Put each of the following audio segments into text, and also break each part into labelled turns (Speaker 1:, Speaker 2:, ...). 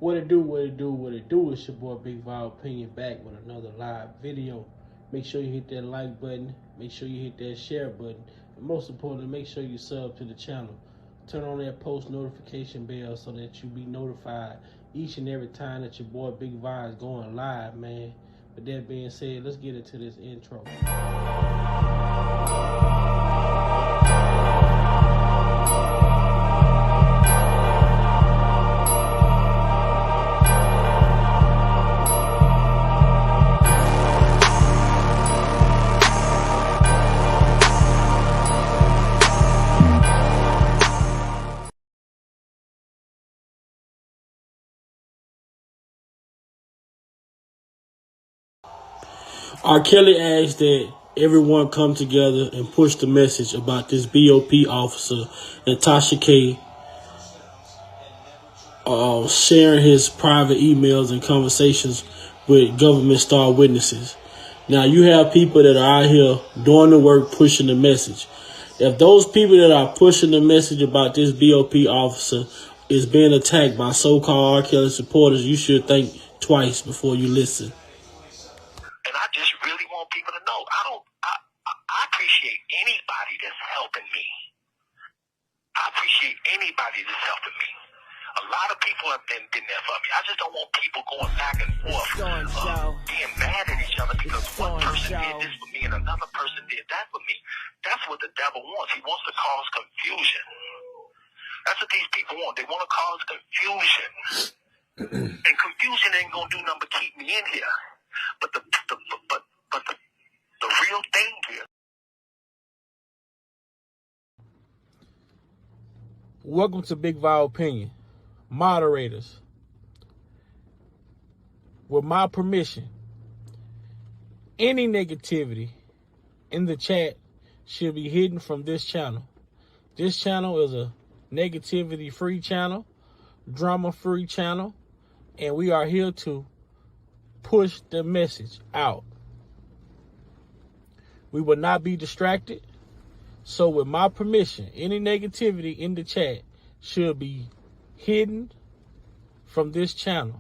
Speaker 1: What it do, what it do, what it do. It's your boy Big Vibe Opinion back with another live video. Make sure you hit that like button. Make sure you hit that share button. And most importantly, make sure you sub to the channel. Turn on that post notification bell so that you be notified each and every time that your boy Big Vibe is going live, man. With that being said, let's get into this intro. R. Kelly asked that everyone come together and push the message about this BOP officer and Tasha K sharing his private emails and conversations with government star witnesses. Now, you have people that are out here doing the work, pushing the message. If those people that are pushing the message about this BOP officer is being attacked by so-called R. Kelly supporters, you should think twice before you listen.
Speaker 2: And I just really want people to know, I appreciate anybody that's helping me. I appreciate anybody that's helping me. A lot of people have been there for me. I just don't want people going back and forth, being mad at each other because one person did this for me and another person did that for me. That's what the devil wants. He wants to cause confusion. That's what these people want. They want to cause confusion. And confusion ain't going to do nothing but keep me in here. But the real danger.
Speaker 1: Welcome to Big Vibe Opinion. Moderators, with my permission, any negativity in the chat should be hidden from this channel. This channel is a negativity-free channel, drama-free channel, and we are here to push the message out. We will not be distracted. So with my permission, any negativity in the chat should be hidden from this channel.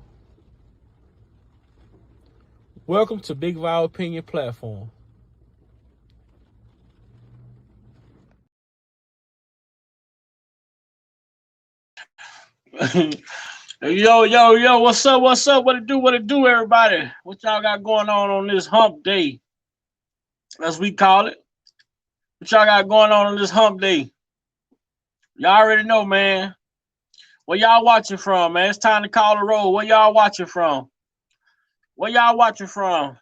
Speaker 1: Welcome to Big Vibe Opinion platform. Yo, what's up? What it do, everybody? What y'all got going on this hump day, as we call it? What y'all got going on this hump day? Y'all already know, man. Where y'all watching from, man? It's time to call the roll. Where y'all watching from? Where y'all watching from?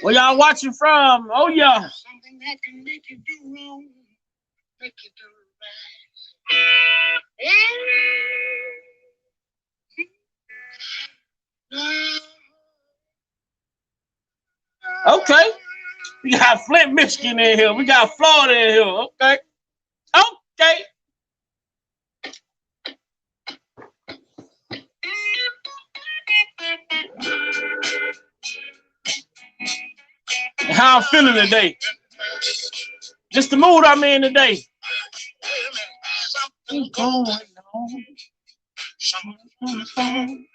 Speaker 1: Where y'all watching from? Oh, yeah. Something that can make you do wrong, make you do right. Okay. We got Flint, Michigan in here. We got Florida in here. Okay. Okay. How I'm feeling today. Just the mood I'm in today. Something going on. Someone's on the phone.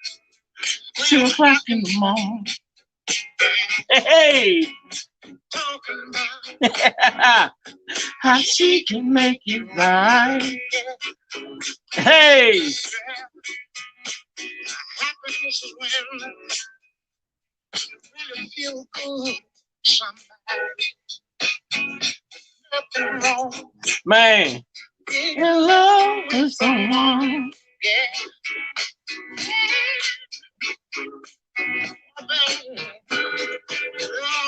Speaker 1: 2 o'clock in the morning. Hey. Talking about how she can make it right. Hey. Happiness is when you really feel good. Somebody. Nothing wrong. Man. In love with someone. Yeah.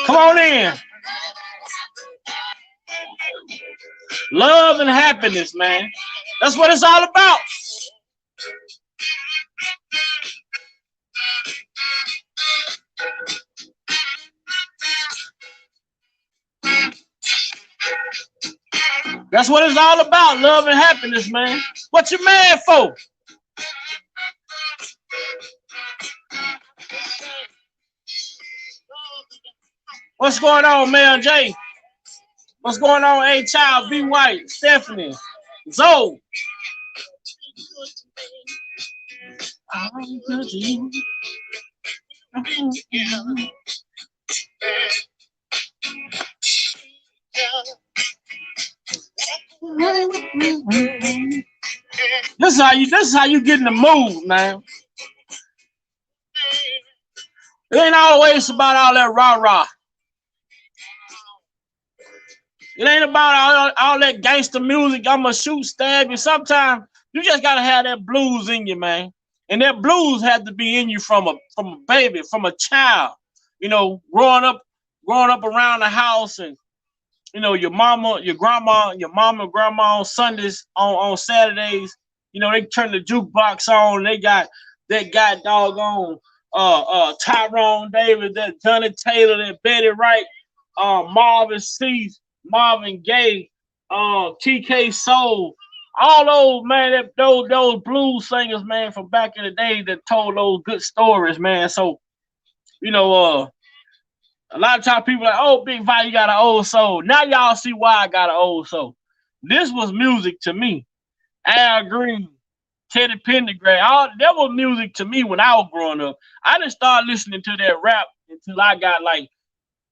Speaker 1: Come on in. Love and happiness, man. That's what it's all about. That's what it's all about, love and happiness, man. What you mad for? What's going on, Mel J? What's going on, A-Child, B White, Stephanie, Zoe? This is how you get in the mood, man. It ain't always about all that rah-rah. It ain't about all that gangster music. I'ma shoot, stab you. Sometimes you just gotta have that blues in you, man. And that blues has to be in you from a baby, from a child. You know, growing up around the house, and you know, your mama and grandma on Sundays, on Saturdays, you know, they turn the jukebox on. They got doggone Tyrone Davis, that Johnny Taylor, that Betty Wright, Marvin Cease, Marvin Gaye, TK Soul, all those, man, those blues singers, man, from back in the day that told those good stories, man. So, you know, a lot of times people are like, oh, Big Vi, you got an old soul. Now y'all see why I got an old soul. This was music to me. Al Green, Teddy Pendergrass, that was music to me when I was growing up. I didn't start listening to that rap until I got like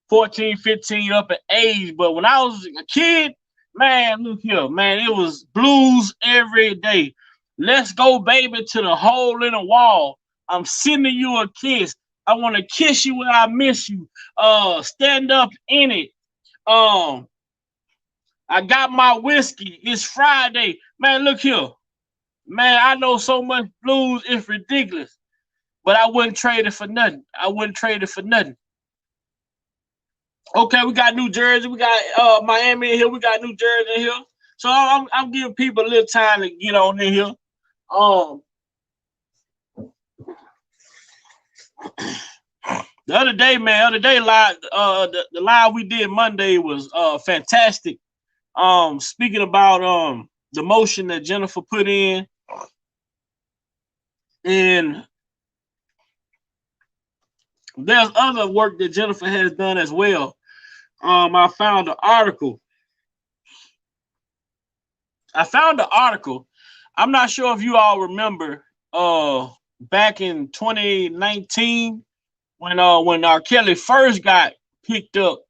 Speaker 1: 14, 15 up in age. But when I was a kid, man, look here, man, it was blues every day. Let's go, baby, to the hole in the wall. I'm sending you a kiss. I want to kiss you when I miss you. Stand up in it. I got my whiskey. It's Friday. Man, look here. Man, I know so much blues, it's ridiculous. But I wouldn't trade it for nothing. Okay, we got New Jersey. We got Miami in here. We got New Jersey in here. So I'm giving people a little time to get on in here. The other day, live, the live we did Monday was fantastic. Speaking about the motion that Jennifer put in, and there's other work that Jennifer has done as well. I found an article. I'm not sure if you all remember back in 2019 when R. Kelly first got picked up.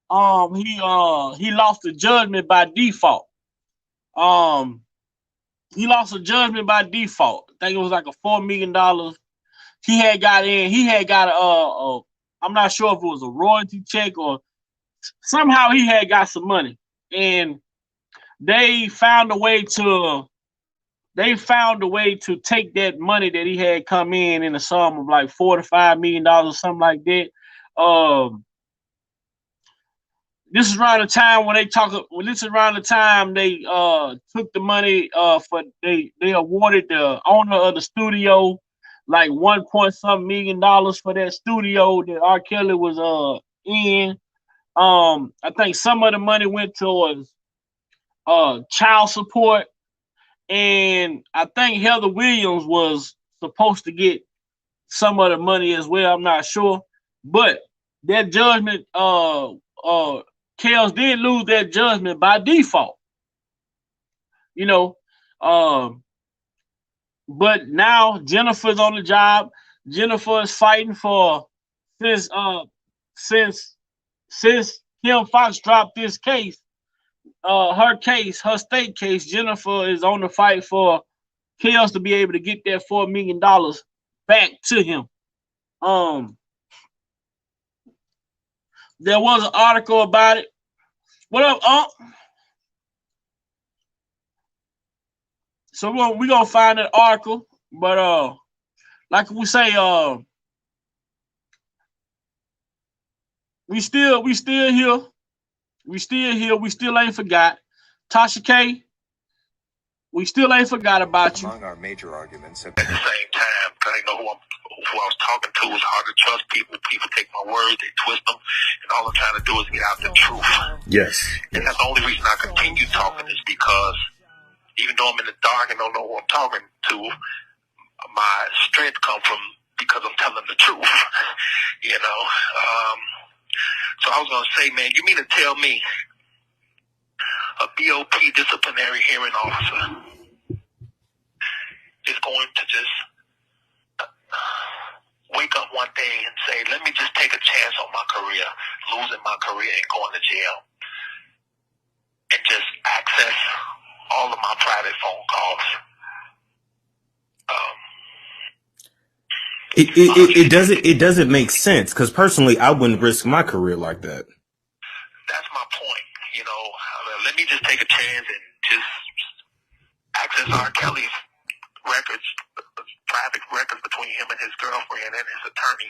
Speaker 1: He lost the judgment by default. He lost a judgment by default. I think it was like a $4 million. He had got I'm not sure if it was a royalty check or somehow he had got some money, and they found a way to take that money that he had come in a sum of like $4 to $5 million or something like that. This is around the time when they took the money they awarded the owner of the studio like $1 million for that studio that R. Kelly was in. I think some of the money went towards child support, and I think Heather Williams was supposed to get some of the money as well. I'm not sure, but that judgment, Kels did lose that judgment by default, you know. But now Jennifer's on the job. Jennifer is fighting for since Kim Fox dropped this case, her state case. Jennifer is on the fight for Kels to be able to get that $4 million back to him. There was an article about it. What up, Unc? So we're gonna find that article, but like we say, we still here. We still ain't forgot. Tasha K, we still ain't forgot about you.
Speaker 2: Among our major arguments at the same time, because they know who I was talking to. It's hard to trust people. People take my words, they twist them, and all I'm trying to do is get out the truth.
Speaker 3: Yes.
Speaker 2: And that's the only reason I continue talking is because even though I'm in the dark and don't know who I'm talking to, my strength comes from because I'm telling the truth. You know. So I was going to say, man, you mean to tell me a BOP disciplinary hearing officer is going to just wake up one day and say, let me just take a chance on my career, losing my career and going to jail, and just access all of my private phone calls?
Speaker 3: It doesn't make sense, because personally I wouldn't risk my career like that.
Speaker 2: That's my point. You know, let me just take a chance and just access R. Kelly's records, private records between him and his girlfriend and his attorney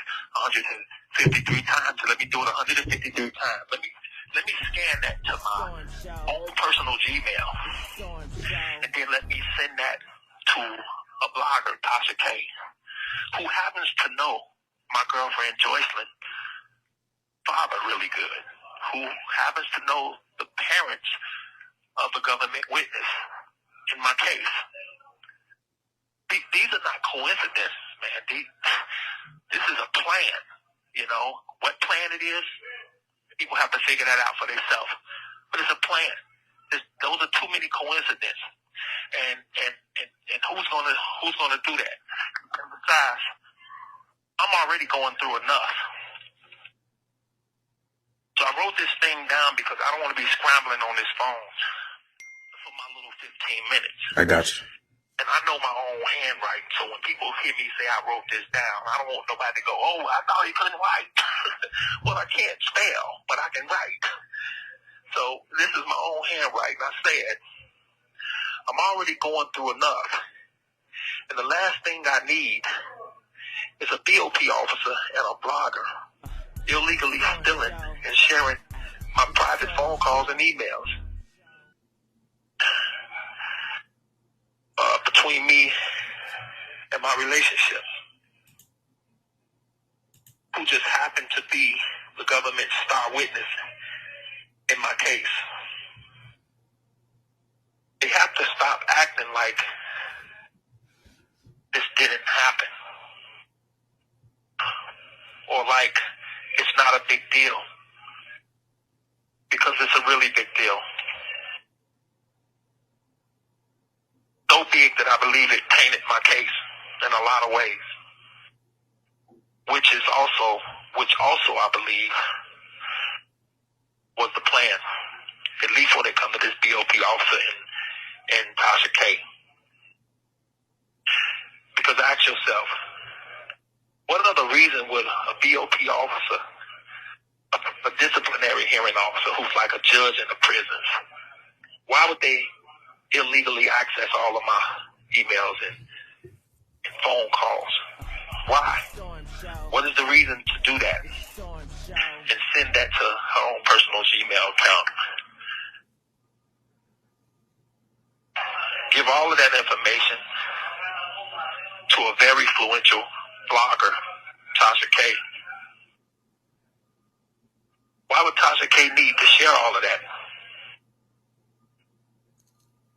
Speaker 2: 153 times. So let me do it 153 times. Let me scan that to my own personal Gmail, and then let me send that to a blogger, Tasha K, who happens to know my girlfriend Joycelyn's father really good, who happens to know the parents of the government witness in my case. These are not coincidences, man. This is a plan. You know what plan it is? People have to figure that out for themselves. But it's a plan. Those are too many coincidences. And who's gonna do that? And besides, I'm already going through enough. So I wrote this thing down because I don't want to be scrambling on this phone for my little 15 minutes.
Speaker 3: I got you.
Speaker 2: And I know my own handwriting, so when people hear me say I wrote this down, I don't want nobody to go, oh, I thought he couldn't write. Well, I can't spell, but I can write. So this is my own handwriting. I said, I'm already going through enough. And the last thing I need is a BOP officer and a blogger illegally stealing and sharing my private phone calls and emails. Between me and my relationship, who just happened to be the government's star witness in my case. They have to stop acting like this didn't happen, or like it's not a big deal, because it's a really big deal. So big that I believe it tainted my case in a lot of ways, which also I believe was the plan, at least when it comes to this BOP officer and Tasha K. Because ask yourself, what other reason would a BOP officer, a disciplinary hearing officer who's like a judge in the prisons, why would they illegally access all of my emails and phone calls? Why? What is the reason to do that? And send that to her own personal Gmail account. Give all of that information to a very influential blogger, Tasha K. Why would Tasha K need to share all of that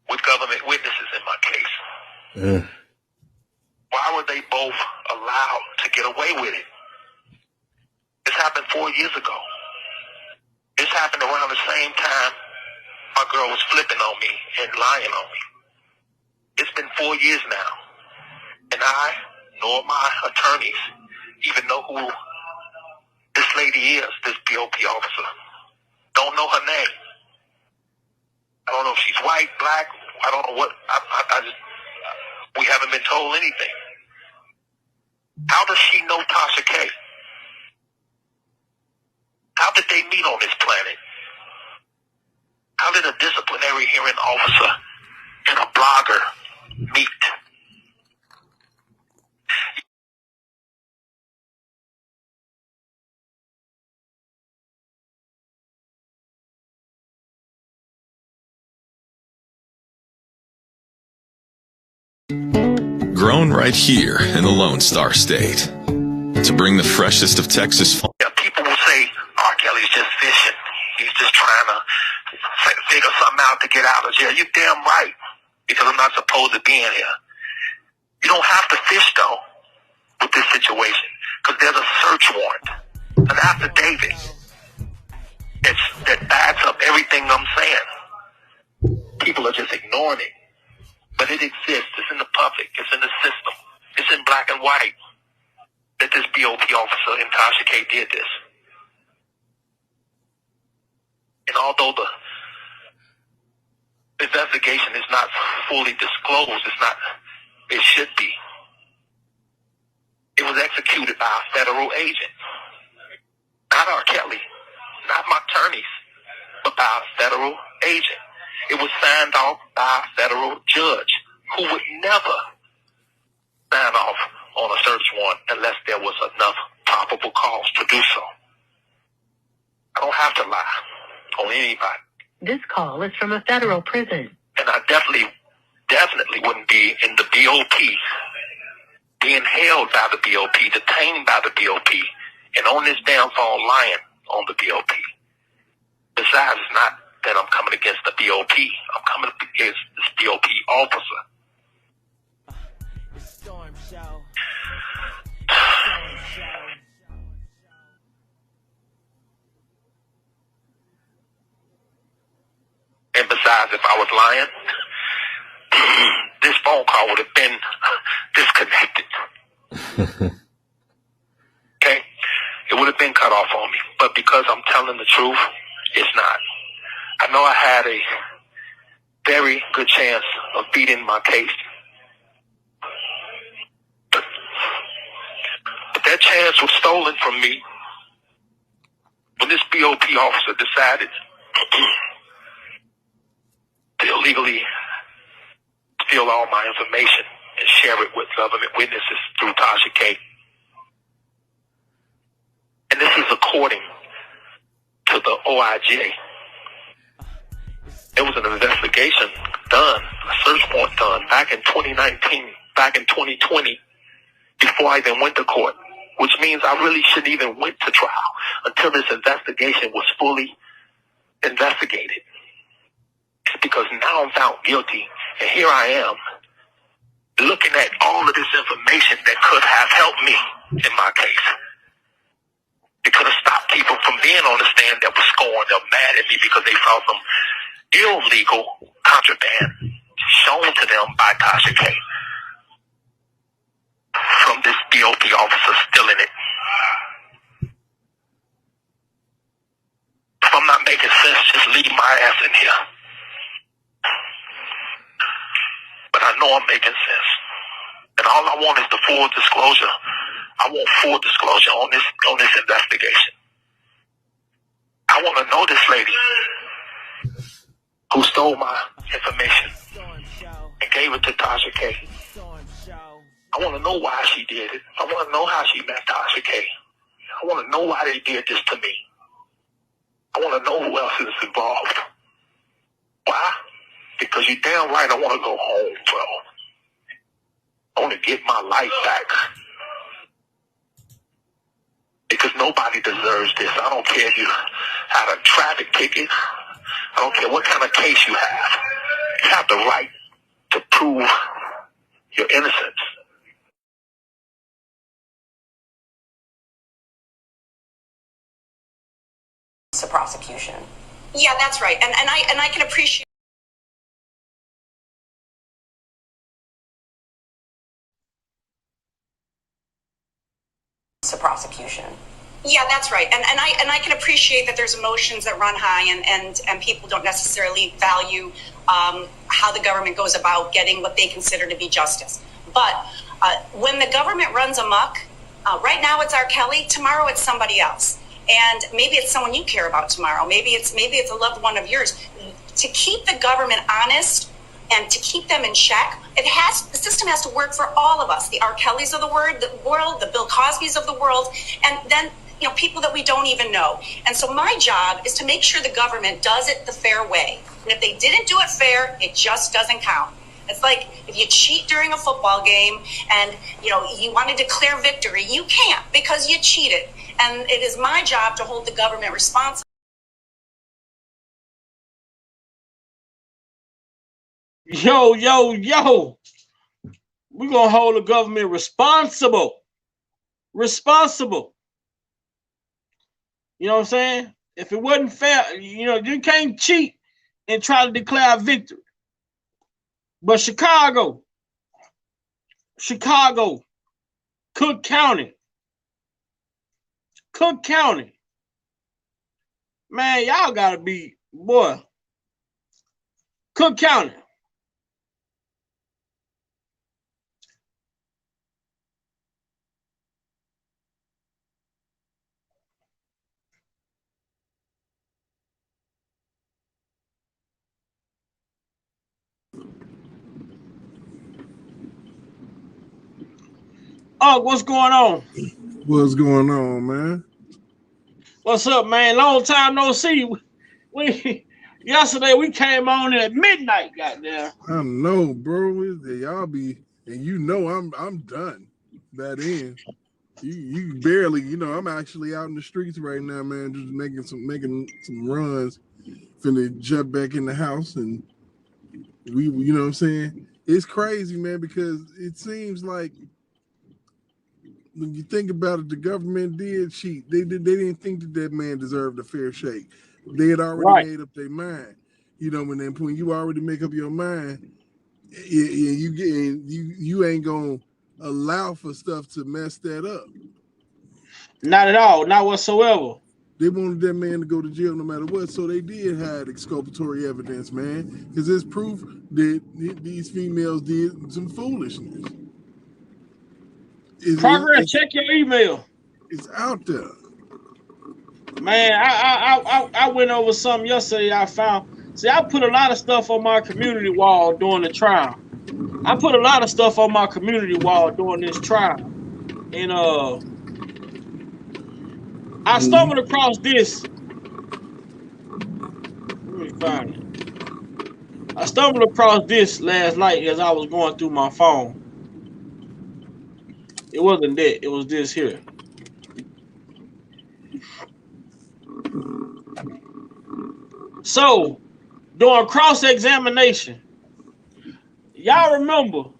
Speaker 2: with government witnesses in my case? Why were they both allowed to get away with it? This happened 4 years ago. This happened around the same time my girl was flipping on me and lying on me. It's been 4 years now, and I, nor my attorneys, even know who this lady is, this BOP officer. Don't know her name. I don't know if she's white, black, I don't know what. We haven't been told anything. How does she know Tasha K? How did they meet on this planet? How did a disciplinary hearing officer and a blogger meet?
Speaker 4: Grown right here in the Lone Star State to bring the freshest of Texas.
Speaker 2: Yeah, people will say R. Kelly's just fishing. He's just trying to figure something out to get out of jail. You're damn right, because I'm not supposed to be in here. You don't have to fish, though, with this situation, because there's a search warrant, an affidavit everything I'm saying. People are just ignoring it. But it exists. It's in the public. It's in the system. It's in black and white that this BOP officer in Tasha K did this. And although the investigation is not fully disclosed, it should be. It was executed by a federal agent. Not R. Kelly, not my attorneys, but by a federal agent. It was signed off by a federal judge who would never sign off on a search warrant unless there was enough probable cause to do so. I don't have to lie on anybody.
Speaker 5: This call is from a federal prison.
Speaker 2: And I definitely wouldn't be in the BOP, being held by the BOP, detained by the BOP, and on this damn phone lying on the BOP. Besides, it's not that I'm coming against the BOP. I'm coming against this BOP officer. And besides, if I was lying, this phone call would have been disconnected. Okay? It would have been cut off on me. But because I'm telling the truth, it's not. I know I had a very good chance of beating my case. But that chance was stolen from me when this BOP officer decided to illegally steal all my information and share it with government witnesses through Tasha K. And this is according to the OIJ. There was an investigation done, a search warrant done back in 2019, back in 2020, before I even went to court, which means I really shouldn't even went to trial until this investigation was fully investigated. It's because now I'm found guilty, and here I am looking at all of this information that could have helped me in my case. It could have stopped people from being on the stand that was scorned or mad at me because they saw some illegal contraband shown to them by Tasha K. From this BOP officer stealing it. If I'm not making sense, just leave my ass in here. But I know I'm making sense. And all I want is the full disclosure. I want full disclosure on this investigation. I want to know this lady who stole my information and gave it to Tasha K. I want to know why she did it. I want to know how she met Tasha K. I want to know why they did this to me. I want to know who else is involved. Why? Because you damn right I want to go home, bro. I want to get my life back. Because nobody deserves this. I don't care if you had a traffic ticket. I don't care what kind of case you have. You have the right to prove your innocence.
Speaker 5: It's a prosecution.
Speaker 6: Yeah, that's right. And I can appreciate.
Speaker 5: It's a prosecution.
Speaker 6: Yeah, that's right. And I can appreciate that there's emotions that run high and people don't necessarily value how the government goes about getting what they consider to be justice. But when the government runs amok, right now it's R. Kelly, tomorrow it's somebody else. And maybe it's someone you care about tomorrow. Maybe it's a loved one of yours. To keep the government honest and to keep them in check, the system has to work for all of us. The R. Kellys of the world, the Bill Cosbys of the world, and then people that we don't even know. And so my job is to make sure the government does it the fair way. And if they didn't do it fair, it just doesn't count. It's like if you cheat during a football game and you want to declare victory, you can't because you cheated. And it is my job to hold the government responsible.
Speaker 1: Yo. We're going to hold the government responsible. You know what I'm saying? If it wasn't fair, you can't cheat and try to declare victory. But Chicago, Cook County, man, y'all gotta be, boy, Cook County. Oh, what's going on?
Speaker 7: What's going on, man?
Speaker 1: What's up, man? Long time no see. We yesterday we came on at midnight, goddamn.
Speaker 7: I know, bro. Y'all be, and I'm done. That end. You barely, I'm actually out in the streets right now, man, just making some runs. Finna jump back in the house, and you know what I'm saying? It's crazy, man, because it seems like when you think about it, the government did cheat. They didn't think that man deserved a fair shake. They had already made up their mind. When you already make up your mind, you ain't gonna allow for stuff to mess that up.
Speaker 1: Not at all, not whatsoever.
Speaker 7: They wanted that man to go to jail no matter what, so they did hide exculpatory evidence, man, because there's proof that these females did some foolishness.
Speaker 1: Progress, check your email.
Speaker 7: It's out there.
Speaker 1: Man, I went over something yesterday I found. See, I put a lot of stuff on my community wall during the trial. I put a lot of stuff on my community wall during this trial. And I stumbled across this. Let me find it. I stumbled across this last night as I was going through my phone. It wasn't that. It was this here. So, during cross-examination, y'all remember,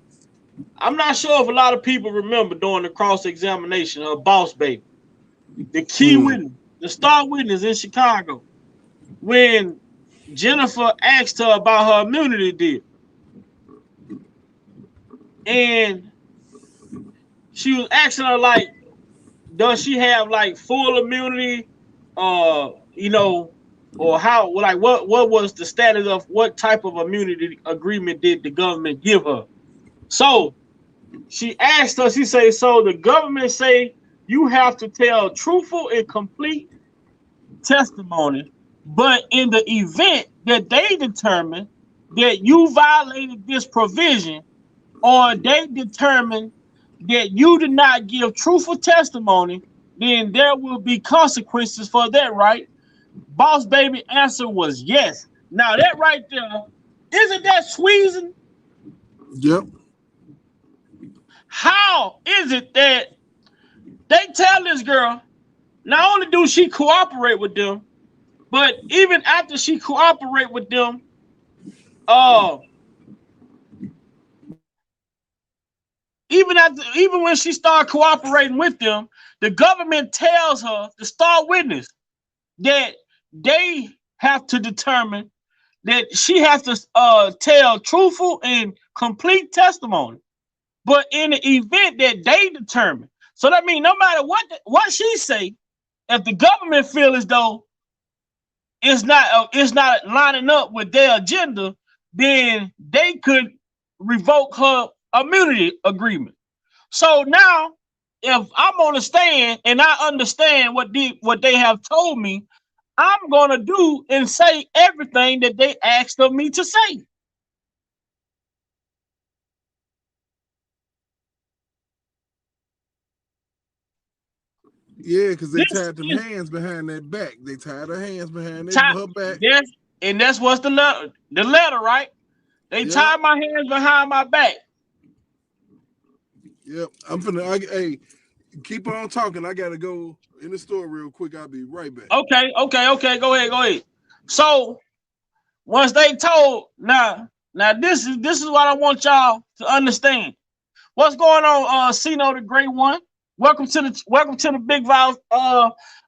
Speaker 1: I'm not sure if a lot of people remember during the cross-examination of Boss Baby, the key witness, the star witness in Chicago, when Jennifer asked her about her immunity deal. And she was asking her, like, does she have, like, full immunity, or how, like, what was the status of what type of immunity agreement did the government give her? So she asked her, she said, so the government say you have to tell truthful and complete testimony, but in the event that they determine that you violated this provision, or they determine that you did not give truthful testimony, then there will be consequences for that, right? Boss Baby answer was yes. Now that right there, isn't that squeezing?
Speaker 7: Yep.
Speaker 1: How is it that they tell this girl, not only do she cooperate with them, but even after she cooperate with them, even when she started cooperating with them, the government tells her, the star witness, that they have to determine that she has to tell truthful and complete testimony. But in the event that they determine, so that means no matter what she say, if the government feel as though it's not lining up with their agenda, then they could revoke her immunity agreement. So now, if I'm on the stand and I understand what they have told me, I'm gonna do and say everything that they asked of me to say.
Speaker 7: Yeah, because they tied them hands behind that back. They tied her hands behind her back.
Speaker 1: And that's what's the letter, right? They tied my hands behind my back.
Speaker 7: Yep. Hey, keep on talking. I gotta go in the store real quick. I'll be right back.
Speaker 1: Okay. Go ahead. So once they told, now this is what I want y'all to understand. What's going on, Sino the Great One? Welcome to the Big Vows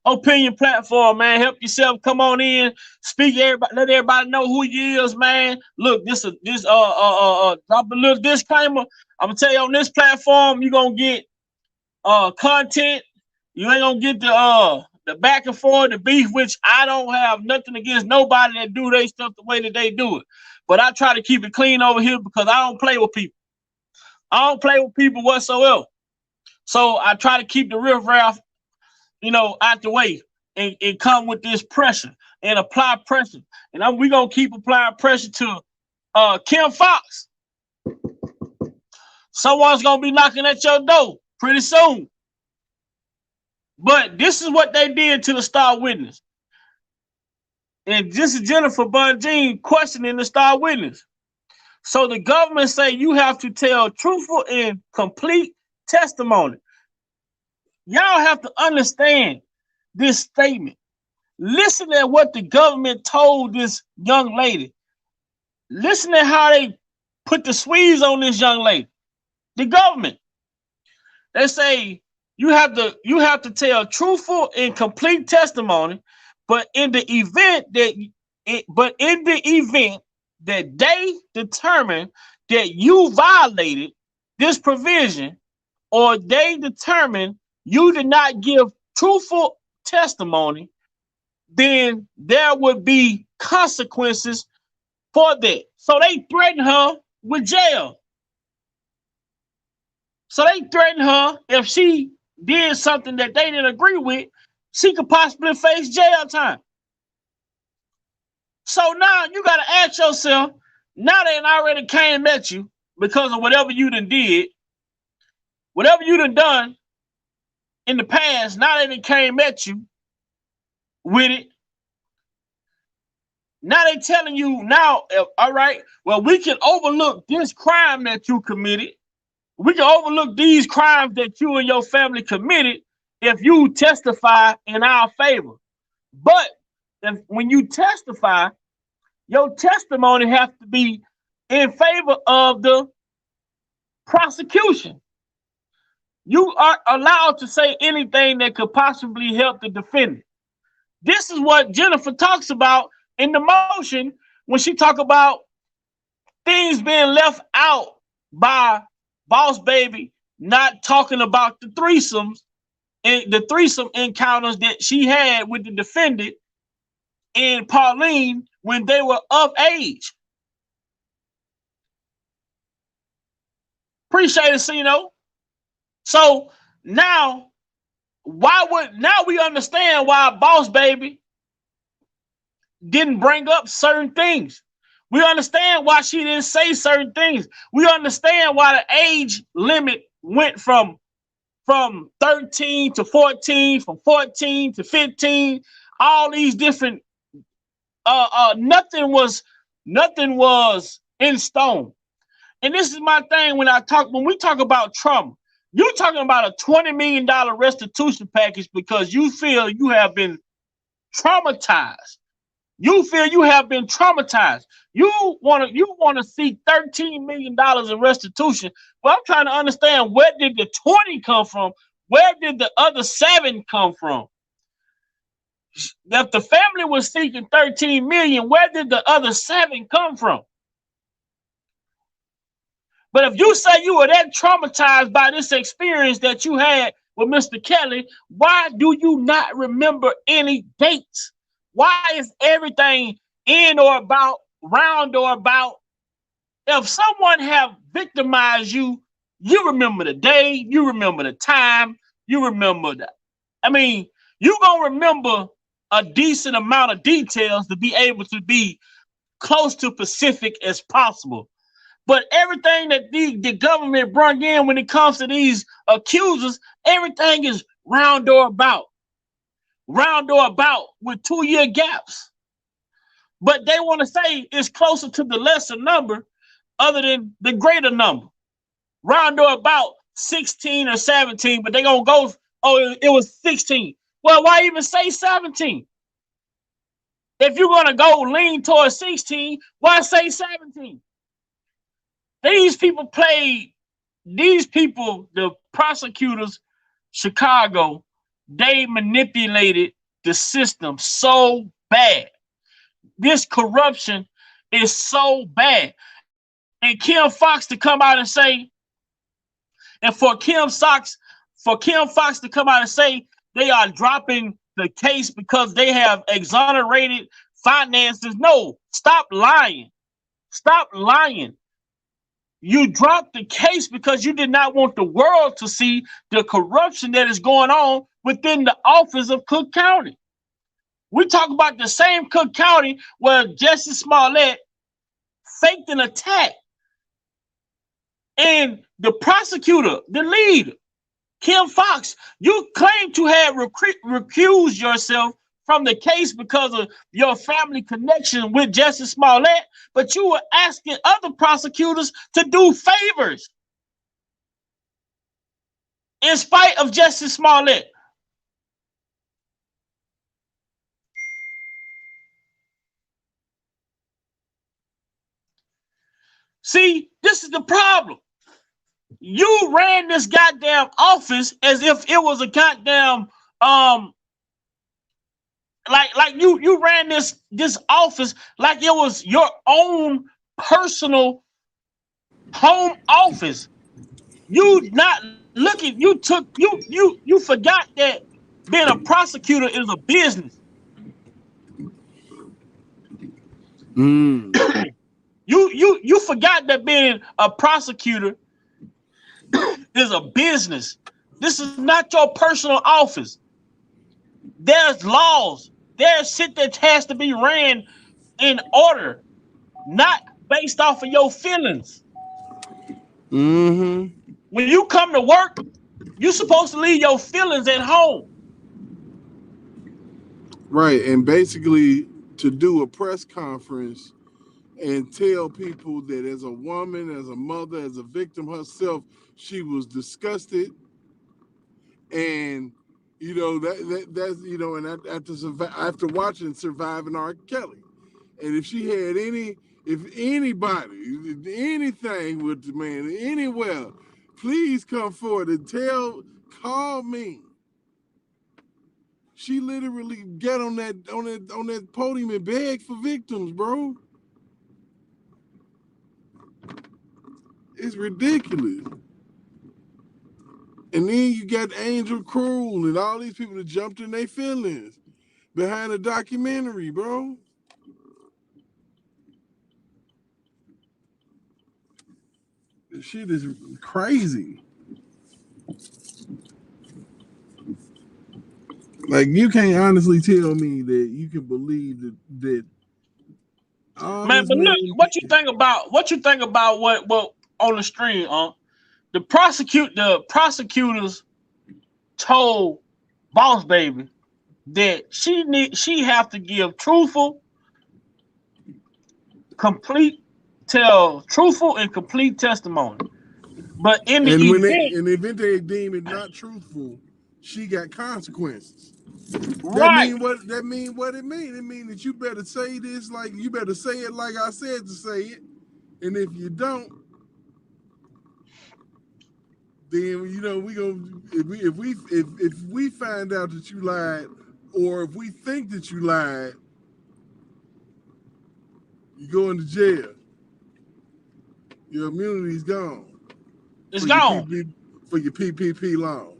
Speaker 1: opinion platform, man. Help yourself. Come on in. Speak. Everybody. Let everybody know who you is, man. Look, this drop a little disclaimer. I'm gonna tell you on this platform, you're gonna get content. You ain't gonna get the back and forth, the beef, which I don't have nothing against nobody that do their stuff the way that they do it. But I try to keep it clean over here because I don't play with people. I don't play with people whatsoever. So I try to keep the riffraff, out the way and come with this pressure and apply pressure. And we're going to keep applying pressure to Kim Fox. Someone's going to be knocking at your door pretty soon. But this is what they did to the star witness. And this is Jennifer Bunjean questioning the star witness. So the government say you have to tell truthful and complete testimony. Y'all have to understand this statement. Listen to what the government told this young lady. Listen to how they put the squeeze on this young lady. The government. They say you have to tell truthful and complete testimony, but in the event that they determine that you violated this provision, or they determine you did not give truthful testimony, then there would be consequences for that. So they threatened her with jail. So they threatened her if she did something that they didn't agree with, she could possibly face jail time. So now you got to ask yourself, now they already came at you because of whatever you done did, whatever you done in the past, now they came at you with it. Now they telling you now, all right, well, we can overlook this crime that you committed. We can overlook these crimes that you and your family committed if you testify in our favor. But when you testify, your testimony has to be in favor of the prosecution. You are allowed to say anything that could possibly help the defendant. This is what Jennifer talks about in the motion when she talk about things being left out by Boss Baby, not talking about the threesome encounters that she had with the defendant and Pauline when they were of age. Appreciate it, Sino. So now we understand why Boss Baby didn't bring up certain things. We understand why she didn't say certain things. We understand why the age limit went from 13 to 14, from 14 to 15, all these different nothing was in stone. And this is my thing when we talk about trauma. You're talking about a $20 million restitution package because you feel you have been traumatized. You feel you have been traumatized. You want to see $13 million in restitution. Well, I'm trying to understand, where did the 20 come from? Where did the other 7 come from? If the family was seeking 13 million, where did the other 7 come from? But if you say you were that traumatized by this experience that you had with Mr. Kelly, why do you not remember any dates? Why is everything in or about, round or about? If someone have victimized you, you remember the day, you remember the time, you remember that. I mean, you're going to remember a decent amount of details to be able to be close to Pacific as possible. But everything that the government brought in when it comes to these accusers, everything is round or about with 2-year gaps. But they want to say it's closer to the lesser number other than the greater number. Round or about 16 or 17, but they going to go, oh, it was 16. Well, why even say 17? If you're going to go lean towards 16, why say 17? The prosecutors
Speaker 8: Chicago, they manipulated the system so bad. This corruption is so bad. And Kim Fox to come out and say, and for Kim Fox to come out and say they are dropping the case because they have exonerated finances. No, stop lying. Stop lying. You dropped the case because you did not want the world to see the corruption that is going on within the office of Cook County. We talk about the same Cook County where Jesse Smollett faked an attack. And the prosecutor, the lead, Kim Fox, you claim to have recused yourself from the case because of your family connection with Jesse Smollett, but you were asking other prosecutors to do favors in spite of Jesse Smollett. See, this is the problem. You ran this goddamn office as if it was a goddamn like you ran this office like it was your own personal home office. You not looking, you forgot that being a prosecutor is a business. You forgot that being a prosecutor is a business. This is not your personal office. There's laws. There's shit that has to be ran in order, not based off of your feelings. When you come to work, you're supposed to leave your feelings at home.
Speaker 7: Right, and basically to do a press conference and tell people that as a woman, as a mother, as a victim herself, she was disgusted, and that's and after watching Surviving R. Kelly, and if she had anybody, anything with the man anywhere, please come forward and call me. She literally get on that podium and beg for victims, bro. It's ridiculous. And then you got Angel Cruel and all these people that jumped in their feelings behind the documentary, bro. This shit is crazy. Like, you can't honestly tell me that you can believe that
Speaker 8: man, but look, what you think about what on the stream, the prosecutors told Boss Baby that she have to give truthful and complete testimony. But in the
Speaker 7: event they deem it not truthful, she got consequences.
Speaker 8: Right.
Speaker 7: That mean what it mean. It mean that you better say this, like you better say it like I said to say it. And if you don't, then we gonna if we find out that you lied, or if we think that you lied, you go into jail. Your immunity's gone.
Speaker 8: It's gone.
Speaker 7: For your PPP loan.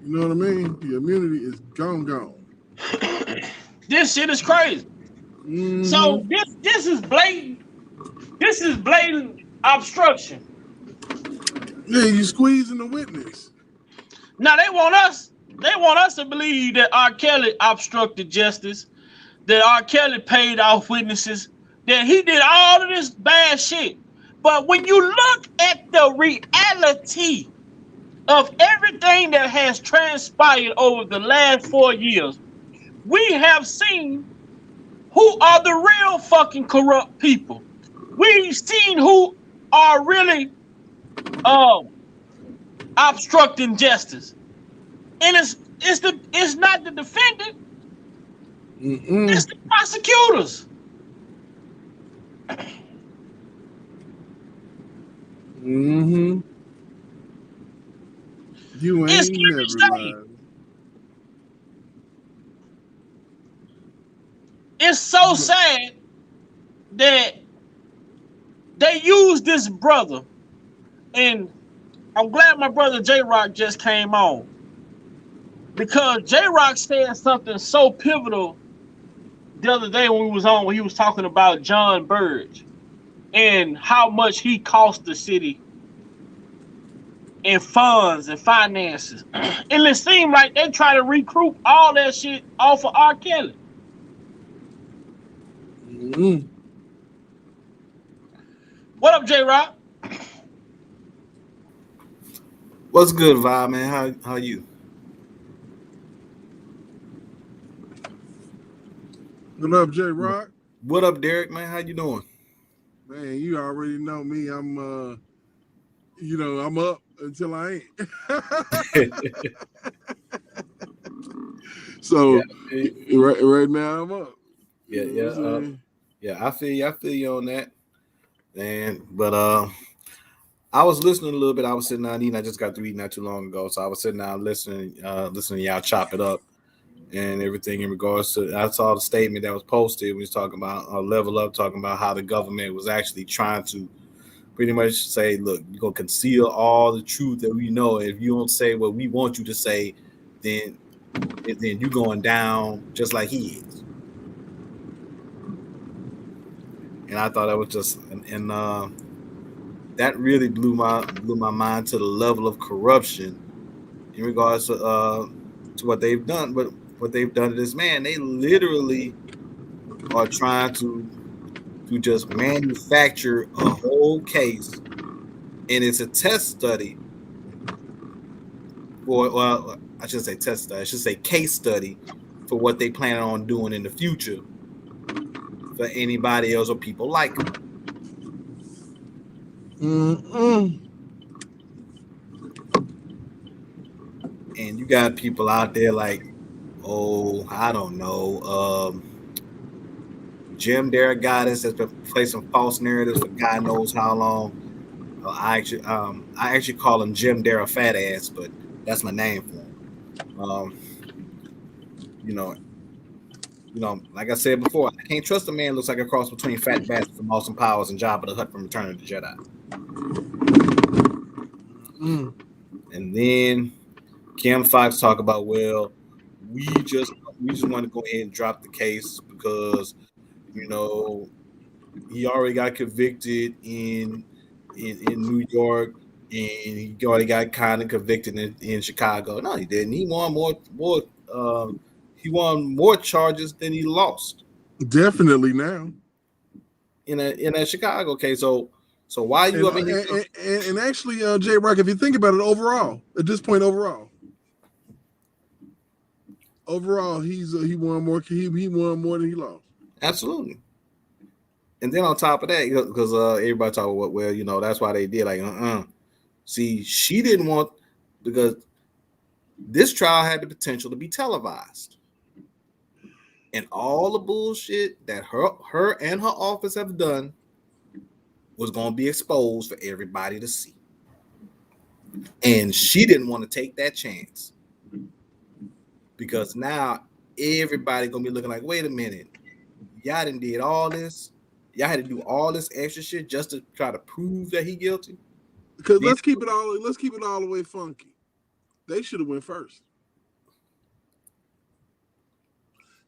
Speaker 7: You know what I mean? Your immunity is gone.
Speaker 8: This shit is crazy. Mm-hmm. So this is blatant. This is blatant obstruction.
Speaker 7: Yeah, you squeezing the witness.
Speaker 8: Now they want us to believe that R. Kelly obstructed justice, that R. Kelly paid off witnesses, that he did all of this bad shit. But when you look at the reality of everything that has transpired over the last 4 years, we have seen who are the real fucking corrupt people. We've seen who are really obstructing justice. And it's not the defendant. It's the prosecutors.
Speaker 7: Mm-hmm. You
Speaker 8: It's
Speaker 7: ain't
Speaker 8: scary
Speaker 7: never
Speaker 8: shame.
Speaker 7: lied.
Speaker 8: It's so sad that they use this brother, and I'm glad my brother J Rock just came on because J Rock said something so pivotal the other day when we was on when he was talking about John Burge and how much he cost the city in funds and finances. And it seemed like they try to recoup all that shit off of R. Kelly.
Speaker 7: Mm-hmm.
Speaker 8: What up, J Rock?
Speaker 9: What's good, Vibe, man? How you?
Speaker 7: What up, J Rock?
Speaker 9: What up, Derek, man? How you doing?
Speaker 7: Man, you already know me. I'm I'm up until I ain't.
Speaker 9: Yeah,
Speaker 7: So right now I'm up.
Speaker 9: yeah,
Speaker 7: You know what I'm saying?
Speaker 9: yeah. I feel you on that, man. But I was listening a little bit. I was sitting down eating. I just got through eating not too long ago, so I was sitting down listening to y'all chop it up and everything in regards to. I saw the statement that was posted. We was talking about level up, talking about how the government was actually trying to pretty much say, look, you're gonna conceal all the truth that we know. If you don't say what we want you to say, then you're going down just like he is. And I thought that was just and that really blew my mind to the level of corruption in regards to what they've done. But what they've done to this man, they literally are trying to just manufacture a whole case, and it's a test study. Well, I should say test study. I should say case study for what they plan on doing in the future for anybody else or people like them.
Speaker 7: Mm-mm.
Speaker 9: And you got people out there like, oh, I don't know, Jim Derogatis has been placing false narratives for God knows how long. I actually call him Jim Dera Fat Ass, but that's my name for him. You know, like I said before, I can't trust a man who looks like a cross between Fat Bastard from Austin Powers and Jabba the Hutt from Return of the Jedi.
Speaker 7: Mm.
Speaker 9: And then Kim Fox talk about, well, we just want to go ahead and drop the case because he already got convicted in New York, and he already got kind of convicted in Chicago. No, he didn't. He won more charges than he lost.
Speaker 7: Definitely now.
Speaker 9: In a Chicago case. So why you up in here?
Speaker 7: And actually, J Rock, if you think about it, overall, at this point, overall, he won more. He won more than he lost.
Speaker 9: Absolutely. And then on top of that, because everybody talk about, well, that's why they did like, See, she didn't want, because this trial had the potential to be televised, and all the bullshit that her and her office have done was going to be exposed for everybody to see, and she didn't want to take that chance because now everybody gonna be looking like, wait a minute, y'all done did all this. Y'all had to do all this extra shit just to try to prove that he guilty.
Speaker 7: Because let's keep it all the way funky. They should have went first.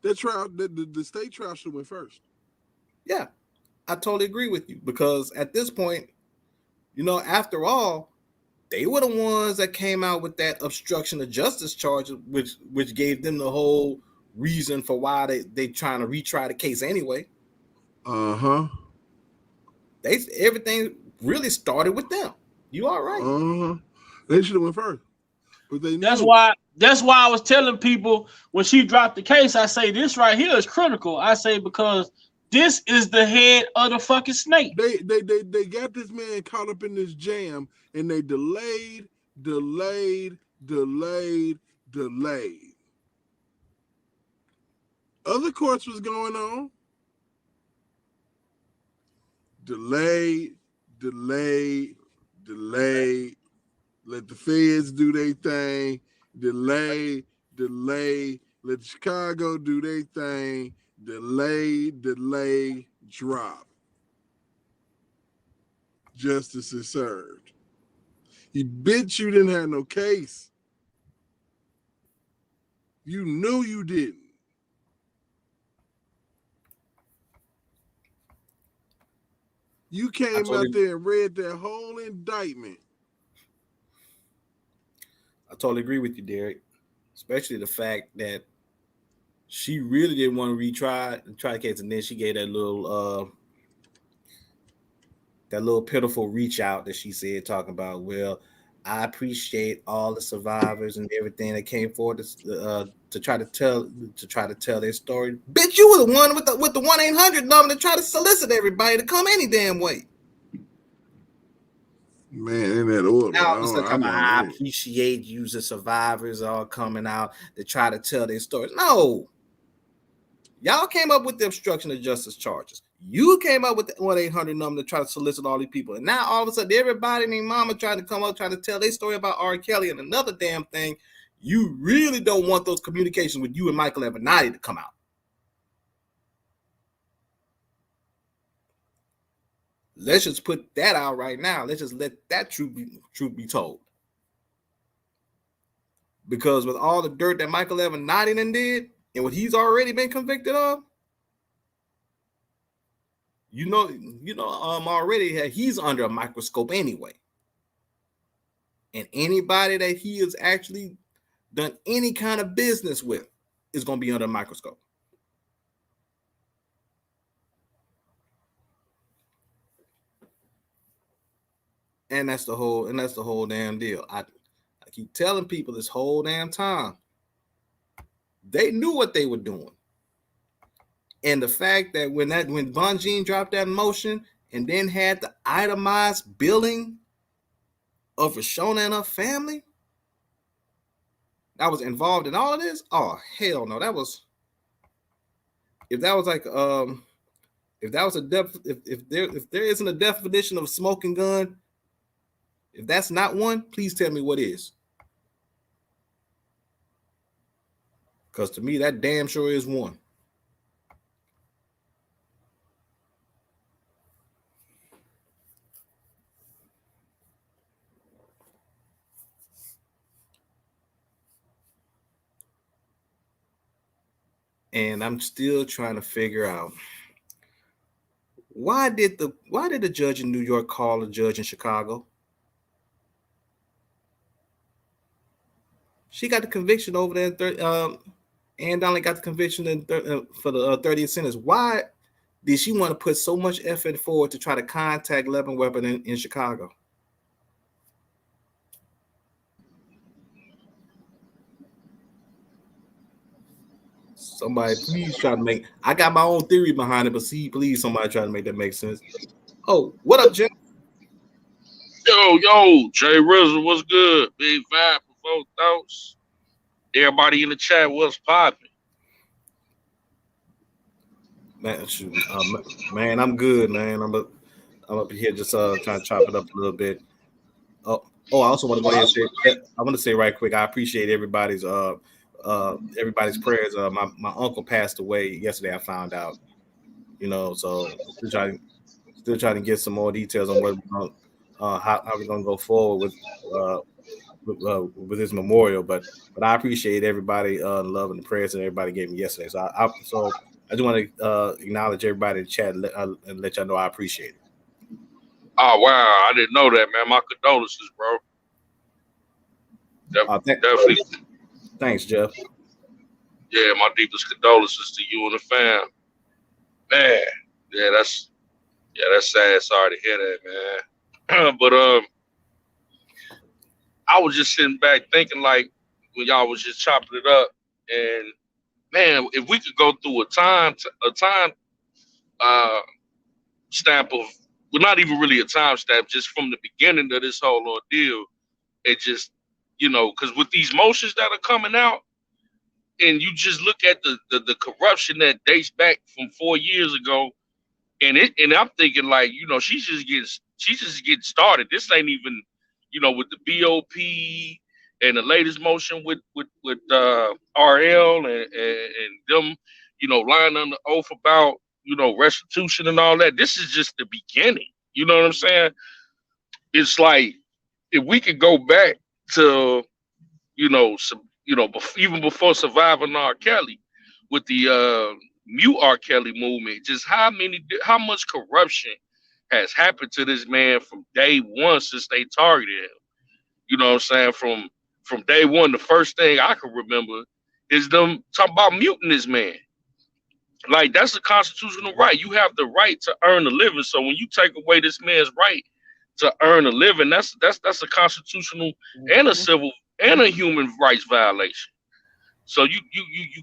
Speaker 7: That trial, the state trial should have went first.
Speaker 9: Yeah, I totally agree with you, because at this point, after all, they were the ones that came out with that obstruction of justice charge, which gave them the whole reason for why they trying to retry the case anyway.
Speaker 7: Uh-huh.
Speaker 9: Everything really started with them. You all right?
Speaker 7: Uh-huh. They should have went first. But they
Speaker 8: That's
Speaker 7: knew.
Speaker 8: why I was telling people when she dropped the case, I say this right here is critical. I say because this is the head of the fucking snake.
Speaker 7: They got this man caught up in this jam, and they delayed. Other courts was going on. Delayed. delay, let the feds do their thing, delay, let Chicago do their thing, delay, drop. Justice is served. You bitch, you didn't have no case. You knew you didn't. You came out there and read that whole indictment.
Speaker 9: I totally agree with you, Derek. Especially the fact that she really didn't want to try the case, and then she gave that little pitiful reach out that she said, talking about, well, I appreciate all the survivors and everything that came forward to try to tell their story. Bitch, you were the one with the 1-800 number to try to solicit everybody to come any damn way.
Speaker 7: Man, in that order.
Speaker 9: I appreciate you, the survivors all coming out to try to tell their stories. No. Y'all came up with the obstruction of justice charges. You came up with the 1-800 number to try to solicit all these people. And now all of a sudden, everybody and their mama trying to come up, trying to tell their story about R. Kelly and another damn thing. You really don't want those communications with you and Michael Avenatti to come out. Let's just put that out right now. Let's just let that truth be told. Because with all the dirt that Michael Avenatti did and what he's already been convicted of, already he's under a microscope anyway. And anybody that he has actually done any kind of business with is going to be under a microscope. And that's the whole damn deal. I keep telling people this whole damn time, they knew what they were doing. And the fact that when Bonjean dropped that motion and then had the itemized billing of Rashona and her family that was involved in all of this, oh hell no, if there isn't a definition of a smoking gun, if that's not one, please tell me what is. Because to me, that damn sure is one. And I'm still trying to figure out why did the judge in New York call a judge in Chicago? She got the conviction over there, and Donnelly got the conviction for the 30th sentence. Why did she want to put so much effort forward to try to contact Levin Weapon in Chicago? Somebody please try to make. I got my own theory behind it, but please somebody try to make that make sense. Oh, what up, Jim?
Speaker 10: Yo, Jay Rizzo, what's good? Big Five Before Thoughts. Everybody in the chat, what's popping?
Speaker 9: Man, I'm good, man. I'm up here just trying to chop it up a little bit. Oh, I also want to go ahead and say, I want to say right quick, I appreciate everybody's prayers. My uncle passed away yesterday. I found out, so still trying to get some more details on how we're gonna go forward with his memorial. But I appreciate everybody love and the prayers that everybody gave me yesterday. So I just want to acknowledge everybody in the chat and let y'all know I appreciate it.
Speaker 10: Oh wow, I didn't know that, man. My condolences, bro. Definitely.
Speaker 9: Thanks, Jeff.
Speaker 10: Yeah, my deepest condolences to you and the fam. Man, yeah, that's sad. Sorry to hear that, man. But I was just sitting back thinking, like, when y'all was just chopping it up, and man, if we could go through a time stamp of, well, not even really a time stamp, just from the beginning of this whole ordeal, it just, because with these motions that are coming out, and you just look at the corruption that dates back from 4 years ago, and I'm thinking, like, she's just getting she's just getting started. This ain't even, with the BOP and the latest motion with RL and them, lying under oath about, restitution and all that. This is just the beginning. You know what I'm saying? It's like, if we could go back to, even before surviving R. Kelly, with the mute R. Kelly movement, just how much corruption has happened to this man from day one since they targeted him. You know what I'm saying? From day one, the first thing I can remember is them talking about muting this man. Like, that's a constitutional right. You have the right to earn a living. So when you take away this man's right to earn a living, that's a constitutional and a civil and a human rights violation. So you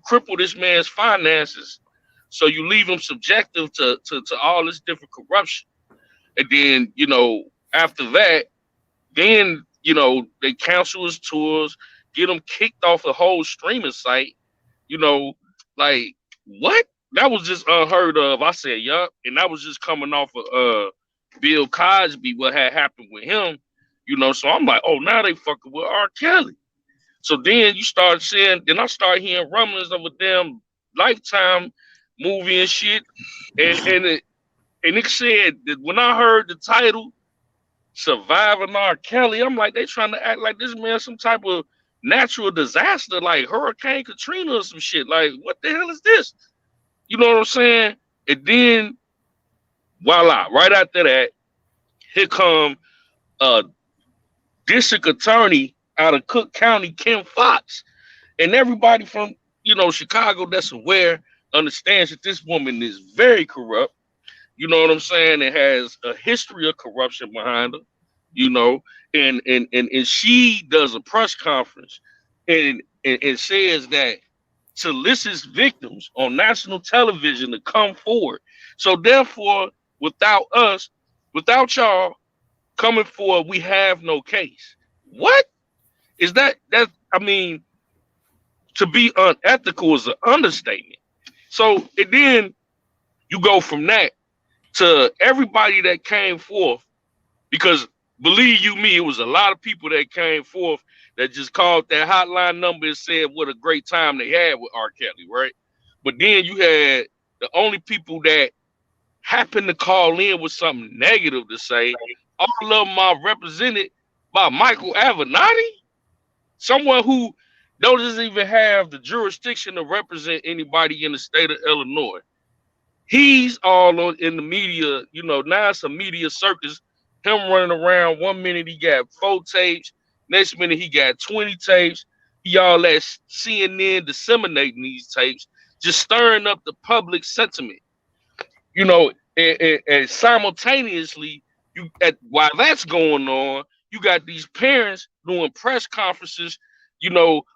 Speaker 10: cripple this man's finances. So you leave him subjective to all this different corruption. And then, after that, then, they cancel his tours, get him kicked off the whole streaming site. Like, what? That was just unheard of. I said, yup. And that was just coming off of Bill Cosby, what had happened with him. So I'm like, oh, now they fucking with R. Kelly. So then you start seeing, then I start hearing rumblings of a damn Lifetime movie and shit. And it said that when I heard the title, Surviving R. Kelly, I'm like, they trying to act like this man some type of natural disaster, like Hurricane Katrina or some shit. Like, what the hell is this? You know what I'm saying? And then, voila, right after that, here come district attorney out of Cook County, Kim Fox. And everybody from, Chicago that's aware understands that this woman is very corrupt. You know what I'm saying? It has a history of corruption behind her, and she does a press conference and says that solicits victims on national television to come forward. So therefore, without us, without y'all coming forward, we have no case. What is that? I mean, to be unethical is an understatement. So and then you go from that to everybody that came forth, because believe you me, it was a lot of people that came forth that just called that hotline number and said what a great time they had with R. Kelly, right? But then you had the only people that happened to call in with something negative to say. All of them are represented by Michael Avenatti, someone who doesn't even have the jurisdiction to represent anybody in the state of Illinois. He's all in the media, now it's a media circus. Him running around, 1 minute he got 4 tapes, next minute he got 20 tapes. He all at CNN disseminating these tapes, just stirring up the public sentiment. And simultaneously, while that's going on, you got these parents doing press conferences,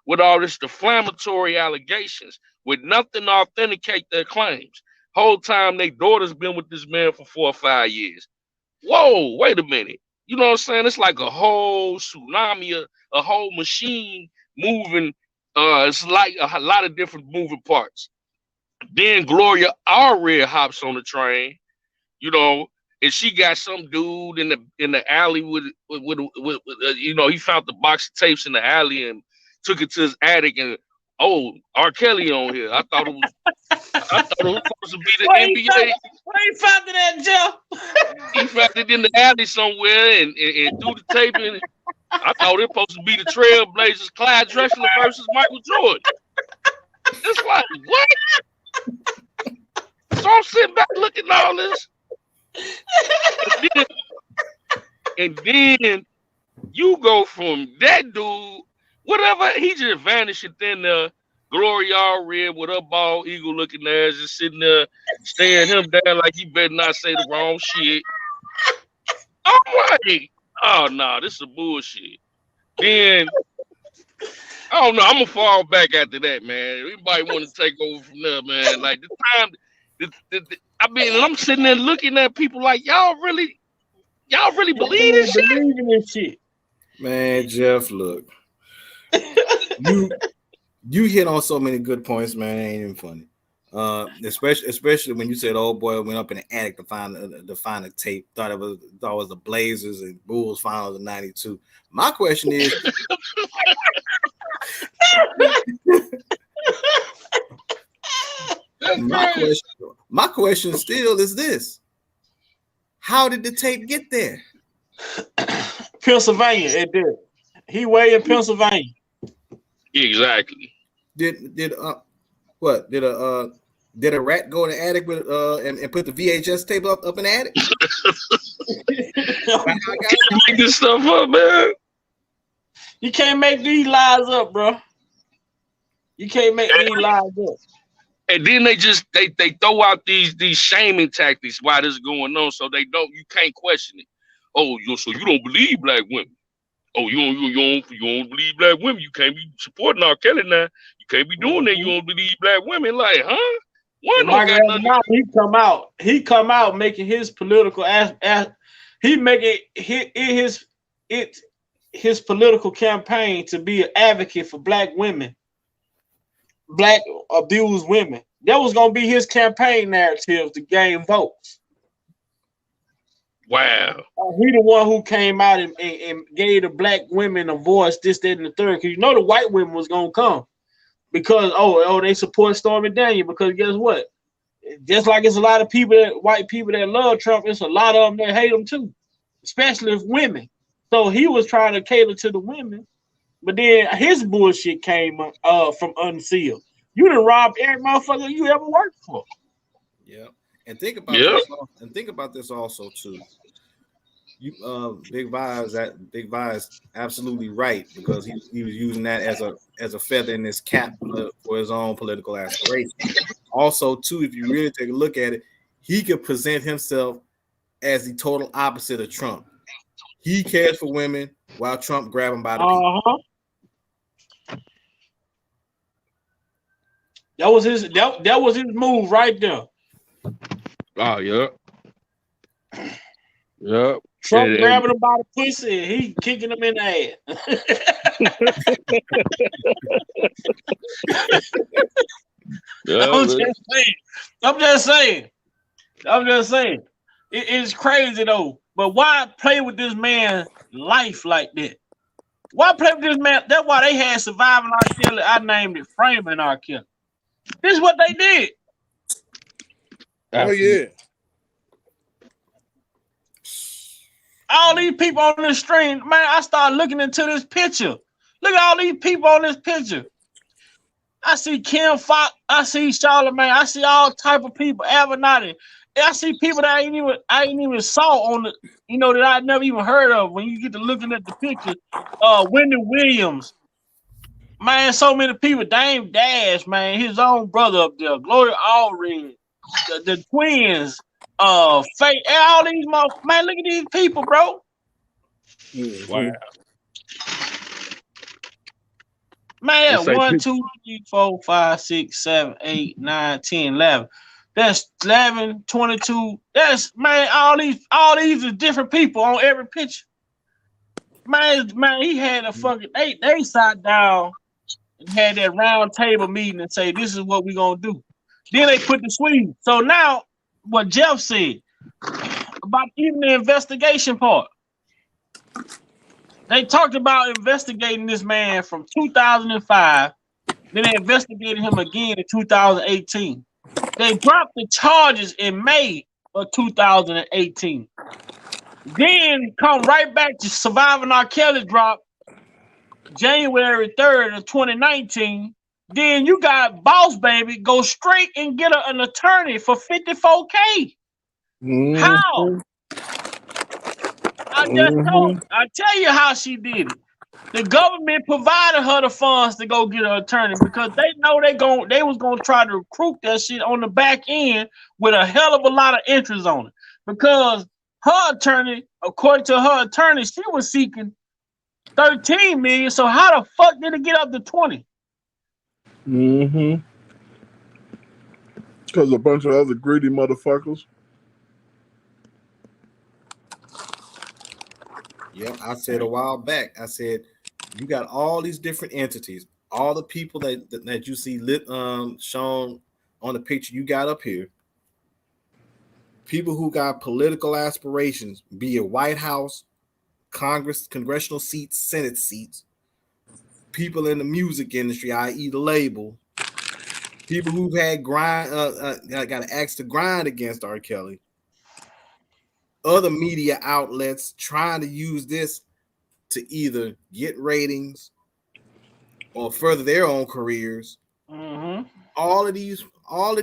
Speaker 10: with all this defamatory allegations, with nothing to authenticate their claims. Whole time their daughter's been with this man for 4 or 5 years. Whoa, wait a minute. You know what I'm saying? It's like a whole tsunami, a whole machine moving. It's like a lot of different moving parts. Then Gloria Allred hops on the train, and she got some dude in the alley with he found the box of tapes in the alley and took it to his attic, and R. Kelly on here. I thought it was supposed to be the NBA.
Speaker 8: Where you found it at, Jeff?
Speaker 10: He found it in the alley somewhere and threw the tape in. I thought it was supposed to be the Trailblazers, Clyde Drexler versus Michael Jordan. It's like, what? So I'm sitting back looking at all this. And then you go from that dude, whatever, he just vanished, and then Gloria Allred with her bald eagle looking ass just sitting there staring him down like he better not say the wrong shit. I'm like, oh no, this is bullshit. Then I don't know, I'm gonna fall back after that, man. Anybody want to take over from there, man? Like the time, and I'm sitting there looking at people like, y'all really believe this shit?
Speaker 9: Man, Jeff, look. You hit on so many good points, man. It ain't even funny. Especially when you said old boy went up in the attic to find a tape. Thought it was the Blazers and Bulls finals of '92. My question is, my question still is this: how did the tape get there?
Speaker 8: Pennsylvania, it did. He way in Pennsylvania.
Speaker 10: Exactly.
Speaker 9: Did a rat go in the attic with and put the VHS tape up in the attic?
Speaker 10: Make this stuff up, man.
Speaker 8: You can't make these lies up, bro. You can't make these lies up.
Speaker 10: And then they throw out these shaming tactics while this is going on, so you can't question it. Oh, so you don't believe black women? Oh, you don't believe black women? You can't be supporting R. Kelly now. You can't be doing that. You don't believe black women? Like, huh? One don't got nothing.
Speaker 8: He come out making his political his political campaign to be an advocate for black women, black abused women. That was gonna be his campaign narrative to gain votes.
Speaker 10: Wow.
Speaker 8: He the one who came out and gave the black women a voice, this, that, and the third. Because you know the white women was gonna come because they support Stormy Daniels. Because guess what? Just like it's a lot of white people that love Trump, it's a lot of them that hate him too, especially if women. So he was trying to cater to the women, but then his bullshit came from unsealed. You done robbed every motherfucker you ever worked for.
Speaker 9: Yeah, and think about this. And think about this also too. Big Vi's absolutely right, because he was using that as a feather in his cap for his own political aspirations. Also, too, if you really take a look at it, he could present himself as the total opposite of Trump. He cares for women while Trump grab him by the
Speaker 8: feet. That was his move right there.
Speaker 10: Oh yeah. Yeah.
Speaker 8: Trump grabbing him by the pussy, he kicking him in the ass. I'm just saying. It's crazy though. But why play with this man's life like that? Why play with this man? That's why they had Surviving R. Kelly. I named it Framing R. Kelly. This is what they did.
Speaker 7: Oh yeah.
Speaker 8: All these people on this stream, man, I started looking into this picture. Look at all these people on this picture. I see Kim Fox, I see Charlamagne, I see all type of people, Avenatti. I see people that I ain't even saw on the, that I never even heard of when you get to looking at the picture. Wendy Williams. Man, so many people. Dame Dash, man, his own brother up there. Gloria Allred, the twins. Fake, all these motherfuckers. Man, look at these people, bro.
Speaker 10: Wow.
Speaker 8: Man, 1, 2, 3, 4, 5, 6, 7, 8, 9, 10, 11. That's 11, 22. That's, man, all these are different people on every picture. Man, he had a fucking, they sat down and had that round table meeting and say, this is what we're going to do. Then they put the Swede. So now, what Jeff said about even the investigation part, they talked about investigating this man from 2005. Then they investigated him again in 2018. They dropped the charges in May of 2018. Then come right back to Surviving R. Kelly drop January 3rd of 2019. Then you got Boss Baby go straight and get an attorney for $54K. How? I tell you how she did it. The government provided her the funds to go get an attorney because they know they was gonna try to recruit that shit on the back end with a hell of a lot of interest on it. Because her attorney, according to her attorney, she was seeking 13 million. So how the fuck did it get up to 20?
Speaker 7: Because a bunch of other greedy motherfuckers.
Speaker 9: Yeah, I said a while back, I said, you got all these different entities, all the people that you see shown on the picture you got up here, people who got political aspirations, be it White House, Congress, congressional seats, Senate seats, people in the music industry, i.e. the label, people who've had got an axe to grind against R. Kelly, other media outlets trying to use this to either get ratings or further their own careers.
Speaker 8: Mm-hmm.
Speaker 9: All of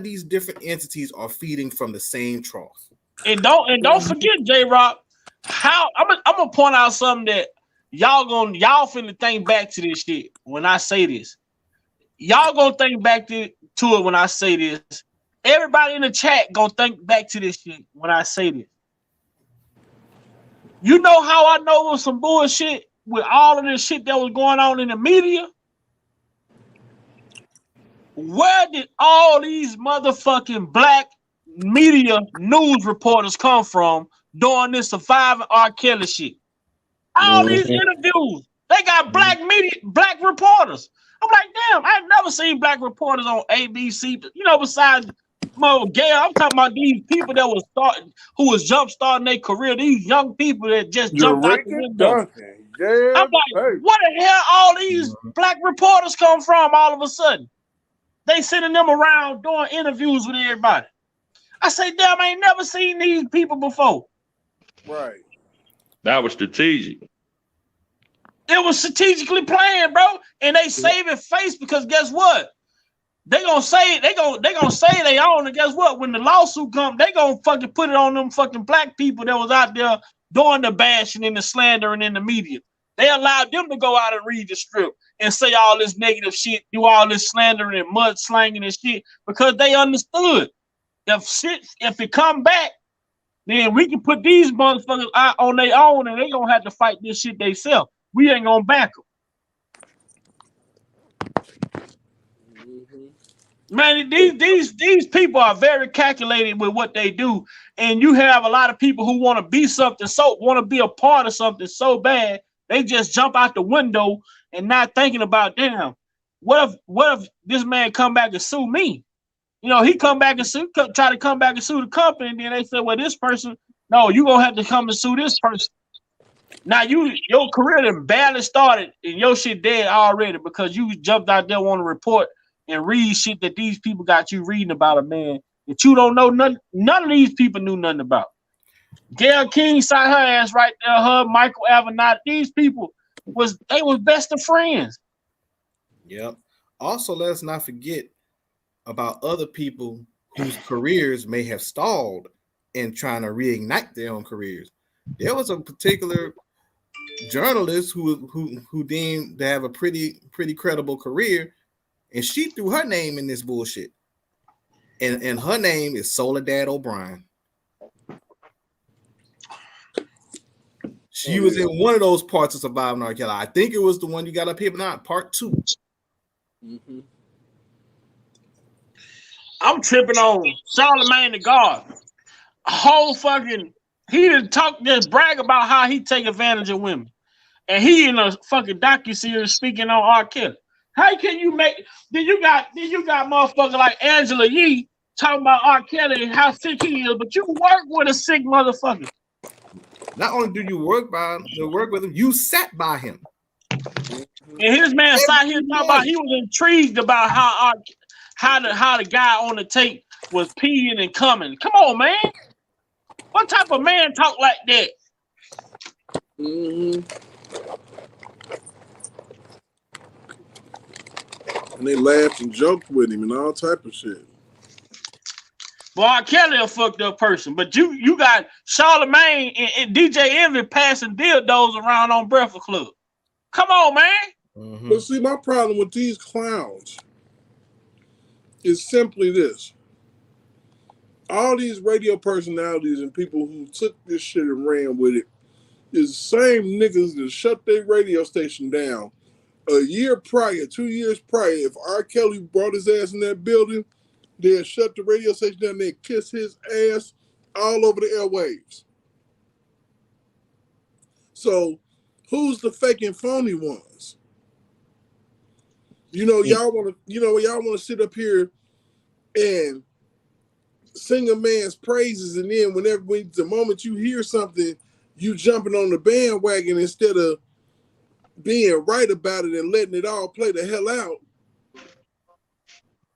Speaker 9: these different entities are feeding from the same trough.
Speaker 8: And don't forget, J-Rock, how I'm gonna point out something that y'all finna think back to this shit when I say this. Y'all gonna think back to it when I say this. Everybody in the chat gonna think back to this shit when I say this. You know how I know it was some bullshit with all of this shit that was going on in the media? Where did all these motherfucking black media news reporters come from during this surviving R. Kelly shit? All these interviews, they got black reporters. I'm like, damn, I ain't never seen black reporters on ABC. Besides Mo Gail, I'm talking about these people that who was jump starting their career. These young people that just jumped out the window. I'm like, what the hell? All these black reporters come from all of a sudden? They sending them around doing interviews with everybody. I say, damn, I ain't never seen these people before.
Speaker 7: Right.
Speaker 10: That was strategic.
Speaker 8: It was strategically planned, bro. And they saving face because guess what? They gonna say they own, and guess what? When the lawsuit comes, they gonna fucking put it on them fucking black people that was out there doing the bashing and the slandering in the media. They allowed them to go out and read the script and say all this negative shit, do all this slandering and mud slanging and shit, because they understood if it come back, then we can put these motherfuckers out on their own and they gonna have to fight this shit themselves. We ain't gonna back them. Man, these people are very calculated with what they do, and you have a lot of people who want to be something, want to be a part of something so bad, they just jump out the window and not thinking about, damn, what if this man come back and sue me? He come back and try to come back and sue the company, and then they say, well, this person, no, you gonna have to come and sue this person. Now your career done barely started and your shit dead already because you jumped out there want to report and read shit that these people got you reading about a man that you don't know none of these people knew nothing about. Gayle King sat her ass right there, her Michael Avenatti, these people was best of friends.
Speaker 9: Yep. Also, let's not forget about other people whose careers may have stalled in trying to reignite their own careers. There was a particular journalist who deemed to have a pretty credible career, and she threw her name in this bullshit. And her name is Soledad O'Brien. She was in one of those parts of Surviving R. Kelly. I think it was the one you got up here, but not part 2.
Speaker 7: Mm-hmm.
Speaker 8: I'm tripping on Charlamagne the God. He didn't just brag about how he take advantage of women. And he in a fucking docuseries speaking on R. Kelly. How can you then you got motherfuckers like Angela Yee talking about R. Kelly and how sick he is, but you work with a sick motherfucker.
Speaker 9: Not only do you work with him, you sat by him.
Speaker 8: And his man sat here talking about he was intrigued about how the guy on the tape was peeing and coming. Come on, man. What type of man talk like that?
Speaker 7: Mm-hmm. And they laughed and joked with him and all type of shit.
Speaker 8: Well, R. Kelly a fucked up person, but you got Charlamagne and DJ Envy passing dildos around on Breakfast Club. Come on, man.
Speaker 7: Mm-hmm. But see, my problem with these clowns is simply this. All these radio personalities and people who took this shit and ran with it is the same niggas that shut their radio station down a year prior, 2 years prior. If R. Kelly brought his ass in that building, they'd shut the radio station down, they'd kiss his ass all over the airwaves. So, who's the fake and phony ones? Y'all want to sit up here and sing a man's praises, and then the moment you hear something, you jumping on the bandwagon instead of being right about it and letting it all play the hell out.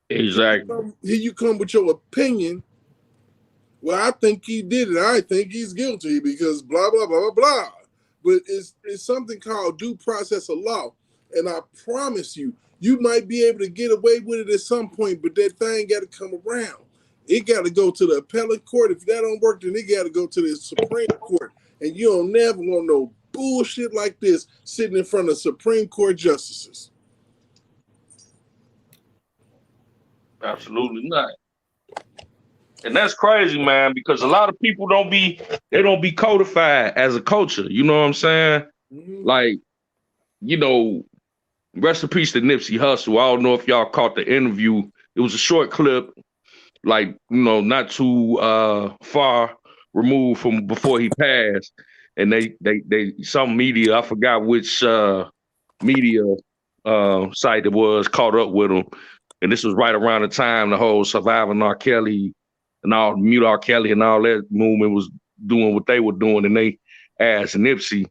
Speaker 10: Exactly.
Speaker 7: Here you come with your opinion. Well, I think he did it. I think he's guilty because blah, blah, blah, blah, blah. But it's something called due process of law. And I promise you, you might be able to get away with it at some point, but that thing got to come around. It got to go to the appellate court. If that don't work, then it got to go to the Supreme Court. And you don't never want no bullshit like this sitting in front of Supreme Court justices.
Speaker 10: Absolutely not. And that's crazy, man, because a lot of people don't be codified as a culture. You know what I'm saying?
Speaker 7: Mm-hmm.
Speaker 10: Like, you know, rest in peace to Nipsey Hussle. I don't know if y'all caught the interview. It was a short clip, like, you know, not too far removed from before he passed. And they some media, I forgot which media site it was, caught up with him. And this was right around the time the whole Surviving R. Kelly and all Mute R. Kelly and all that movement was doing what they were doing. And they asked Nipsey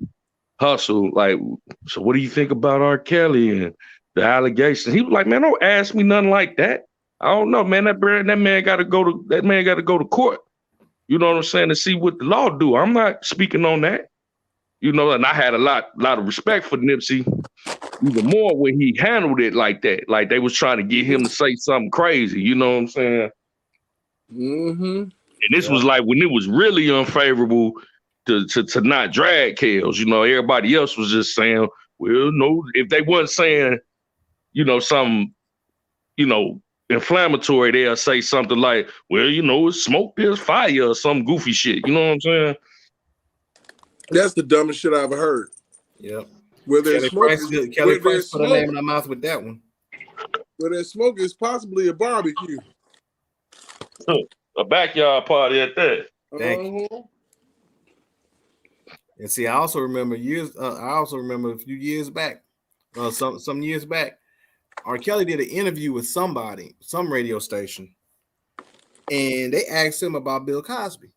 Speaker 10: Hussle, like, so what do you think about R. Kelly and the allegations? He was like, man, don't ask me nothing like that. I don't know, man. That man got to go to court. You know what I'm saying? To see what the law do. I'm not speaking on that. You know, and I had a lot of respect for Nipsey, even more when he handled it like that. Like they was trying to get him to say something crazy. You know what I'm saying?
Speaker 7: Mm-hmm.
Speaker 10: And this was like when it was really unfavorable to not drag Kels. You know, everybody else was just saying, well, no, if they wasn't saying, you know, something, you know, inflammatory, they'll say something like, well, you know, it's smoke, there's fire, or some goofy shit. You know what I'm saying?
Speaker 7: That's the dumbest shit I've ever heard.
Speaker 9: Yep.
Speaker 7: Where there's smoke,
Speaker 9: Kelly Price put a name in her mouth with that one.
Speaker 7: Where there's smoke is possibly a barbecue.
Speaker 10: A backyard party at that.
Speaker 9: Thank you. And see, I also remember a few years back, some years back, R. Kelly did an interview with some radio station, and they asked him about Bill Cosby.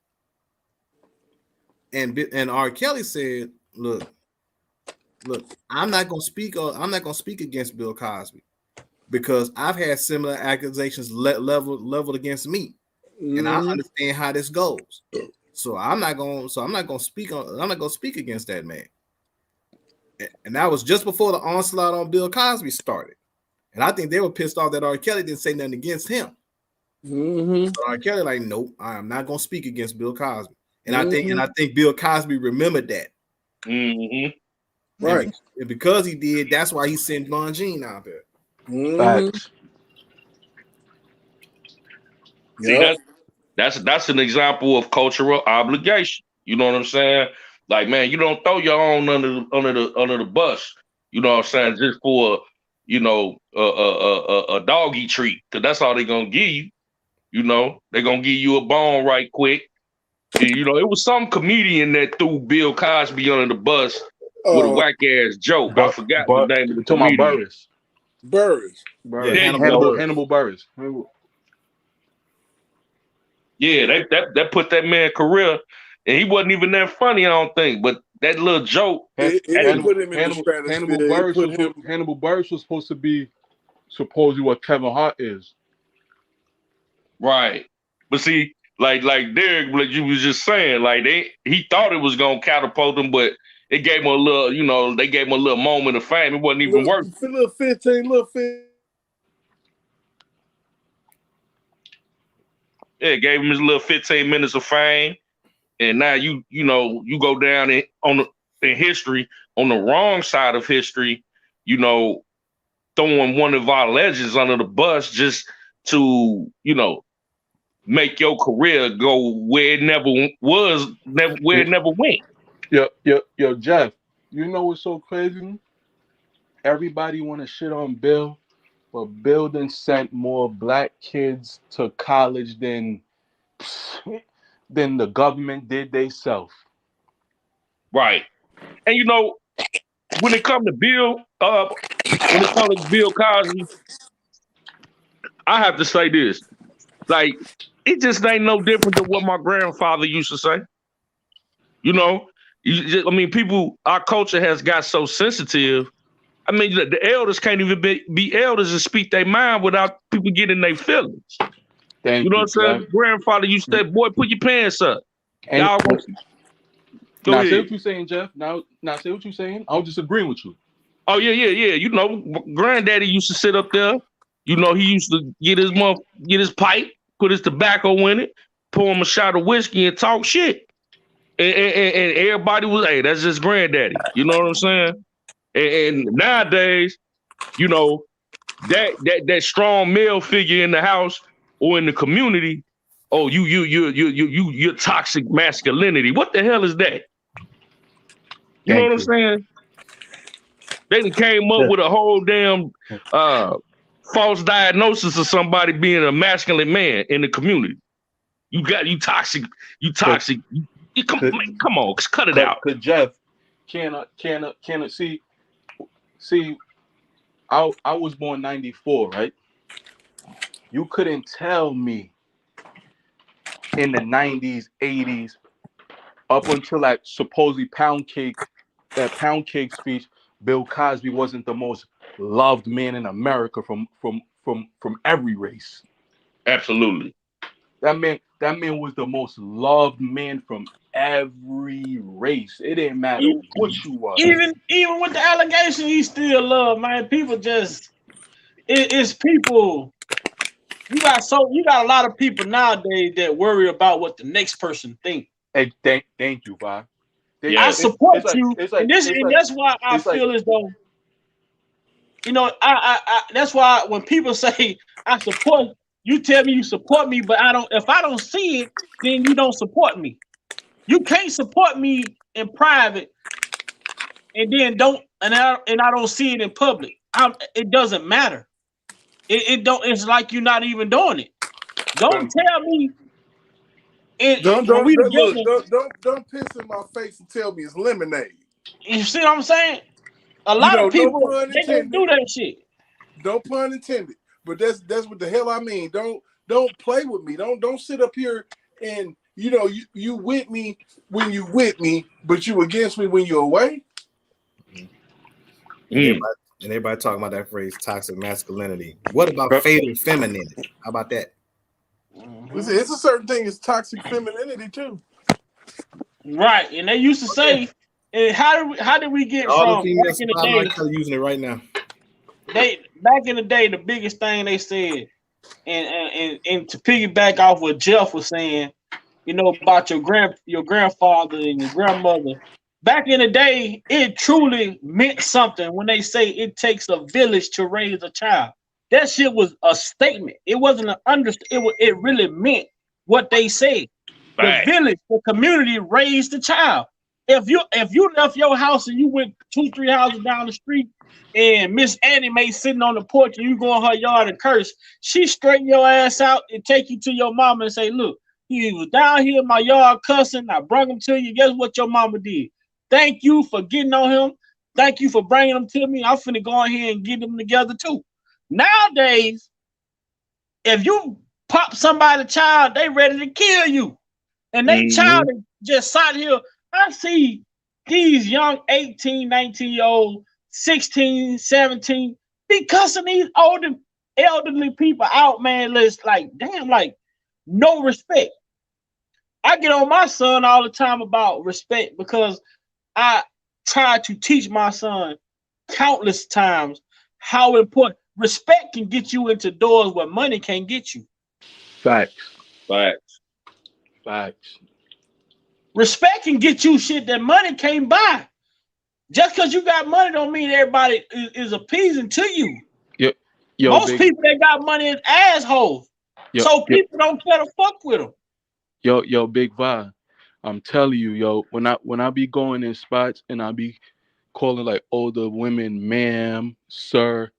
Speaker 9: And R. Kelly said, "Look, I'm not gonna speak against Bill Cosby because I've had similar accusations leveled against me, and I understand how this goes. So I'm not gonna speak against that man." And that was just before the onslaught on Bill Cosby started. And I think they were pissed off that R. Kelly didn't say nothing against him.
Speaker 7: Mm-hmm.
Speaker 9: So R. Kelly like, nope, I am not gonna speak against Bill Cosby. And I think Bill Cosby remembered that.
Speaker 10: Mm-hmm.
Speaker 7: Right.
Speaker 9: And because he did, that's why he sent Longine out there.
Speaker 7: Mm-hmm.
Speaker 10: See, that's an example of cultural obligation. You know what I'm saying? Like, man, you don't throw your own under the bus. You know what I'm saying? Just for a doggy treat, because that's all they're gonna give you. You know, they're gonna give you a bone right quick. And, you know, it was some comedian that threw Bill Cosby under the bus with a whack ass joke. I forgot the name of the comedian.
Speaker 7: Burris.
Speaker 10: Yeah,
Speaker 11: Hannibal Burris.
Speaker 10: Yeah, that put that man career, and he wasn't even that funny, I don't think. But that little joke,
Speaker 7: put him in the
Speaker 11: Hannibal Burris was supposed to be supposedly what Kevin Hart is.
Speaker 10: Right. But see, like Derek, like you was just saying, like he thought it was gonna catapult him, but it gave him a little, you know, they gave him a little moment of fame. It wasn't even worth it.
Speaker 7: Little 15.
Speaker 10: Yeah, it gave him his little 15 minutes of fame. And now you go down in history on the wrong side of history, you know, throwing one of our legends under the bus just to, you know, make your career go where it never went.
Speaker 11: Yo, Jeff, you know what's so crazy? Everybody want to shit on Bill, but Bill done sent more black kids to college than the government did theyself.
Speaker 10: Right. And you know, when it comes to Bill Cosby, I have to say this. Like, it just ain't no different than what my grandfather used to say. You know, people, our culture has got so sensitive. I mean, the elders can't even be elders and speak their mind without people getting their feelings.
Speaker 11: Thank
Speaker 10: you know
Speaker 11: you,
Speaker 10: what I'm saying? Grandfather used to say, boy, put your pants up.
Speaker 11: And
Speaker 10: Y'all go
Speaker 11: now
Speaker 10: ahead.
Speaker 11: say what you're saying, Jeff. Now say what you're saying. I'll just agree with you.
Speaker 10: Oh, yeah. You know, granddaddy used to sit up there. You know, he used to get his pipe, put his tobacco in it, pour him a shot of whiskey and talk shit. And everybody was, hey, that's just granddaddy. You know what I'm saying? And nowadays, you know, that strong male figure in the house or in the community, oh, you're toxic masculinity. What the hell is that? You know what I'm saying? They came up with a whole damn false diagnosis of somebody being a masculine man in the community. You toxic. Come on, cut it out.
Speaker 11: Cause Jeff, can see, I was born 94, right? You couldn't tell me in the 90s, 80s, up until that supposedly pound cake speech, Bill Cosby wasn't the most loved man in America from every race.
Speaker 10: Absolutely.
Speaker 11: That man was the most loved man from every race. It didn't matter what you was.
Speaker 8: Even with the allegation, he still loved, man. People just it's people. You got a lot of people nowadays that worry about what the next person think.
Speaker 11: Hey, thank you, Bob.
Speaker 8: I support you, and that's why I feel as though, you know, I that's why when people say I support you, tell me you support me, but if I don't see it, then you don't support me. You can't support me in private and then I don't see it in public. It doesn't matter. It's like you're not even doing it. Don't tell me.
Speaker 7: Don't piss in my face and tell me it's lemonade.
Speaker 8: You see what I'm saying? A lot of people, they don't do that shit.
Speaker 7: No pun intended. But that's what the hell I mean. Don't play with me. Don't sit up here and you with me when you with me, but you against me when you're away.
Speaker 9: And everybody talking about that phrase, toxic masculinity. What about fatal femininity? How about that?
Speaker 7: It's a certain thing. It's toxic femininity too.
Speaker 8: Right, and they used to say, how did we get
Speaker 9: all
Speaker 8: from
Speaker 9: the
Speaker 8: back in the day?
Speaker 9: I'm using it right now.
Speaker 8: Back in the day, the biggest thing they said, and to piggyback off what Jeff was saying, you know, about your grandfather and your grandmother. Back in the day, it truly meant something when they say it takes a village to raise a child. That shit was a statement. It wasn't an understatement. It really meant what they said.
Speaker 10: Right.
Speaker 8: The village, the community raised the child. If you left your house and you went 2-3 houses down the street and Miss Annie Mae sitting on the porch and you go in her yard and curse, she straighten your ass out and take you to your mama and say, look, he was down here in my yard cussing. I brought him to you. Guess what your mama did? Thank you for getting on him. Thank you for bringing him to me. I'm finna go in here and get them together too. Nowadays, if you pop somebody's child, they ready to kill you. And they child just sat here. I see these young 18, 19-year-old, 16, 17, be cussing these elderly people out, man. It's like, damn, like, no respect. I get on my son all the time about respect because I try to teach my son countless times how important respect can get you into doors where money can't get you.
Speaker 11: Facts.
Speaker 8: Respect can get you shit that money can't buy. Just because you got money don't mean everybody is appeasing to you. Most people that got money is assholes. So people don't care to fuck with them.
Speaker 11: Yo, Big Vi, I'm telling you, when I be going in spots and I be calling like older women ma'am, sir,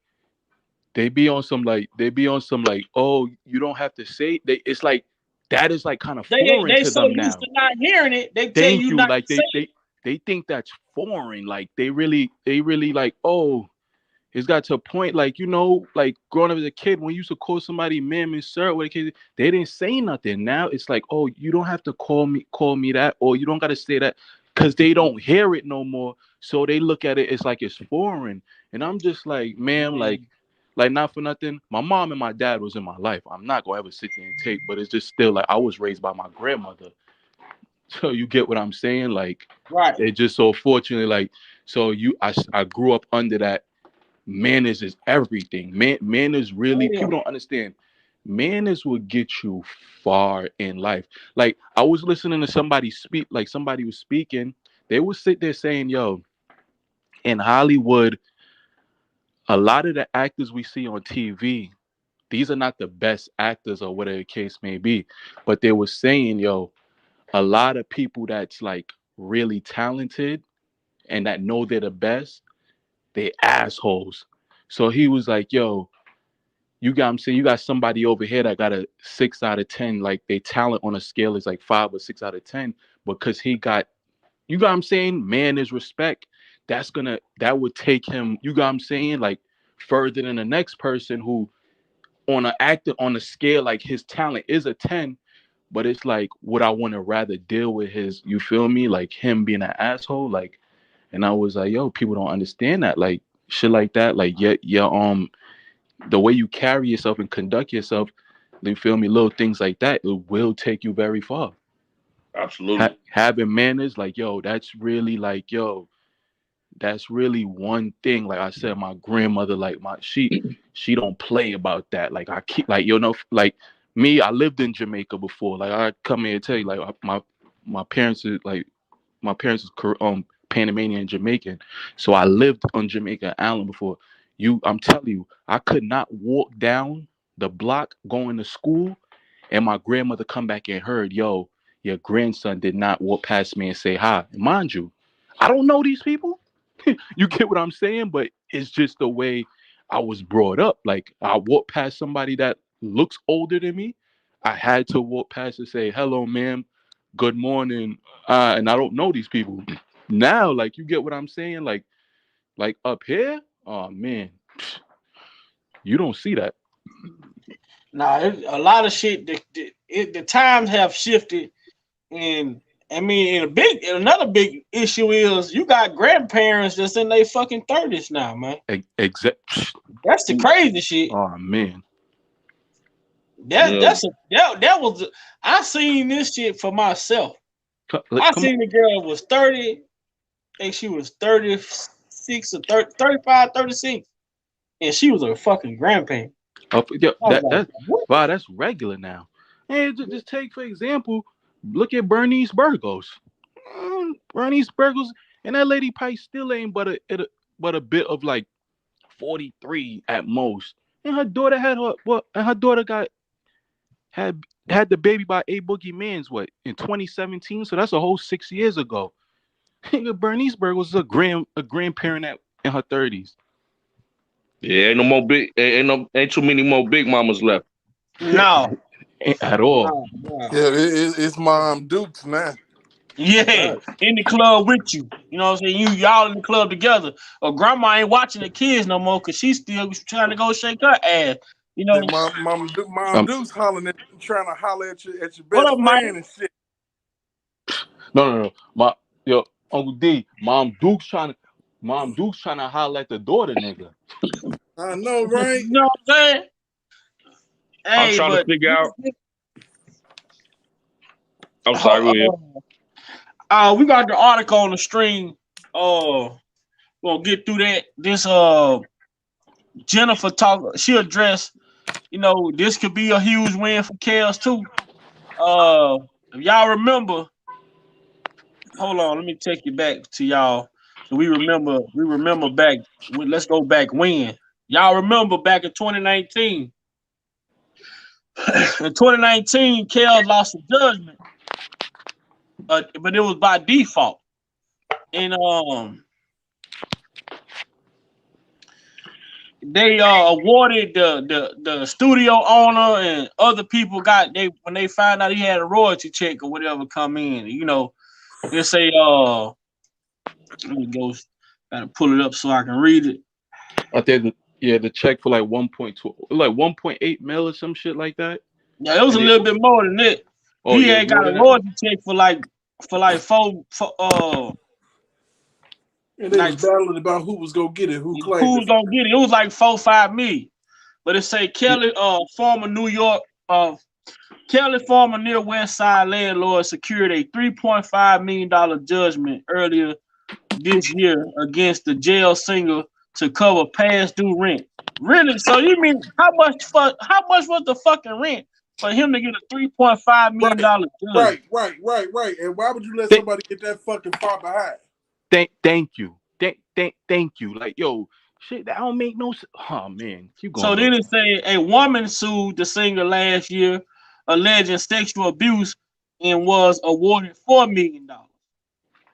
Speaker 11: they be on some like, oh, you don't have to say. It's like that is like kind of foreign to
Speaker 8: so
Speaker 11: them now.
Speaker 8: Used to not hearing it, they tell you not to say it.
Speaker 11: They think that's foreign. Like they really like, oh, It's got to a point, like, you know, like growing up as a kid, when you used to call somebody ma'am and sir, they didn't say nothing. Now it's like, oh, you don't have to call me that, or you don't got to say that, because they don't hear it no more. So they look at it, it's like it's foreign. And I'm just like, ma'am, like not for nothing, my mom and my dad was in my life. I'm not gonna ever sit there and take, but it's just still like I was raised by my grandmother. So you get what I'm saying? Like,
Speaker 8: Right.
Speaker 11: it just so fortunately, like, so I grew up under that. Manners is everything. Manners really, people don't understand. Manners will get you far in life. Like, I was listening to somebody speak, like somebody was speaking. They would sit there saying, yo, in Hollywood, a lot of the actors we see on TV, these are not the best actors or whatever the case may be. But they were saying, yo, a lot of people that's like really talented and that know they're the best, they assholes. So he was like, yo, I'm saying, you got somebody over here that got a 6 out of 10, like they talent on a scale is like 5 or 6 out of 10, because he got, you got what I'm saying, man is respect. That would take him, you got what I'm saying, like further than the next person who on a scale, like his talent is a 10, but it's like, would I want to rather deal with his, you feel me, like him being an asshole, like. And I was like, yo, people don't understand that, like shit like that, like the way you carry yourself and conduct yourself, you feel me, little things like that, it will take you very far.
Speaker 10: Absolutely.
Speaker 11: Having manners, like, yo, that's really like, yo, that's really one thing. Like I said, my grandmother, like she don't play about that. Like I keep, like, you know, like me, I lived in Jamaica before. Like I come here and tell you, like my parents is like, my parents is Panamanian and Jamaican, so I lived on Jamaica Island before. I'm telling you, I could not walk down the block going to school, and my grandmother come back and heard, yo, your grandson did not walk past me and say hi. And mind you, I don't know these people. You get what I'm saying? But it's just the way I was brought up. Like I walk past somebody that looks older than me, I had to walk past and say, hello, ma'am, good morning. And I don't know these people. Now, like, you get what I'm saying? Like up here, oh man, you don't see that.
Speaker 8: Nah, a lot of shit. The times have shifted, and I mean, another big issue is you got grandparents that's in their fucking 30s now, man. That's the crazy shit.
Speaker 11: Oh man,
Speaker 8: that was I seen this shit for myself. I seen the girl was 30, I think she was 36 or 35, 36, and she was a fucking grandparent.
Speaker 11: Wow, that's regular now. Hey, just take for example, look at Bernice Burgos. Bernice Burgos, and that lady probably still ain't but a bit of like 43 at most. And her daughter had the baby by A Boogie Mans in 2017. So that's a whole 6 years ago. Bernice Burgos is a grandparent in her 30s.
Speaker 10: Yeah, ain't too many more big mamas left.
Speaker 8: No,
Speaker 11: at all.
Speaker 7: No. Yeah, it's Mom Dukes now.
Speaker 8: Yeah, in the club with you. You know what I'm saying? Y'all in the club together. Or grandma ain't watching the kids no more because she's still trying to go shake her ass. You know,
Speaker 7: Mom Dukes hollering at you, trying to holler at your best
Speaker 8: up,
Speaker 7: friend
Speaker 8: Mike?
Speaker 7: and shit.
Speaker 11: No. Uncle D, Mom Duke's trying to holler at the daughter, nigga.
Speaker 7: I know, right?
Speaker 8: You know what I'm saying? Hey,
Speaker 10: I'm trying to figure out. I'm sorry,
Speaker 8: we got the article on the stream. We'll get through that. This Jennifer talk. She addressed. You know, this could be a huge win for Chaos too. If y'all remember, hold on, let me take you back to y'all. So we remember back. Let's go back when. Y'all remember back in 2019. In 2019, Chaos lost the judgment, but it was by default. And they awarded the studio owner and other people when they found out he had a royalty check or whatever come in. You know, they say let me go, gotta pull it up so I can read it.
Speaker 11: I think the check for like 1.2, like 1.8 mil or some shit like that.
Speaker 8: Yeah, it was a little bit more than that.
Speaker 11: Oh,
Speaker 8: He
Speaker 11: yeah,
Speaker 8: had got a royalty check for like four
Speaker 12: and they was battling about who was gonna get it, who claimed
Speaker 8: who
Speaker 12: it.
Speaker 8: was gonna get it. It was like 4-5 million. But it say Kelly, former New York, Kelly, former near West Side landlord, secured a $3.5 million judgment earlier this year against the jail singer to cover past due rent. Really? So you mean how much was the fucking rent for him to get a $3.5 million judgment?
Speaker 12: Right. And why would you let somebody get that fucking far behind?
Speaker 11: Thank you. Thank you. Like, yo, shit, that don't make no sense. Oh man, keep going.
Speaker 8: So then it say a woman sued the singer last year, alleging sexual abuse, and was awarded $4 million.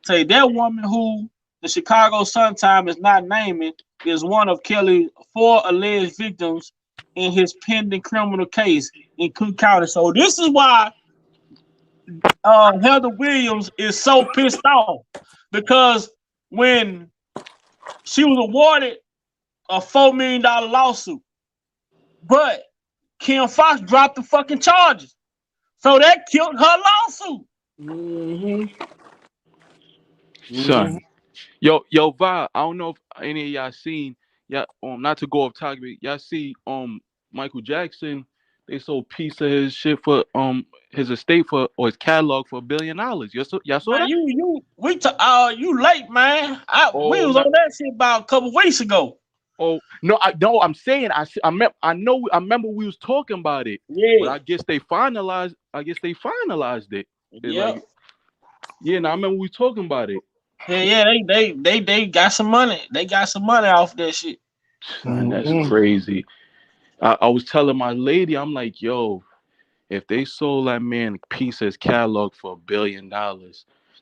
Speaker 8: Say that woman, who the Chicago Sun-Times is not naming, is one of Kelly's 4 alleged victims in his pending criminal case in Cook County. So this is why Heather Williams is so pissed off, because when she was awarded a $4 million lawsuit, but Kim Fox dropped the fucking charges, so that killed her lawsuit.
Speaker 11: Son, yo, Vi, I don't know if any of y'all seen, not to go off topic, y'all see Michael Jackson, they sold a piece of his shit for his estate for, or his catalog for $1 billion. Y'all saw that?
Speaker 8: You late, man. We was on that shit about a couple weeks ago.
Speaker 11: Oh no, I'm saying I remember we was talking about it.
Speaker 8: Yeah.
Speaker 11: But I guess they finalized it.
Speaker 8: Yeah.
Speaker 11: Yeah, no, I remember we was talking about it.
Speaker 8: Yeah, they got some money. They got some money off that shit.
Speaker 11: Man, that's crazy. I was telling my lady, I'm like, yo, if they sold that man a piece of his catalog for $1 billion,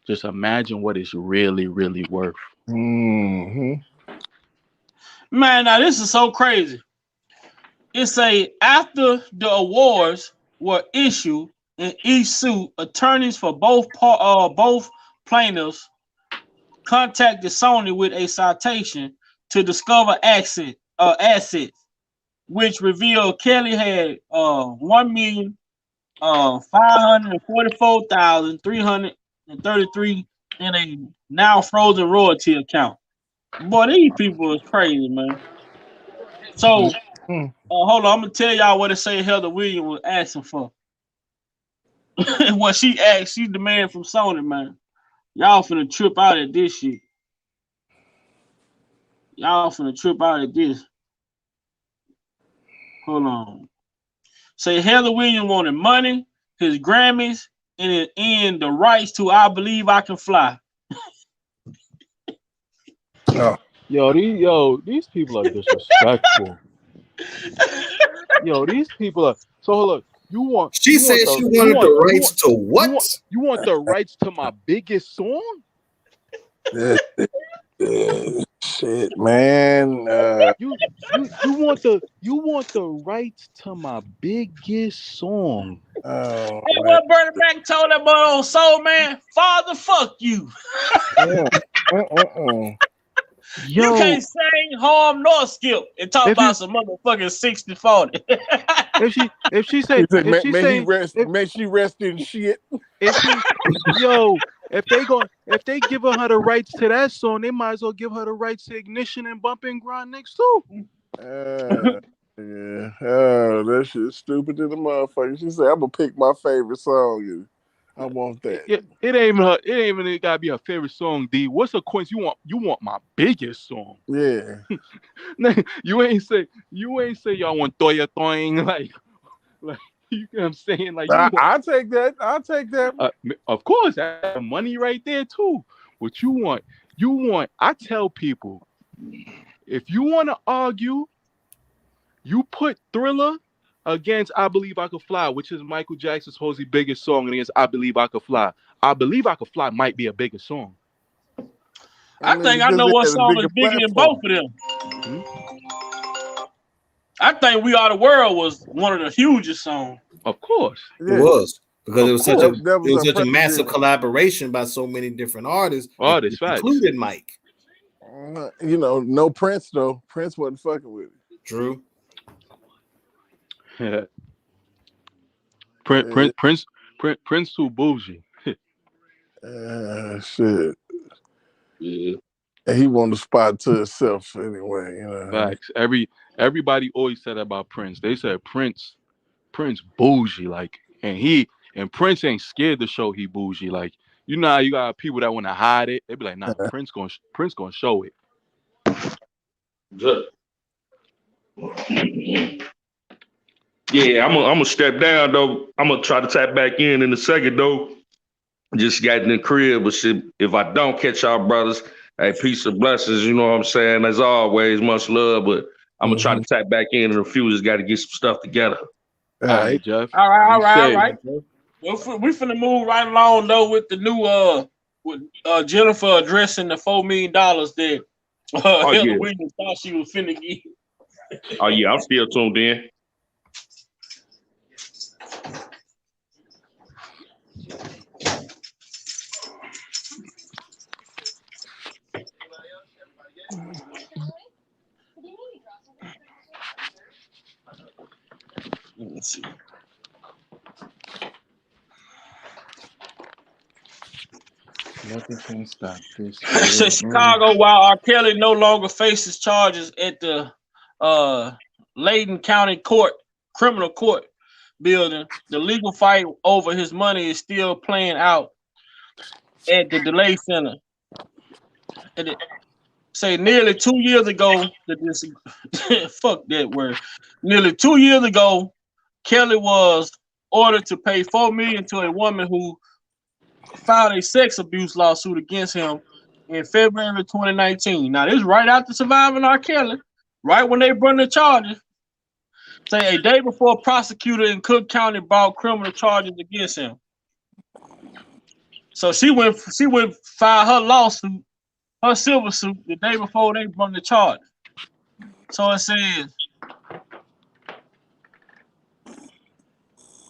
Speaker 11: just imagine what it's really, really worth.
Speaker 8: Man, now this is so crazy. It say after the awards were issued in each suit, attorneys for both plaintiffs contacted Sony with a citation to discover assets, which revealed Kelly had 1,544,333 in a now frozen royalty account. Boy, these people is crazy, man. So, hold on, I'm gonna tell y'all what it say Heather Williams was asking for. What she asked, she demanded from Sony, man. Y'all finna trip out at this shit. Y'all finna trip out at this. Hold on. Say Heather Williams wanted money, his Grammys, and the rights to I Believe I Can Fly.
Speaker 11: These people are disrespectful. These people are. So look,
Speaker 9: She said she wanted the rights to what?
Speaker 11: You want the rights to my biggest song?
Speaker 7: Shit, man.
Speaker 11: You want the rights to my biggest song?
Speaker 8: Hey, what Bernie Mac told that boy on Soul Man? Father, fuck you. You can't sing, harm, nor skip and talk about some motherfucking 60-40.
Speaker 11: if she say
Speaker 7: may she rest in shit.
Speaker 11: If they give her the rights to that song, they might as well give her the rights to Ignition and Bump and Grind next too.
Speaker 7: Yeah. That shit's stupid to the motherfucker. She said, "I'm gonna pick my favorite song. I want that."
Speaker 11: It ain't even gotta be her favorite song. D, what's the coins you want my biggest song?
Speaker 7: Yeah.
Speaker 11: you ain't say y'all want Toya Toing like you know what I'm saying? Like
Speaker 7: I'll take that.
Speaker 11: Of course, that's money right there too. What you want? I tell people, if you want to argue, you put Thriller against I Believe I Could Fly, which is Michael Jackson's supposedly biggest song, against I Believe I Could Fly. I Believe I Could Fly might be a bigger song.
Speaker 8: I think I know what song is bigger than both of them. I think We Are the World was one of the hugest songs.
Speaker 11: Of course.
Speaker 9: It was. Because it was such a massive collaboration by so many different artists, including Mike.
Speaker 7: You know, no Prince though. Prince wasn't fucking with it.
Speaker 9: True.
Speaker 11: Yeah. Prince too bougie.
Speaker 7: Shit.
Speaker 10: Yeah.
Speaker 7: And he wanted the spot to himself anyway. You know.
Speaker 11: Facts. Everybody always said that about Prince. They said Prince bougie, like, and Prince ain't scared to show he bougie. Like, you know how you got people that want to hide it. They be like, nah, Prince gonna show it.
Speaker 10: Good. Yeah, I'm gonna step down though. I'm gonna try to tap back in a second though. Just got in the crib, but shit, if I don't catch y'all brothers, hey, peace and blessings. You know what I'm saying? As always, much love. But I'm gonna try to tap back in a few. Just got to get some stuff together.
Speaker 11: All right, Jeff.
Speaker 8: All right. Well, we finna move right along though with the new with Jennifer addressing the $4 million that Heather Williams thought she was finna get.
Speaker 10: Oh yeah, I'm still tuned in.
Speaker 8: Let's see.
Speaker 11: Nothing can stop this.
Speaker 8: So Chicago, while R. Kelly no longer faces charges at the Layton County criminal court building, the legal fight over his money is still playing out at the Delay Center. And say nearly 2 years ago, fuck that word. Nearly 2 years ago, Kelly was ordered to pay $4 million to a woman who filed a sex abuse lawsuit against him in February 2019. Now, this is right after surviving R. Kelly, right when they brought the charges. Say a day before a prosecutor in Cook County brought criminal charges against him. So she went file her lawsuit, her civil suit, the day before they brought the charge. So it says,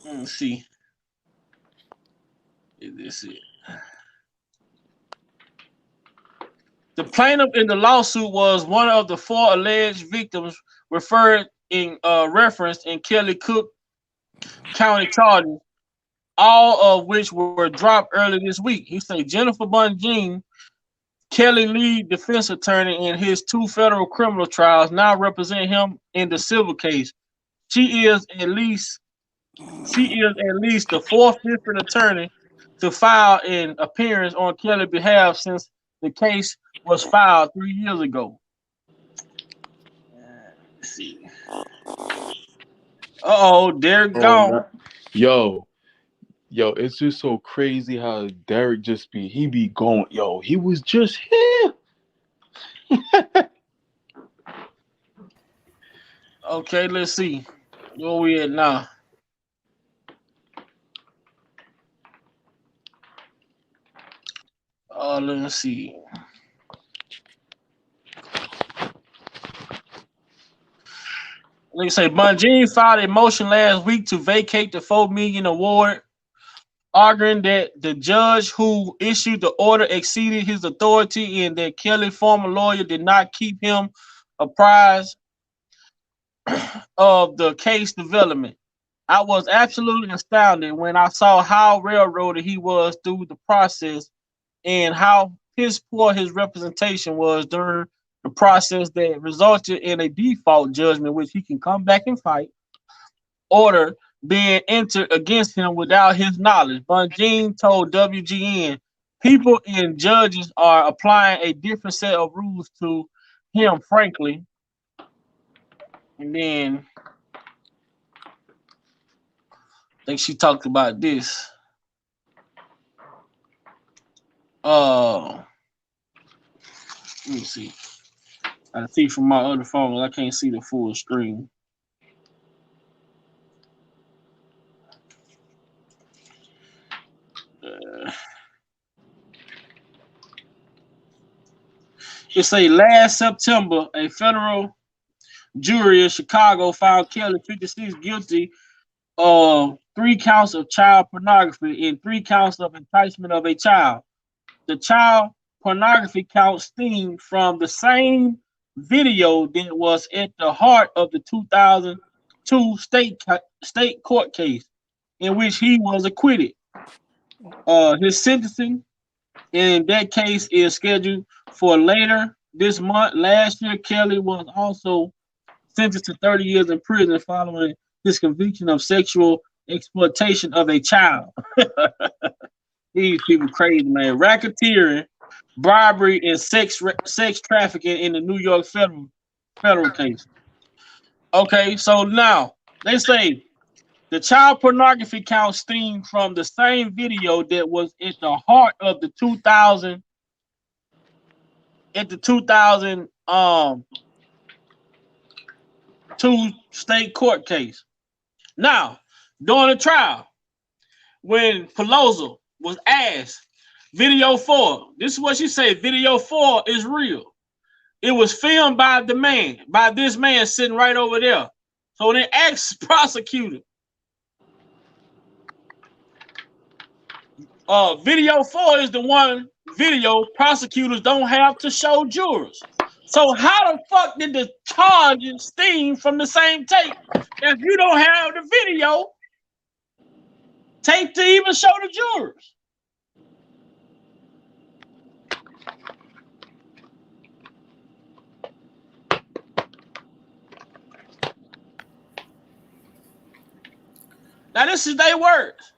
Speaker 8: let's see. Is this it? The plaintiff in the lawsuit was one of the 4 alleged victims referenced in Kelly Cook County charges, all of which were dropped early this week. He said Jennifer Bunjean, Kelly lead defense attorney in his 2 federal criminal trials, now represent him in the civil case. She is at least the 4th different attorney to file an appearance on Kelly's behalf since the case was filed 3 years ago. Let's see. Derek gone.
Speaker 11: Yo, it's just so crazy how Derek he be going. Yo, he was just here.
Speaker 8: Okay, let's see. Where we at now? Let's see. Like I say, Bunjean filed a motion last week to vacate the $4 million award, arguing that the judge who issued the order exceeded his authority and that Kelly's former lawyer did not keep him apprised of the case development. I was absolutely astounded when I saw how railroaded he was through the process and how piss poor his representation was during the process that resulted in a default judgment, which he can come back and fight, order being entered against him without his knowledge. Bunjean told WGN, people and judges are applying a different set of rules to him, frankly. And then I think she talked about this. Let me see. I see from my other phone, I can't see the full screen. It say last September, a federal jury in Chicago found Kelly 56 guilty of 3 counts of child pornography and 3 counts of enticement of a child. The child pornography count stemmed from the same video that was at the heart of the 2002 state court case in which he was acquitted. His sentencing in that case is scheduled for later this month. Last year, Kelly was also sentenced to 30 years in prison following his conviction of sexual exploitation of a child. These people crazy, man. Racketeering, bribery, and sex trafficking in the New York federal case. Okay, so now they say the child pornography count stemmed from the same video that was at the heart of the 2002 state court case. Now, during the trial, when Pelosi was asked, video 4, this is what she said, video 4 is real. It was filmed by this man sitting right over there. So they asked prosecutor, video 4 is the one video prosecutors don't have to show jurors. So how the fuck did the charges stem from the same tape if you don't have the video tape to even show the jurors? Now this is their words.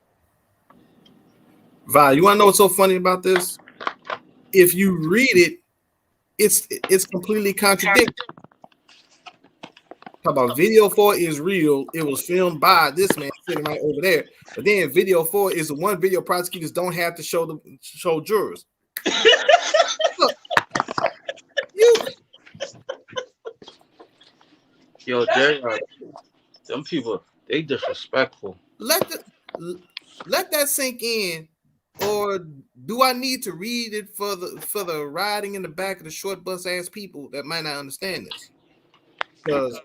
Speaker 9: Vi, you want to know what's so funny about this? If you read it, it's completely contradictory. Talk about video 4 is real. It was filmed by this man sitting right over there. But then video 4 is the one video prosecutors don't have to show jurors. Look,
Speaker 13: Yo, them people, they disrespectful.
Speaker 9: Let that sink in. Or do I need to read it for the riding in the back of the short bus ass people that might not understand this? Because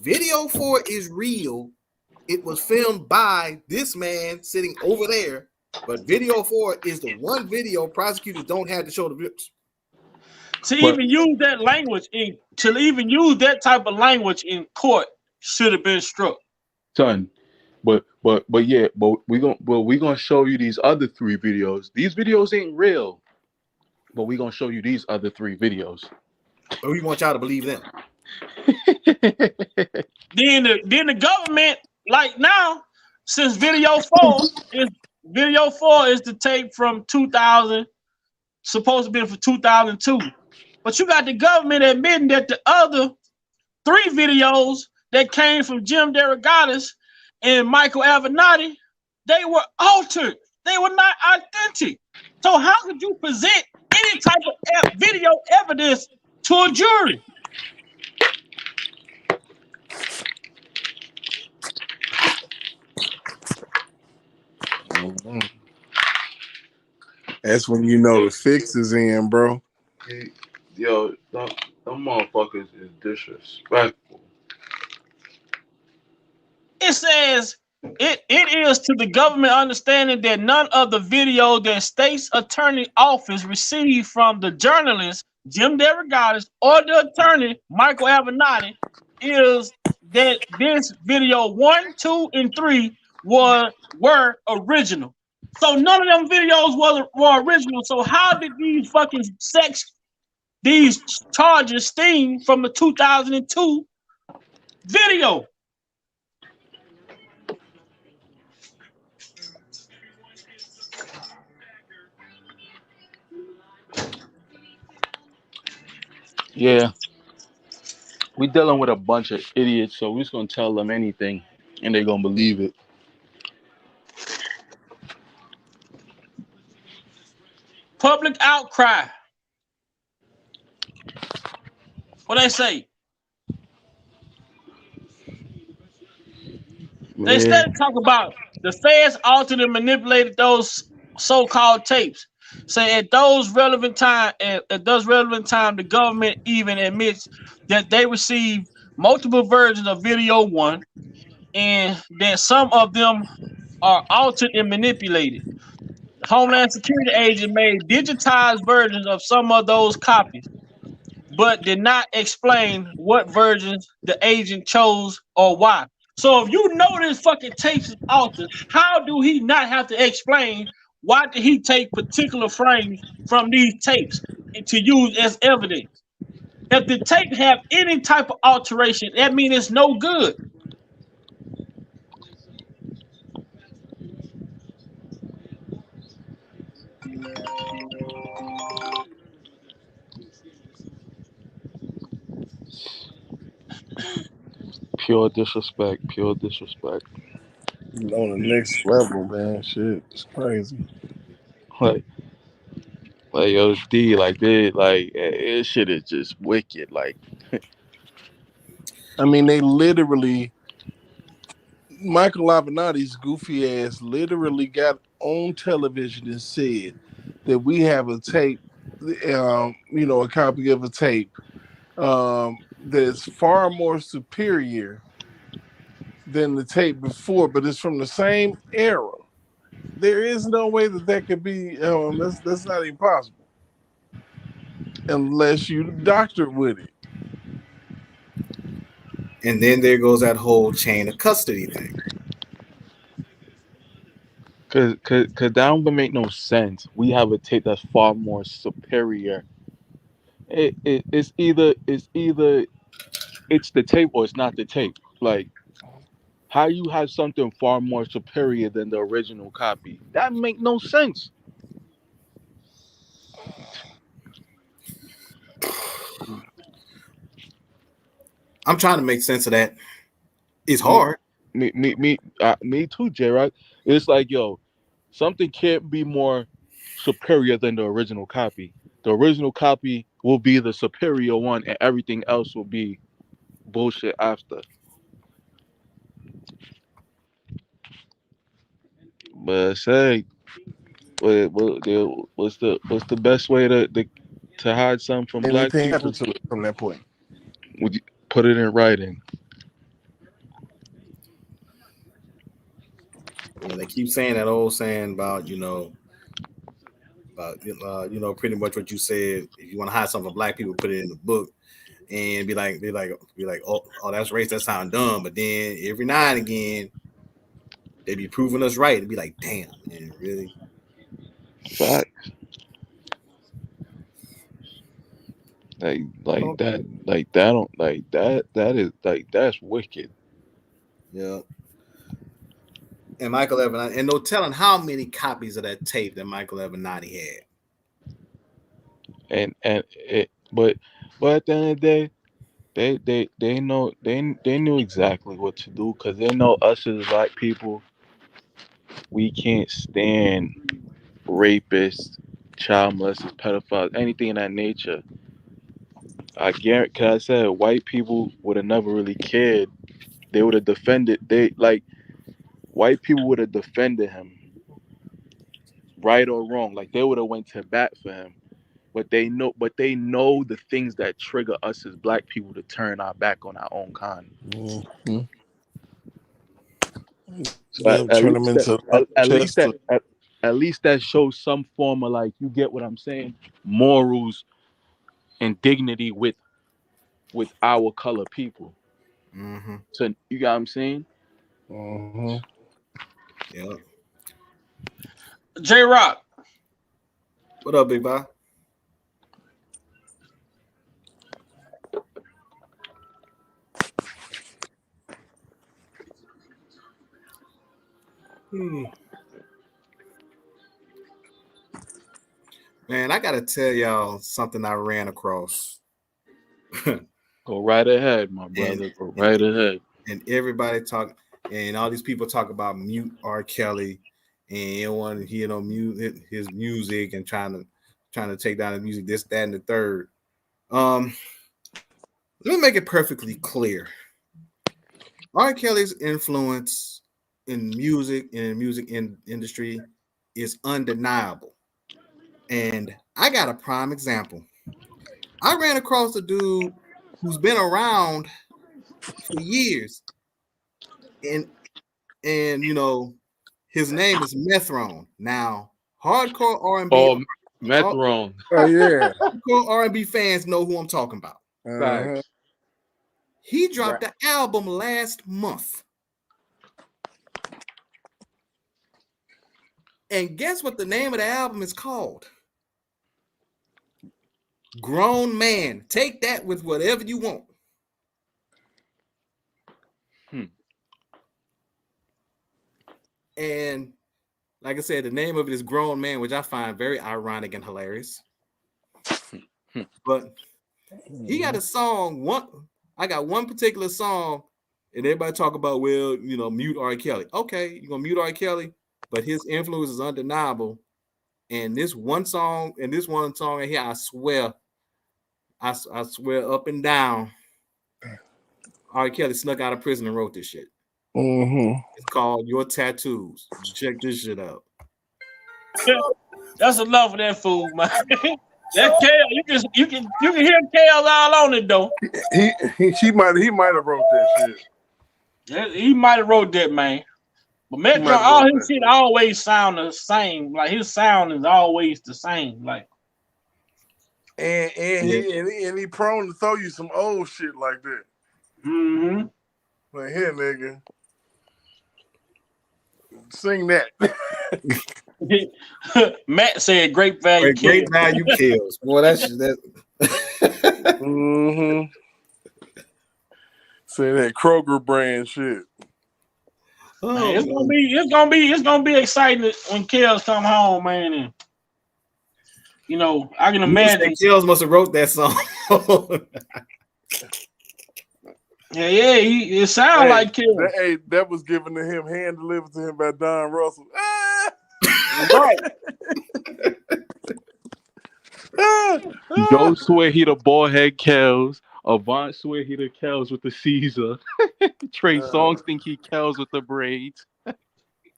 Speaker 9: video 4 is real. It was filmed by this man sitting over there. But video 4 is the one video prosecutors don't have to show the vips.
Speaker 8: Even use that language to even use that type of language in court should have been struck.
Speaker 11: Son. But we're gonna show you these other 3 videos. These videos ain't real, but we're gonna show you these other 3 videos.
Speaker 9: But we want y'all to believe them.
Speaker 8: Then the government, like now, since video 4 is the tape from 2000, supposed to be for 2002. But you got the government admitting that the other 3 videos that came from Jim DeRogatis and Michael Avenatti, they were altered. They were not authentic. So how could you present any type of video evidence to a jury?
Speaker 12: That's when you know the fix is in, bro.
Speaker 11: Yo, them motherfuckers is disrespectful.
Speaker 8: It says it is to the government understanding that none of the video that state's attorney office received from the journalist Jim DeRogatis or the attorney Michael Avenatti is that this video 1, 2, and 3 were original. So none of them videos were original. So how did these charges stem from the 2002 video?
Speaker 11: Yeah, we dealing with a bunch of idiots, so we're just gonna tell them anything, and they're gonna believe it.
Speaker 8: Public outcry. What they say?
Speaker 11: Man.
Speaker 8: They started to talk about the feds altered and manipulated those so-called tapes. Say at those relevant time, the government even admits that they received multiple versions of video 1, and that some of them are altered and manipulated. Homeland Security agent made digitized versions of some of those copies, but did not explain what versions the agent chose or why. So if you know this fucking tape is altered, how do he not have to explain why did he take particular frames from these tapes to use as evidence? If the tape have any type of alteration, that means it's no good.
Speaker 11: Pure disrespect. Pure disrespect.
Speaker 7: On the next level, man. Shit, it's crazy.
Speaker 11: Like, like yo, D, like they, like this shit is just wicked. Like,
Speaker 7: I mean, they literally, Michael Avenatti's goofy ass literally got on television and said that we have a tape, a copy of a tape that's far more superior than the tape before, but it's from the same era. There is no way that could be. That's not impossible unless you doctor with it.
Speaker 9: And then there goes that whole chain of custody thing.
Speaker 11: cause that don't make no sense. We have a tape that's far more superior. It's either it's the tape or it's not the tape. Like, how you have something far more superior than the original copy? That make no sense.
Speaker 9: I'm trying to make sense of that. It's hard.
Speaker 11: Me too, J. Right? It's like, yo, something can't be more superior than the original copy. The original copy will be the superior one, and everything else will be bullshit after. But say, what's the best way to hide something from black
Speaker 7: Anything
Speaker 11: people?
Speaker 7: happened to it from that point?
Speaker 11: Would you put it in writing?
Speaker 9: They keep saying that old saying about pretty much what you said. If you want to hide something from black people, put it in the book, and be like, oh, that's race. That sound dumb. But then every now and again, they be proving us right and be like, damn, man, really?
Speaker 11: Fact. That's wicked.
Speaker 9: Yeah. And Michael Avenatti, and no telling how many copies of that tape that Michael Avenatti
Speaker 11: had. But at the end of the day, they know they knew exactly what to do, because they know us as black people, we can't stand rapists, child molesters, pedophiles, anything in that nature. I guarantee, cause I said white people would have never really cared. They would have defended. White people would have defended him, right or wrong. Like, they would have went to bat for him. But they know the things that trigger us as black people to turn our back on our own kind.
Speaker 7: Mm-hmm.
Speaker 11: So at least that shows some form of, like, you get what I'm saying, morals and dignity with our color people.
Speaker 9: Mm-hmm.
Speaker 11: So you got what I'm saying?
Speaker 7: Mm-hmm.
Speaker 9: Yeah.
Speaker 8: J Rock.
Speaker 9: What up, Big Boy? Man, I gotta tell y'all something I ran across.
Speaker 11: Go right ahead, my brother. Go right ahead.
Speaker 9: And everybody talk, and all these people talk about mute R. Kelly, and you don't want to hear mute his music, and trying to take down his music, this, that, and the third. Let me make it perfectly clear. R. Kelly's influence in music industry is undeniable. And I got a prime example. I ran across a dude who's been around for years. And his name is Methrone. Now, hardcore R&B.
Speaker 11: Oh, Metron.
Speaker 7: Oh yeah.
Speaker 9: Hardcore R&B fans know who I'm talking about.
Speaker 7: Uh-huh.
Speaker 9: He dropped the album last month. And guess what the name of the album is called? Grown Man. Take that with whatever you want. And like I said, the name of it is Grown Man, which I find very ironic and hilarious. But he got a song. I got one particular song, and everybody talk about, well, you know, mute R. Kelly. Okay, you're gonna mute R. Kelly, but his influence is undeniable. And this one song right here, I swear up and down, R. Kelly snuck out of prison and wrote this shit.
Speaker 7: Mm-hmm.
Speaker 9: It's called Your Tattoos. Check this shit out.
Speaker 8: That's enough of that fool, man. That Kale, you can hear Kale all on it though.
Speaker 7: He might have wrote that shit.
Speaker 8: Yeah, he might have wrote that, man. But Metro, all his shit always sound the same. Like his sound is always the same. Like,
Speaker 7: and he prone to throw you some old shit like that.
Speaker 8: Mm-hmm.
Speaker 7: Like, here, nigga, sing that.
Speaker 8: Matt said, "Great value,
Speaker 9: great value kills." Boy, that's that.
Speaker 7: Mm-hmm. Say that Kroger brand shit.
Speaker 8: Man, it's gonna be exciting when Kels come home, man. And you know, I can imagine
Speaker 9: Kels must have wrote that song.
Speaker 8: yeah, it sounds like Kels.
Speaker 7: That was given to him, hand delivered to him by Don Russell.
Speaker 8: Right.
Speaker 11: Joe swear he the bald head Kels. Avant swear he the Kels with the Caesar. Trey Songz think he Kels with the braids.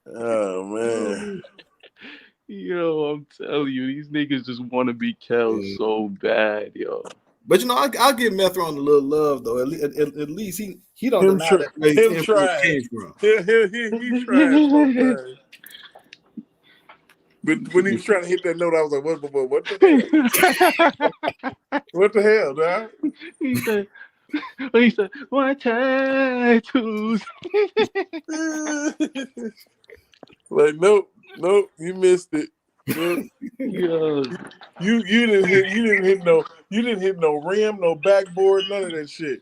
Speaker 7: Oh man.
Speaker 11: Yo, I'm telling you, these niggas just want to be Kels so bad, yo.
Speaker 9: But you know, I'll give Metron a little love though. At least he don't deny that where his influence came from.
Speaker 7: He tried sometimes. But when he was trying to hit that note, I was like, what the hell? What the hell, dog?
Speaker 11: He said, what tattoos?
Speaker 7: Like, nope, you missed it.
Speaker 11: Yo.
Speaker 7: You didn't hit no rim, no backboard, none of that shit.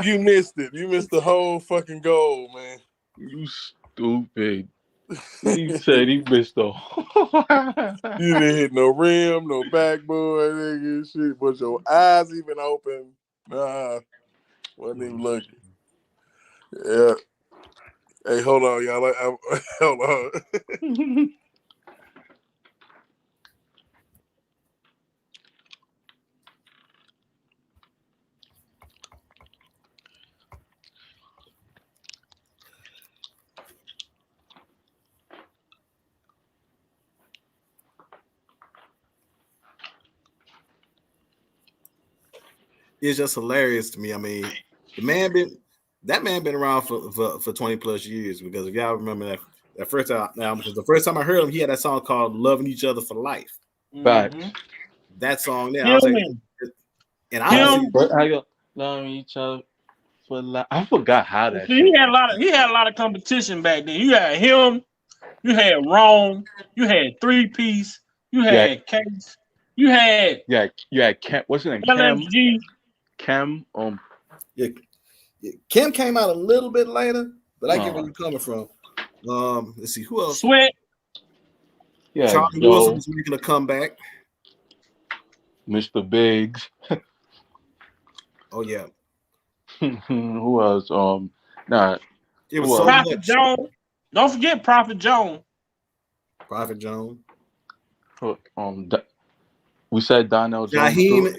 Speaker 7: You missed it. You missed the whole fucking goal, man.
Speaker 11: You stupid. He said he missed the
Speaker 7: You didn't hit no rim, no backboard, nigga, shit. But your eyes even open. Nah, wasn't even looking. Yeah. Hey, hold on, y'all. Hold on.
Speaker 9: It's just hilarious to me. I mean, that man been around for 20 plus years, because if y'all remember that first time, because the first time I heard him, he had that song called "Loving Each Other for Life."
Speaker 11: Mm-hmm.
Speaker 9: That song there, I was like, and
Speaker 11: I go loving each other for life. I forgot how that.
Speaker 8: He had a lot of competition back then. You had him, you had Rome, you had 3-Piece, you had Case, you had
Speaker 11: Cam. What's his name?
Speaker 8: LMG.
Speaker 11: Cam.
Speaker 9: Kim came out a little bit later, but I get where you're coming from. Let's see who else.
Speaker 8: Sweat.
Speaker 11: Yeah,
Speaker 9: Charlie Wilson was making a comeback.
Speaker 11: Mr. Biggs.
Speaker 9: Oh yeah.
Speaker 11: Who else?
Speaker 9: It was so
Speaker 8: Prophet
Speaker 9: much.
Speaker 8: Jones. Don't forget Prophet Jones.
Speaker 9: Prophet Jones.
Speaker 11: We said Donnell Jones.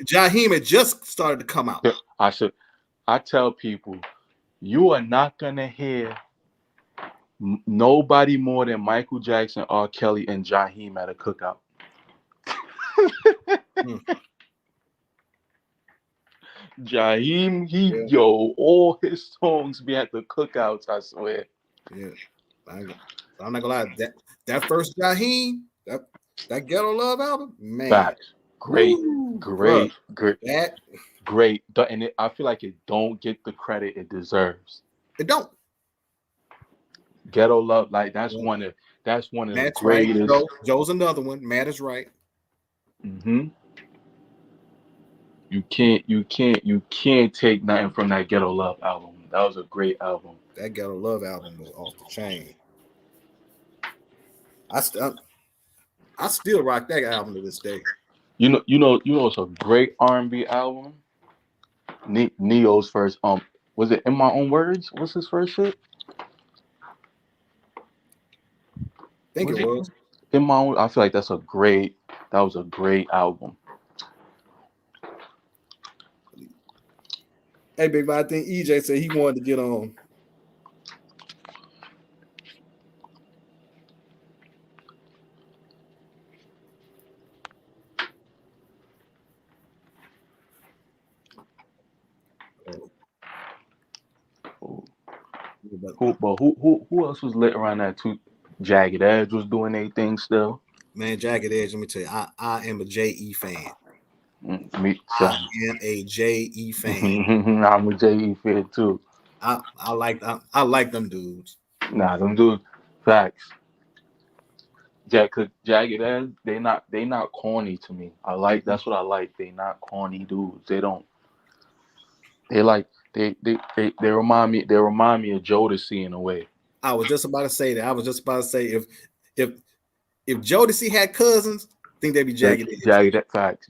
Speaker 9: Jaheim had just started to come out.
Speaker 11: I tell people, you are not gonna hear nobody more than Michael Jackson, R. Kelly, and Jaheim at a cookout. Jaheim, all his songs be at the cookouts, I swear.
Speaker 9: Yeah, I'm not gonna lie. that first Jaheim, that Ghetto Love album, man.
Speaker 11: Facts. Great. And I feel like it don't get the credit it deserves.
Speaker 9: It don't.
Speaker 11: Ghetto Love, like that's one of the greatest.
Speaker 9: Right. Joe's another one. Matt is right.
Speaker 11: Mm-hmm. You can't take nothing from that Ghetto Love album. That was a great album.
Speaker 9: That Ghetto Love album was off the chain. I still rock that album to this day.
Speaker 11: You know, it's a great R&B album. Neo's first was it In My Own Words? What's his first shit?
Speaker 9: I think it was.
Speaker 11: In My Own. I feel like that was a great album.
Speaker 9: Hey, Big Boy, I think EJ said he wanted to get on.
Speaker 11: Who else was lit around that too? Jagged Edge was doing their thing still.
Speaker 9: Man, Jagged Edge, let me tell you, I am a J.E. fan.
Speaker 11: Me,
Speaker 9: I am a J.E. fan.
Speaker 11: I'm a J.E. fan too.
Speaker 9: I like them dudes.
Speaker 11: Nah, them dudes, facts. Jagged Edge, they not corny to me. That's what I like. They not corny dudes. They remind me of Jodeci in a way.
Speaker 9: I was just about to say that. I was just about to say if Jodeci had cousins, I think they'd be Jagged Edge.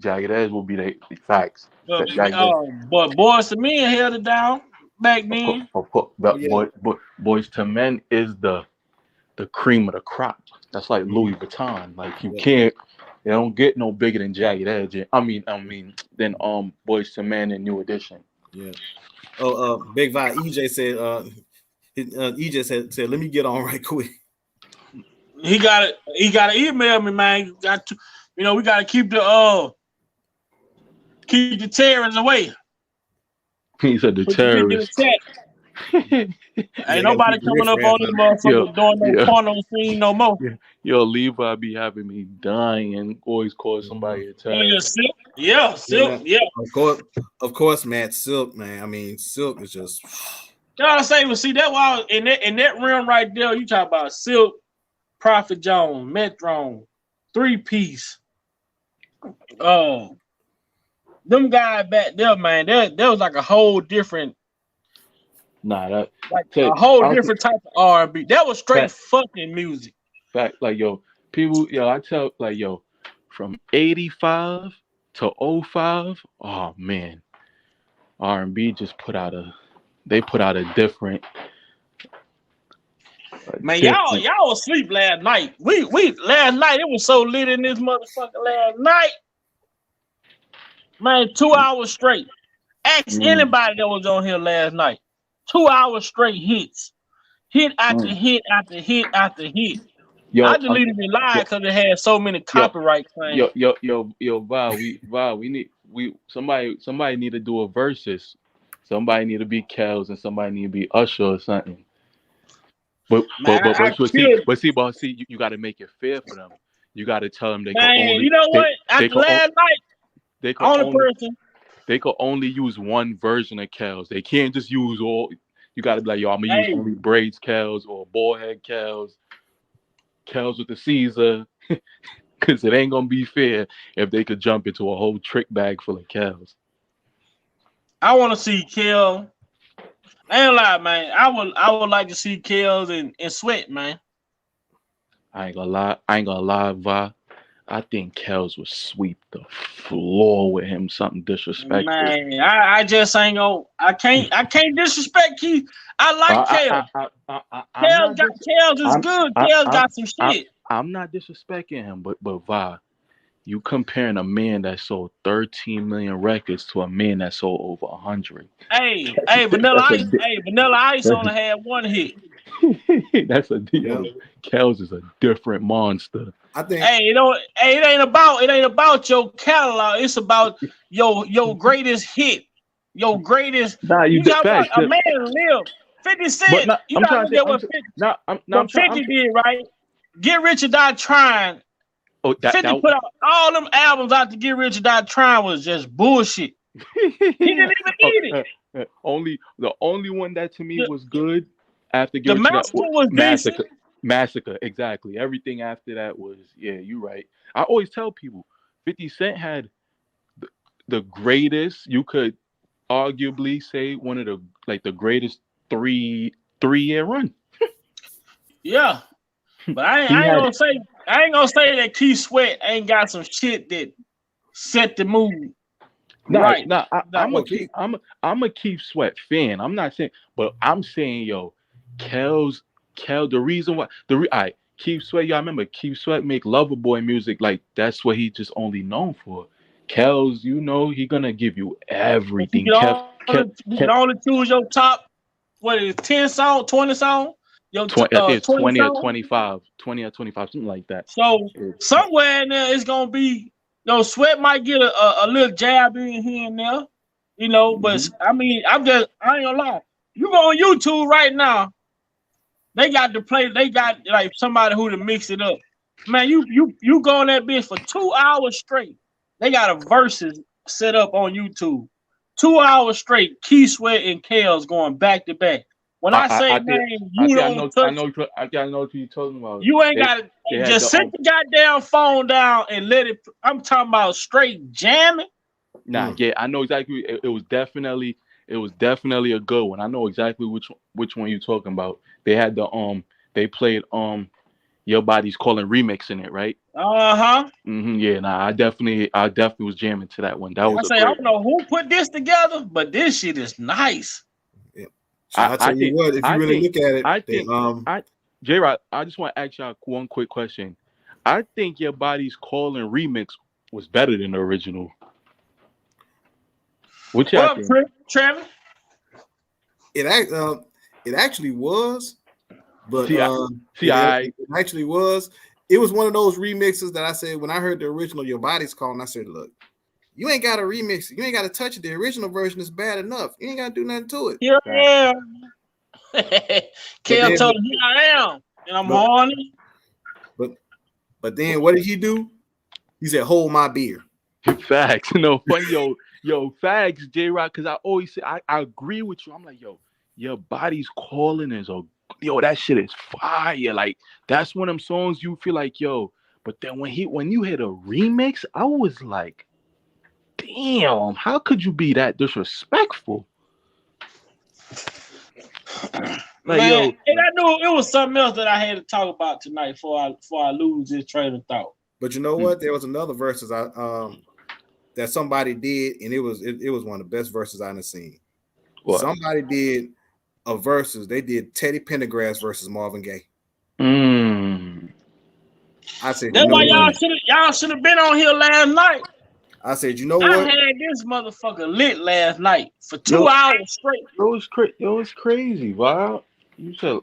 Speaker 11: Jagged Edge will be the facts.
Speaker 8: But Boys to Men held it down back then.
Speaker 11: Boys to Men is the cream of the crop. That's like Louis Vuitton. Like they don't get no bigger than Jagged Edge. I mean than Boys to Men and New Edition.
Speaker 9: Yeah. Big Vi, EJ said, let me get on right quick.
Speaker 8: He got to email me, man. We got to keep the terrorists away.
Speaker 11: He said the terrorists.
Speaker 8: Ain't nobody coming up on this motherfucker doing no porno scene no more.
Speaker 11: Yo, Levi be having me dying and always call somebody a terrorist.
Speaker 8: Silk.
Speaker 9: Of course, Matt, Silk, man. I mean, Silk is just.
Speaker 8: Gotta say, see that while in that realm right there, you talk about Silk, Prophet Jones, Metron, 3-Piece. Them guys back there, man. There was like a whole different. A whole different type of R&B. That was straight fucking music.
Speaker 11: Fact, like people, I tell from 85 to 05, oh man, R&B just put out a different.
Speaker 8: Man, y'all was asleep last night. We last night it was so lit in this motherfucker last night. Man, 2 hours straight. Ask anybody that was on here last night. 2 hours straight hit after hit after hit after hit. I deleted it live because it had so many copyright claims.
Speaker 11: Val, somebody need to do a versus. Somebody need to be Kels and somebody need to be Usher or something. But see, you got to make it fair for them. You got to tell them they can only.
Speaker 8: You know what? After last night,
Speaker 11: they could only use one version of Kels. They can't just use all. You got to be like, I'm gonna use only braids Kels or ball head Kels with the Caesar, because it ain't gonna be fair if they could jump into a whole trick bag full of Kels.
Speaker 8: I want to see Kel. I ain't lie, man. I would like to see Kels and Sweat, man.
Speaker 11: I ain't gonna lie, Va. I think Kels would sweep the floor with him. Something disrespectful.
Speaker 8: Man, I just ain't gonna. I can't disrespect Keith. I like Kels. Kels is good. Kels got some shit.
Speaker 11: I'm not disrespecting him, but Va, you comparing a man that sold 13 million records to a man that sold over 100.
Speaker 8: Hey, Vanilla Ice only had one hit.
Speaker 11: That's a deal. Kels is a different monster.
Speaker 9: I think.
Speaker 8: It ain't about your catalog. It's about your greatest hit, your greatest.
Speaker 11: You
Speaker 8: got about a man live. 50 Cent. You got to get what 50 did, right? Get Rich or Die Trying.
Speaker 11: Oh,
Speaker 8: 50 put out all them albums out to Get Rich or Die Trying was just bullshit. He didn't even need it.
Speaker 11: The only one that to me was good after
Speaker 8: The Massacre was decent.
Speaker 11: Massacre, exactly. Everything after that was, yeah, you're right. I always tell people 50 Cent had the greatest, you could arguably say one of the greatest three-year run.
Speaker 8: Yeah. But I ain't gonna say that Keith Sweat ain't got some shit that set the mood. Right.
Speaker 11: I'm a Keith Sweat fan. I'm not saying, but I'm saying, yo, Kel, the reason why Keith Sweat, y'all remember Keith Sweat make Loverboy music, like that's what he just only known for. Kel's, he gonna give you everything.
Speaker 8: You can only choose your top, 10 song, 20 song? Your
Speaker 11: 20
Speaker 8: song?
Speaker 11: or 25, something like that.
Speaker 8: So somewhere in there it's gonna be, Sweat might get a little jab in here and there, but I mean, I ain't gonna lie. You go on YouTube right now, they got like somebody who to mix it up. Man, you go on that bitch for 2 hours straight. They got a verses set up on YouTube. 2 hours straight, Keith Sweat and Kels going back to back. When I say, man, you don't touch.
Speaker 11: I know what you're talking about.
Speaker 8: You ain't got to just sit the goddamn phone down and let it. I'm talking about straight jamming.
Speaker 11: Nah, yeah, I know exactly. It was definitely a good one. I know exactly which one you're talking about. They had they played Your Body's Calling remix in it, right? Yeah, nah, I definitely was jamming to that one. That was.
Speaker 8: I don't know who put this together, but this shit is nice.
Speaker 9: Yeah. So I tell you what, if you really look at it,
Speaker 11: J-Rod, I just want to ask y'all one quick question. I think Your Body's Calling remix was better than the original. What y'all think?
Speaker 8: Trevor?
Speaker 9: It actually was, but
Speaker 11: it
Speaker 9: actually was. It was one of those remixes that I said when I heard the original Your Body's Calling, I said, look, you ain't got to remix it. You ain't got to touch it. The original version is bad enough. You ain't got to do nothing to it.
Speaker 8: Yeah. Kel told me, here I am, and I'm horny.
Speaker 9: But then what did he do? He said, hold my beer.
Speaker 11: Facts. No, funny, yo, facts, J-Rock, because I always say, I agree with you. I'm like, yo, Your Body's Calling is that shit is fire. Like, that's one of them songs you feel like, yo. But then when you hit a remix, I was like, damn, how could you be that disrespectful?
Speaker 8: Like, man, and I knew it was something else that I had to talk about tonight before I lose this train of thought.
Speaker 9: But you know what? There was another verses that somebody did, and it was one of the best verses I've seen. What? Somebody did a versus. They did Teddy Pendergrass versus Marvin Gaye. I said
Speaker 8: that's why y'all should have been on here last night.
Speaker 9: I said, you know what?
Speaker 8: I had this motherfucker lit last night for 2 hours straight.
Speaker 11: It's crazy, wow. You said,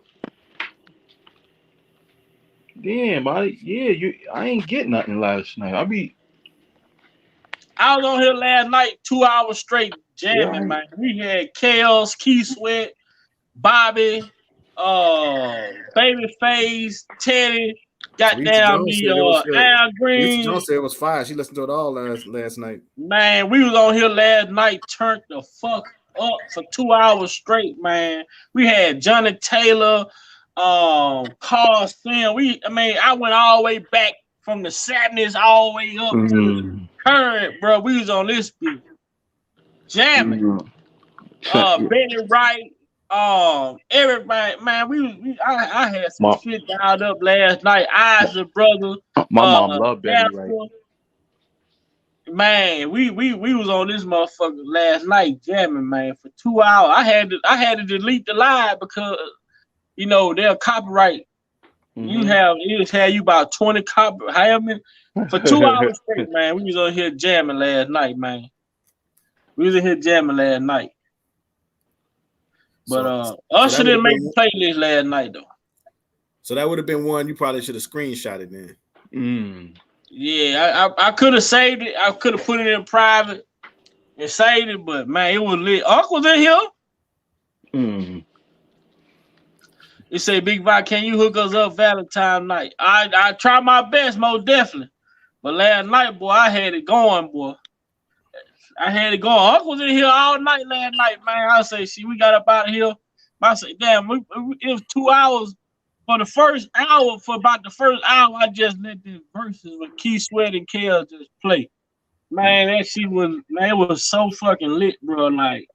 Speaker 11: damn, I ain't get nothing last night.
Speaker 8: I was on here last night 2 hours straight jamming, man. We had Kels, Keith Sweat, Bobby, Babyface, Teddy, goddamn me, Al Green.
Speaker 9: Lisa Jones said it was fire. She listened to it all last night.
Speaker 8: Man, we was on here last night, turned the fuck up for 2 hours straight, man. We had Johnny Taylor, Carl Sim. I went all the way back from the sadness all the way up to current, bro. We was on this beat jamming. Benny Wright, everybody, man. I had some shit dialed up last night. Isaac brother,
Speaker 11: my mom loved Benny Wright.
Speaker 8: Man, we was on this motherfucker last night jamming, man, for 2 hours. I had to delete the live because they'll copyright. You just had you about 20 copyright. For 2 hours straight, man. We was on here jamming last night, man. We was in here jamming last night. But Usher didn't make the playlist last night though.
Speaker 9: So that would have been one you probably should have screenshotted then.
Speaker 8: Yeah, I could have saved it. I could have put it in private and saved it, but man, it was lit. Unc was in here. It say, Big Vi, can you hook us up Valentine night? I try my best, most definitely. But last night, boy, I had it going, boy. I had it going. Uncle was in here all night last night, man. I say, see, we got up out of here. I say, damn, it was 2 hours. For the first hour, for about the first hour, I just let the verses with Key Sweat and Kale just play. Man, that shit was, man, it was so fucking lit, bro. Like,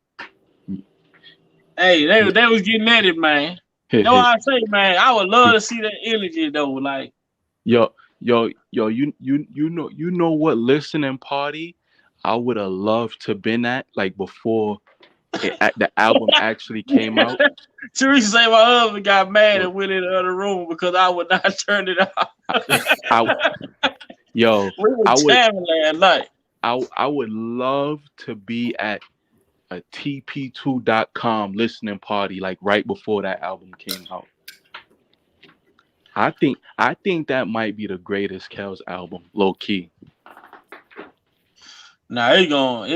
Speaker 8: hey, they was getting at it, man. That's what I say, man. I would love to see that energy though. Like,
Speaker 11: yo, you know what listening party I would have loved to been at, like before the album actually came out.
Speaker 8: Teresa say my husband got mad and went in the other room because I would not turn it off. We were jamming last night.
Speaker 11: I would love to be at a TP2.com listening party, like right before that album came out. I think that might be the greatest Kel's album, low key.
Speaker 8: Nah, it's hard.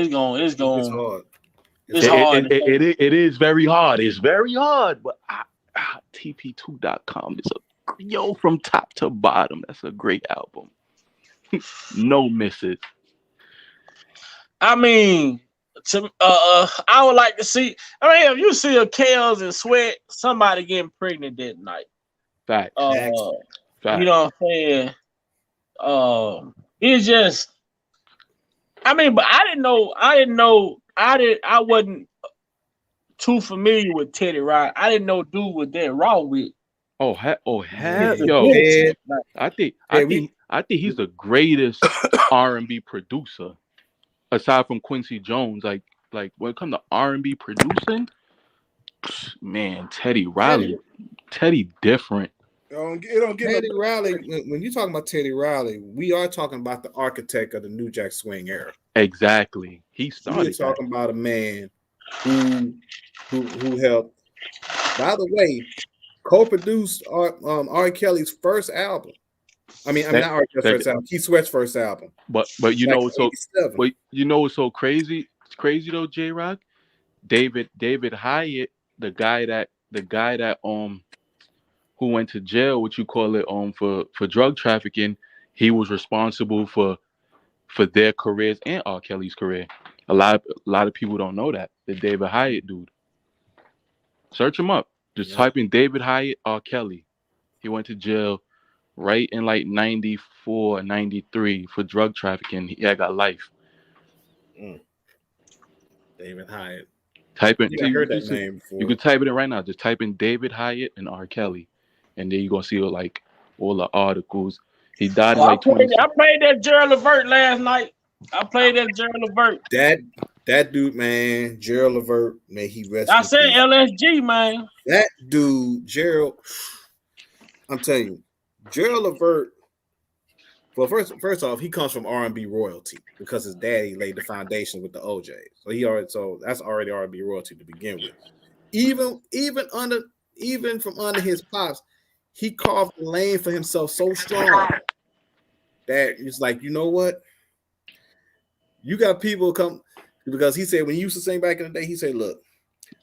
Speaker 8: It's hard.
Speaker 11: It is very hard. It's very hard, but TP2.com is from top to bottom. That's a great album. No misses.
Speaker 8: I mean, I would like to see. I mean, if you see a Kales and Sweat, somebody getting pregnant that night.
Speaker 11: Fact.
Speaker 8: You know what I'm saying? It's just. I mean, but I wasn't too familiar with Teddy Riley. I didn't know dude was that raw with.
Speaker 11: Yo. I think he's the greatest R&B producer aside from Quincy Jones. Like when it comes to R&B producing, man, Teddy Riley, Teddy different.
Speaker 9: Teddy Riley, when you're talking about Teddy Riley, we are talking about the architect of the New Jack Swing era.
Speaker 11: Exactly. He started.
Speaker 9: We're talking about a man who helped. By the way, co-produced R. Kelly's first album. Not R. Kelly's first album. Keith Sweat's first album.
Speaker 11: But you know what's so crazy? It's crazy though, J-Rock. David Hyatt, the guy that who went to jail, for drug trafficking, he was responsible for their careers and R. Kelly's career. A lot of people don't know that. The David Hyatt dude. Search him up. Just type in David Hyatt, R. Kelly. He went to jail right in like 94, 93 for drug trafficking. He got life.
Speaker 9: David Hyatt.
Speaker 11: Type in.
Speaker 9: I heard that name before.
Speaker 11: You can type it in right now. Just type in David Hyatt and R. Kelly, and then you're gonna see like all the articles. He died in like 20.
Speaker 8: I played that Gerald Levert last night.
Speaker 9: That dude, man, Gerald Levert, may he rest.
Speaker 8: I said LSG, man.
Speaker 9: That dude, Gerald. I'm telling you, Gerald Levert. Well, first off, he comes from R&B royalty because his daddy laid the foundation with the OJs. So that's already R&B royalty to begin with. Even from under his pops, he carved the lane for himself so strong that it's like, you know what? You got people come, because he said when he used to sing back in the day, he said, look,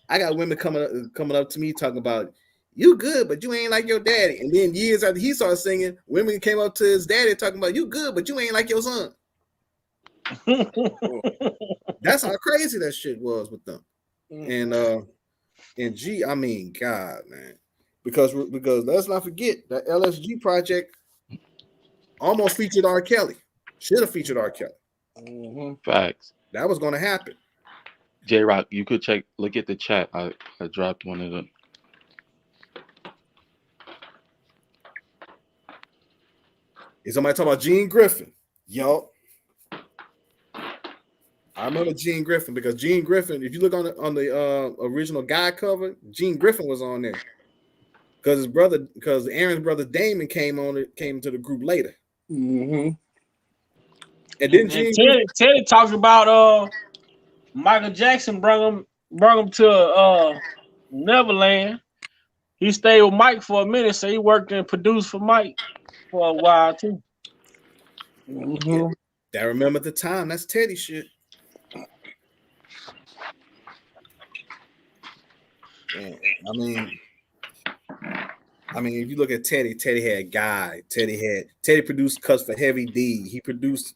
Speaker 9: I got women coming up to me talking about, you good, but you ain't like your daddy. And then years after he started singing, women came up to his daddy talking about, you good, but you ain't like your son. That's how crazy that shit was with them. And G, I mean, God, man. Because let's not forget that LSG project almost featured R. Kelly. Should have featured R. Kelly.
Speaker 11: Facts.
Speaker 9: That was going to happen.
Speaker 11: J-Rock, you could look at the chat. I dropped one of them.
Speaker 9: Is somebody talking about Gene Griffin? Yo. I remember Gene Griffin because Gene Griffin, if you look on the original guide cover, Gene Griffin was on there. Because Aaron's brother Damon came to the group later.
Speaker 12: Mm-hmm.
Speaker 9: And then
Speaker 8: Teddy talked about Michael Jackson brought him to Neverland. He stayed with Mike for a minute, so he worked and produced for Mike for a while too.
Speaker 9: Mm-hmm. I remember the time. That's Teddy shit. I mean, I mean, if you look at Teddy, Teddy had Guy. Teddy produced cuts for Heavy D. He produced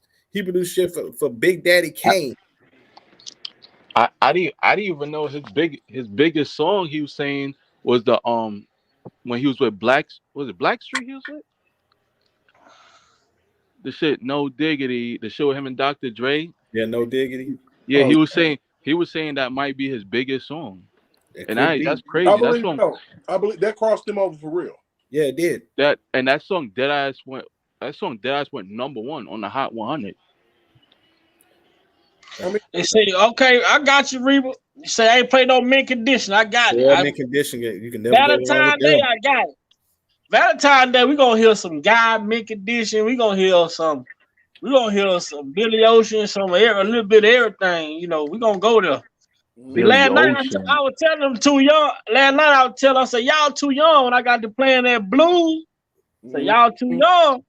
Speaker 9: shit for Big Daddy Kane.
Speaker 11: I didn't even know his biggest song he was saying was the when he was with Blackstreet he was with? The shit No Diggity, the show with him and Dr. Dre.
Speaker 9: Yeah, No Diggity.
Speaker 11: Yeah,
Speaker 7: Oh,
Speaker 11: he was saying that might be his biggest song.
Speaker 9: It
Speaker 11: And
Speaker 9: could be.
Speaker 11: that's
Speaker 7: I
Speaker 11: crazy.
Speaker 7: believe so. I believe that crossed him over for real.
Speaker 9: Yeah, it did.
Speaker 11: That song Deadass went #1 on the Hot 100.
Speaker 7: I mean,
Speaker 8: They say, okay, I got you, Reba. You say I ain't play no mint condition. I got it.
Speaker 9: Mint condition. You can never go wrong with
Speaker 8: Valentine's Day,
Speaker 9: them.
Speaker 8: I got it. Valentine's Day, we gonna hear some Guy mint condition. We gonna hear some Billy Ocean, a little bit of everything. You know, we gonna go there.
Speaker 11: Billy
Speaker 8: Last night
Speaker 11: Ocean.
Speaker 8: I was telling them too young. Last night I was telling them, I said, y'all too young when I got to playing that blues. So y'all too young.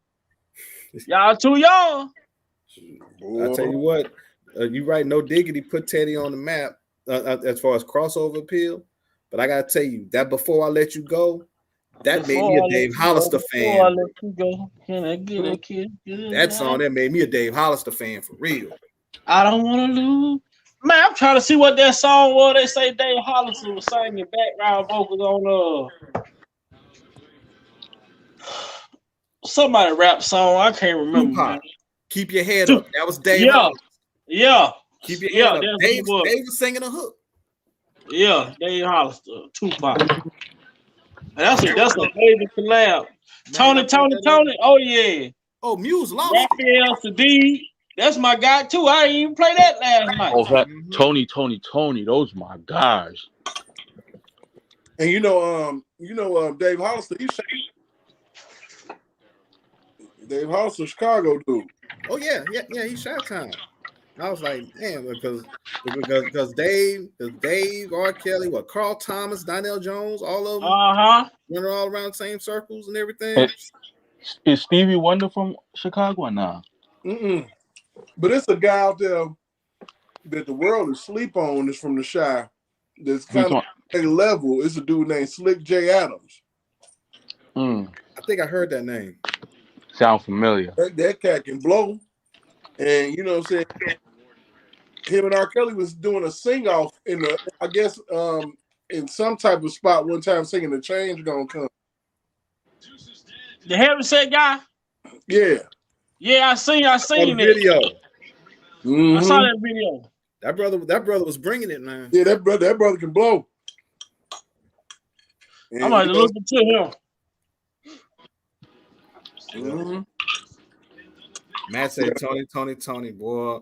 Speaker 8: Y'all too young.
Speaker 9: I tell you what, you right. No Diggity put Teddy on the map as far as crossover appeal. But I gotta tell you that Before I Let You Go, that made me a Dave Hollister fan.
Speaker 8: Before I let you go, can I get a kiss?
Speaker 9: That song that made me a Dave Hollister fan for real.
Speaker 8: I don't want to lose. Man, I'm trying to see what that song was. They say Dave Hollister was singing background vocals on somebody rap song. I can't remember. Man.
Speaker 9: Keep Your Head Up. That was Dave Hollister.
Speaker 8: Yeah.
Speaker 9: Keep Your Head Up. Dave was singing a hook.
Speaker 8: Yeah, Dave Hollister, Tupac. That's a favorite collab. Tony. Oh yeah.
Speaker 9: Oh, Muse lost.
Speaker 8: Raphael Sadiq. That's my guy too. I didn't even play that last night.
Speaker 11: Oh, Tony. Those are my guys.
Speaker 12: And Dave Hollister, Dave Hollister, Chicago dude.
Speaker 9: Oh yeah, he's Chi-Town. I was like, damn, because Dave, R. Kelly, Carl Thomas, Donnell Jones, all of them, running all around the same circles and everything.
Speaker 11: Is Stevie Wonder from Chicago or nah?
Speaker 12: But it's a guy out there that the world is sleep on. Is from the Chi. That's kind of a level. It's a dude named Slick J. Adams.
Speaker 9: I think I heard that name.
Speaker 11: Sound familiar.
Speaker 12: That cat can blow. And you know what I'm saying? Him and R. Kelly was doing a sing-off in some type of spot one time singing The Change Gonna Come.
Speaker 8: The Heavyset guy?
Speaker 12: Yeah.
Speaker 8: Yeah, I seen
Speaker 9: the video.
Speaker 8: I saw that video.
Speaker 9: That brother was bringing it, man.
Speaker 12: Yeah, that brother can blow. And
Speaker 8: I'm going to look into him.
Speaker 9: Matt said, Tony, boy.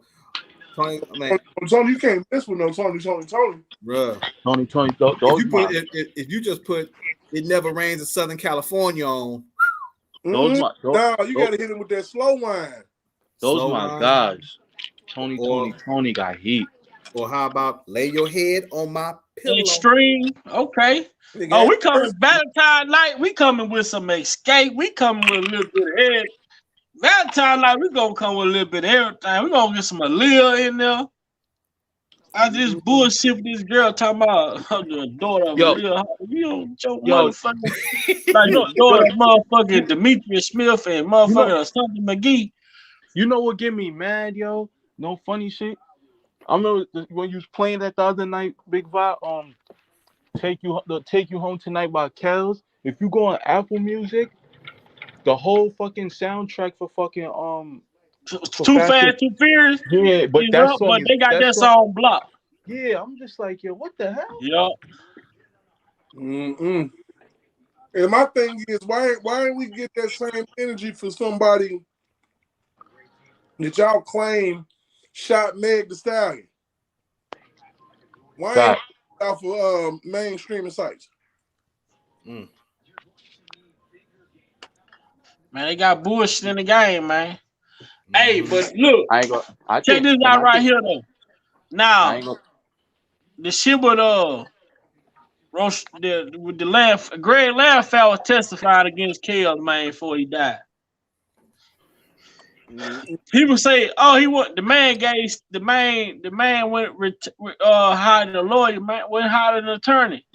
Speaker 9: Tony, man.
Speaker 12: Tony, you can't miss with no Tony.
Speaker 9: Bruh.
Speaker 11: Tony.
Speaker 9: If you just put It Never Rains in Southern California on.
Speaker 12: You got to hit him with that slow wine.
Speaker 11: Those my guys. Tony got heat.
Speaker 9: Or how about Lay Your Head on My Pillow?
Speaker 8: Extreme. Okay. Oh, we coming Valentine night. We coming with some Escape. We coming with a little bit of everything. Valentine night, we gonna come with a little bit of everything. We gonna get some Aaliyah in there. I just bullshit with this girl talking about the daughter of Aaliyah. You don't joke, motherfucker. Like your daughter of motherfucking Demetrius Smith and motherfucking something McGee.
Speaker 11: You know what get me mad, yo? No funny shit. I remember when you was playing that the other night, Big Vibe, Take You Home Tonight by Kells. If you go on Apple Music, the whole fucking soundtrack for fucking
Speaker 8: Too Fast, Too Furious.
Speaker 11: Yeah, but
Speaker 8: they got that song blocked.
Speaker 11: Yeah, I'm just like, yo, what the hell?
Speaker 8: Yeah.
Speaker 12: And my thing is, why didn't we get that same energy for somebody that y'all claim shot Meg Thee Stallion? Why ain't it off of mainstream sites?
Speaker 8: Man, they got bullshit in the game, man. Hey, but look, check this out right here, though. Now, the shit with Greg Landfall was testified against Kells, man, before he died. People say, "Oh, the man went hired a lawyer, man, went hired an attorney."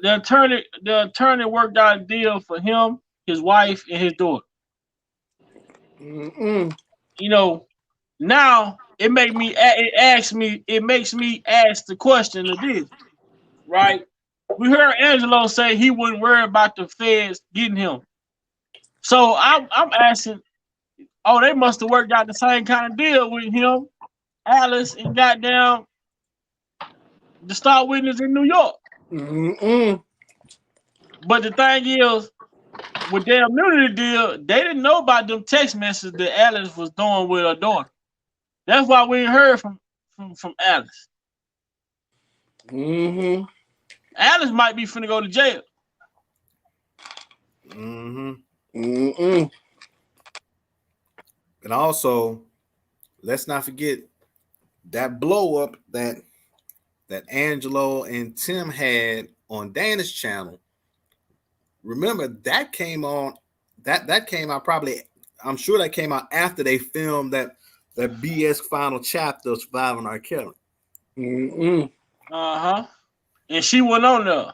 Speaker 8: The attorney worked out a deal for him, his wife, and his daughter.
Speaker 12: Mm-mm.
Speaker 8: You know, now it makes me ask the question of this, right? We heard Angelo say he wouldn't worry about the feds getting him. So I'm asking, oh, they must have worked out the same kind of deal with him, Alice, and goddamn the star witness in New York.
Speaker 12: Mm-mm.
Speaker 8: But the thing is, with their immunity deal, they didn't know about them text messages that Alice was doing with her daughter. That's why we ain't heard from Alice.
Speaker 12: Mm-hmm.
Speaker 8: Alice might be finna go to jail.
Speaker 9: Mm-hmm.
Speaker 12: Mm-mm.
Speaker 9: And also, let's not forget that blow up that Angelo and Tim had on Dana's channel. Remember that came on. That came out probably. I'm sure that came out after they filmed that BS final chapter of Surviving R. Kelly.
Speaker 12: Mm-mm.
Speaker 8: Uh-huh. And she went on there.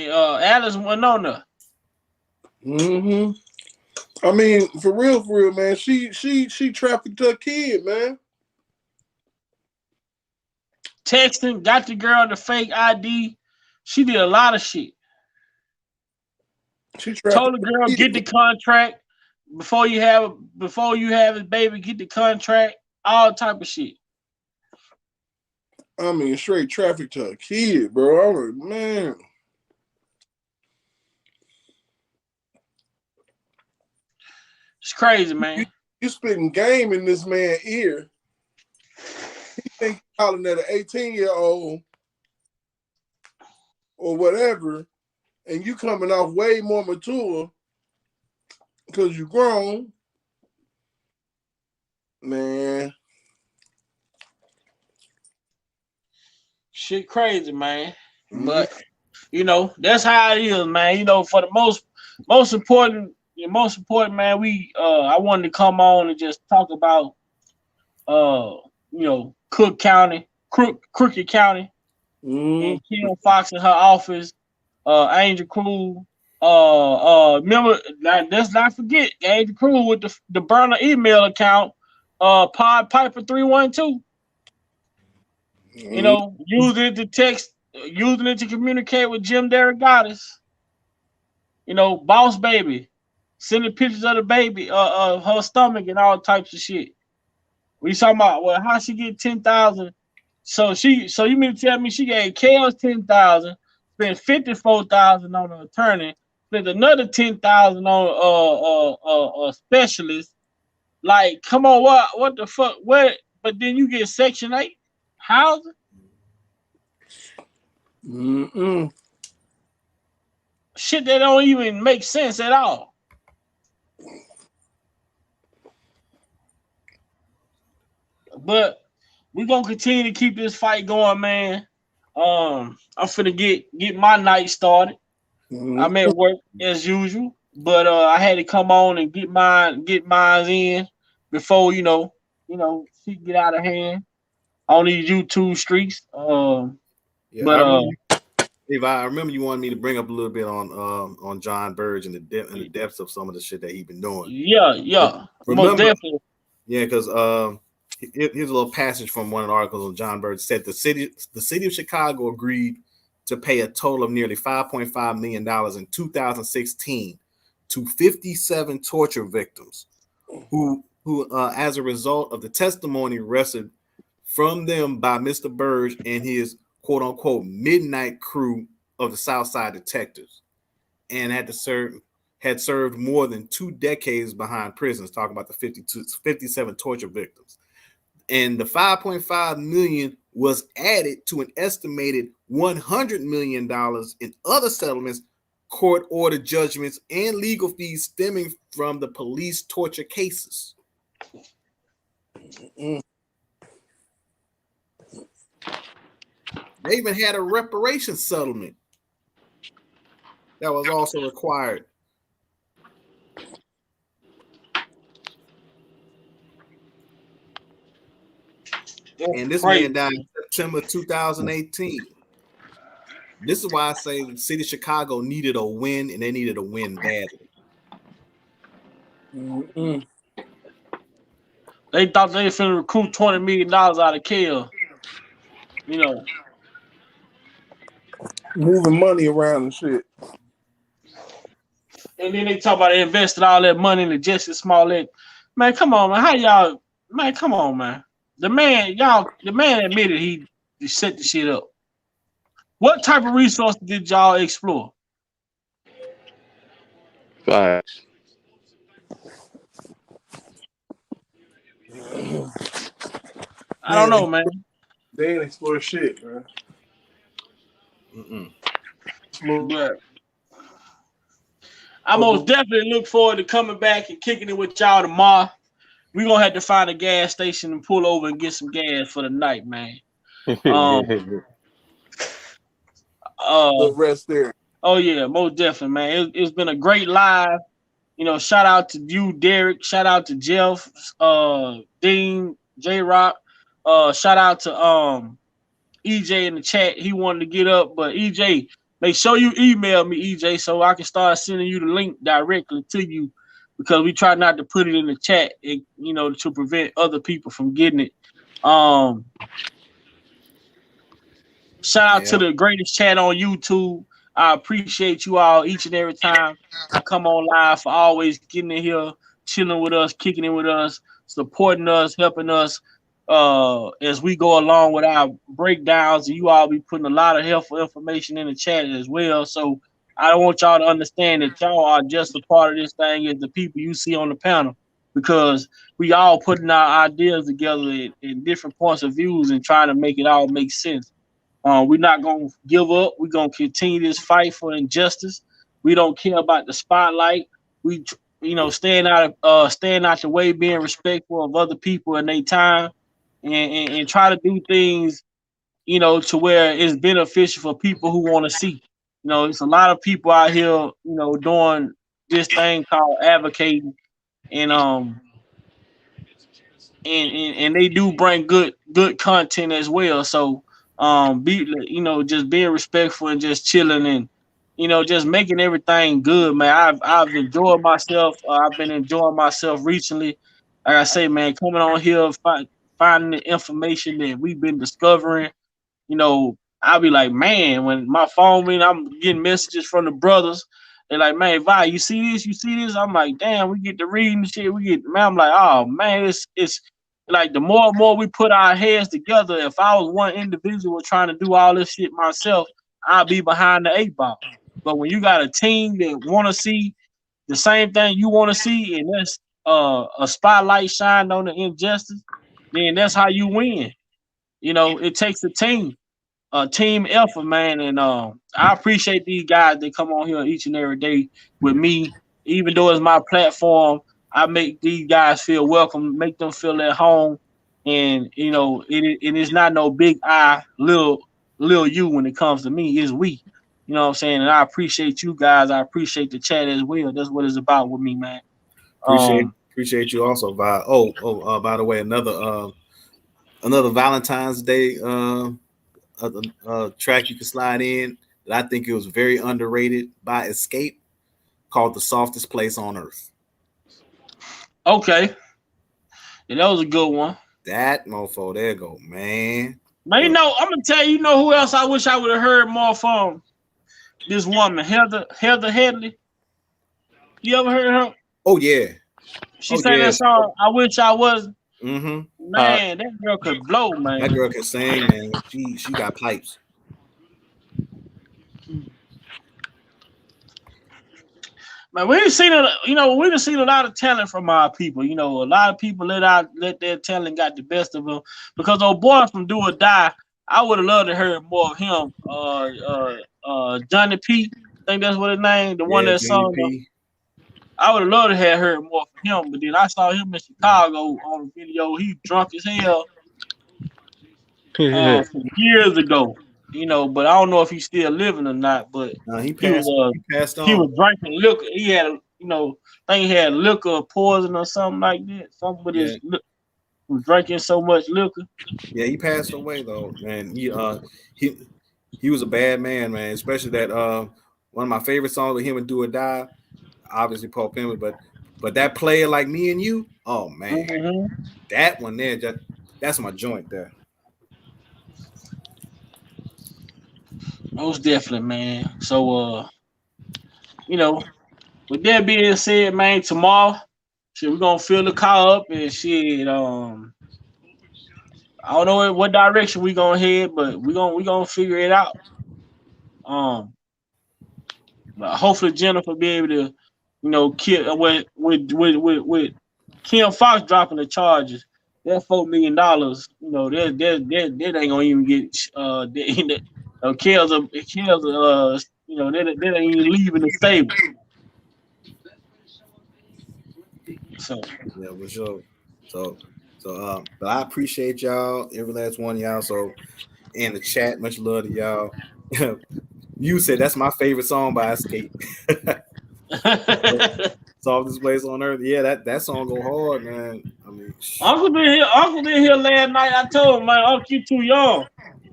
Speaker 8: Alice went on there.
Speaker 12: Mm-hmm. I mean, for real, man. She trafficked her kid, man.
Speaker 8: Texting, got the girl the fake ID. She did a lot of shit.
Speaker 12: She
Speaker 8: Told
Speaker 12: trafficked
Speaker 8: the
Speaker 12: her
Speaker 8: girl,
Speaker 12: kid.
Speaker 8: get the contract before you have his baby, get the contract, all type of shit.
Speaker 12: I mean, straight trafficked her kid, bro. I was like, man.
Speaker 8: It's crazy, man.
Speaker 12: You spitting game in this man's ear. He think calling at an 18-year-old or whatever, and you coming off way more mature because you grown. Man.
Speaker 8: Shit crazy, man. But you know, that's how it is, man. You know, for the most important, man, I wanted to come on and just talk about you know, Crooked County, and Kim Fox in her office, Angel Cruz. Remember, let's not forget Angel Cruz with the burner email account, Pod Piper 312. You know, using it to text, using it to communicate with Jim Derogatis. You know, Boss Baby, sending pictures of the baby, of her stomach and all types of shit. We talking about how she get 10,000. So you mean to tell me she gave Kels 10,000, spent 54,000 on an attorney, spent another 10,000 on a specialist? Like, come on, what the fuck? What? But then you get Section 8 housing. Shit that don't even make sense at all. But we're gonna continue to keep this fight going, man. I'm finna get my night started. I'm at work as usual, but I had to come on and get mine in before you know shit get out of hand on these YouTube streets.
Speaker 9: I remember you wanted me to bring up a little bit on John Burge and the depths of some of the shit that he's been doing.
Speaker 8: Yeah.
Speaker 9: Remember,
Speaker 8: most definitely.
Speaker 9: Yeah, because here's a little passage from one of the articles on John Burge. Said the city of Chicago agreed to pay a total of nearly $5.5 million in 2016 to 57 torture victims who as a result of the testimony wrested from them by Mr. Burge and his quote unquote midnight crew of the Southside detectives, and had served more than 2 decades behind prisons, talking about the 57 torture victims. And the 5.5 million was added to an estimated $100 million in other settlements, court order judgments, and legal fees stemming from the police torture cases. They even had a reparations settlement that was also required. And this man died in September 2018. This is why I say the city of Chicago needed a win, and they needed a win badly.
Speaker 12: Mm-mm.
Speaker 8: They thought they finna recruit $20 million out of Kel. You know.
Speaker 12: Moving money around and shit.
Speaker 8: And then they talk about they invested all that money into Jussie Smollett. Man, come on, man. How y'all? Man, come on, man. The man admitted he set the shit up. What type of resources did y'all explore?
Speaker 11: Facts.
Speaker 8: I don't know, man.
Speaker 12: They ain't explore shit, man.
Speaker 8: But I most definitely look forward to coming back and kicking it with y'all tomorrow. We're gonna have to find a gas station and pull over and get some gas for the night, man.
Speaker 12: The rest there.
Speaker 8: Oh yeah, most definitely, man. It's been a great live. You know, shout out to you, Derek. Shout out to Jeff, Dean, J Rock. Shout out to EJ in the chat. He wanted to get up, but EJ, make sure you email me, EJ, so I can start sending you the link directly to you, because we try not to put it in the chat, you know, to prevent other people from getting it. Shout out to the greatest chat on YouTube. I appreciate you all each and every time I come on live, for always getting in here, chilling with us, kicking in with us, supporting us, helping us as we go along with our breakdowns. And you all be putting a lot of helpful information in the chat as well. So I want y'all to understand that y'all are just a part of this thing as the people you see on the panel, because we all putting our ideas together in different points of views and trying to make it all make sense. We're not going to give up. We're going to continue this fight for injustice. We don't care about the spotlight. We, you know, staying out the way, being respectful of other people and their time, and try to do things, you know, to where it's beneficial for people who want to see. You know, it's a lot of people out here, you know, doing this thing called advocating, and they do bring good content as well. So be, you know, just being respectful and just chilling and, you know, just making everything good, man. I've enjoyed myself. I've been enjoying myself recently. Like I say, man, coming on here, finding the information that we've been discovering. You know, I'll be like, man, when my phone ring, I'm getting messages from the brothers. They're like, man, Vi, you see this? You see this? I'm like, damn, we get to reading shit. Man, I'm like, oh man, it's like the more and more we put our heads together. If I was one individual trying to do all this shit myself, I'd be behind the 8 ball. But when you got a team that want to see the same thing you want to see, and that's a spotlight shined on the injustice, then that's how you win. You know, it takes a team effort, man. And I appreciate these guys that come on here each and every day with me. Even though it's my platform, I make these guys feel welcome, make them feel at home. And, you know, it is not no big I, little you when it comes to me. It's we. You know what I'm saying? And I appreciate you guys. I appreciate the chat as well. That's what it's about with me, man.
Speaker 9: Appreciate you also, Vi. By the way, another Valentine's Day track you can slide in that I think it was very underrated by Escape, called "The Softest Place on Earth."
Speaker 8: Okay, yeah, that was a good one.
Speaker 9: That mofo, there go, man.
Speaker 8: Man, you know, I'm gonna tell you, you know who else I wish I would have heard more from? This woman, Heather Headley. You ever heard her?
Speaker 9: Oh yeah.
Speaker 8: She sang that song, "I Wish I Wasn't."
Speaker 9: Mm-hmm.
Speaker 8: Man, that girl could blow, man.
Speaker 9: That girl can sing, man. She got pipes.
Speaker 8: Man, we've seen it. You know, we've seen a lot of talent from our people. You know, a lot of people let their talent got the best of them. Because old boy from Do or Die, I would have loved to hear more of him. Johnny P. I think that's what his name. The one that sung. I would have loved to have heard more from him. But then I saw him in Chicago on a video. He drunk as hell from years ago. You know, but I don't know if he's still living or not. But
Speaker 9: he passed on.
Speaker 8: He was drinking liquor. He had, you know, I think he had liquor poison or something like that. Something with his was drinking so much liquor.
Speaker 9: Yeah, he passed away though, man. he was a bad man, man. Especially that one of my favorite songs with him and Do or Die, obviously Paul Pimble, but that Player Like Me and You, oh man, that one there, that's my joint there.
Speaker 8: Most definitely, man. So you know, with that being said, man, tomorrow, shit, we're gonna fill the car up and shit. I don't know what direction we gonna head, but we gonna figure it out. But hopefully Jennifer be able to, kill with Kim Fox dropping the charges. That $4 million, that ain't gonna even get kills that ain't even leaving the stable. So
Speaker 9: Yeah, for sure. But I appreciate y'all, every last one of y'all. So in the chat, much love to y'all. You said that's my favorite song by Escape. Softest Place on Earth. Yeah, that song go hard, man. I mean,
Speaker 8: Uncle been here last night. I told him, man, Uncle, you too young.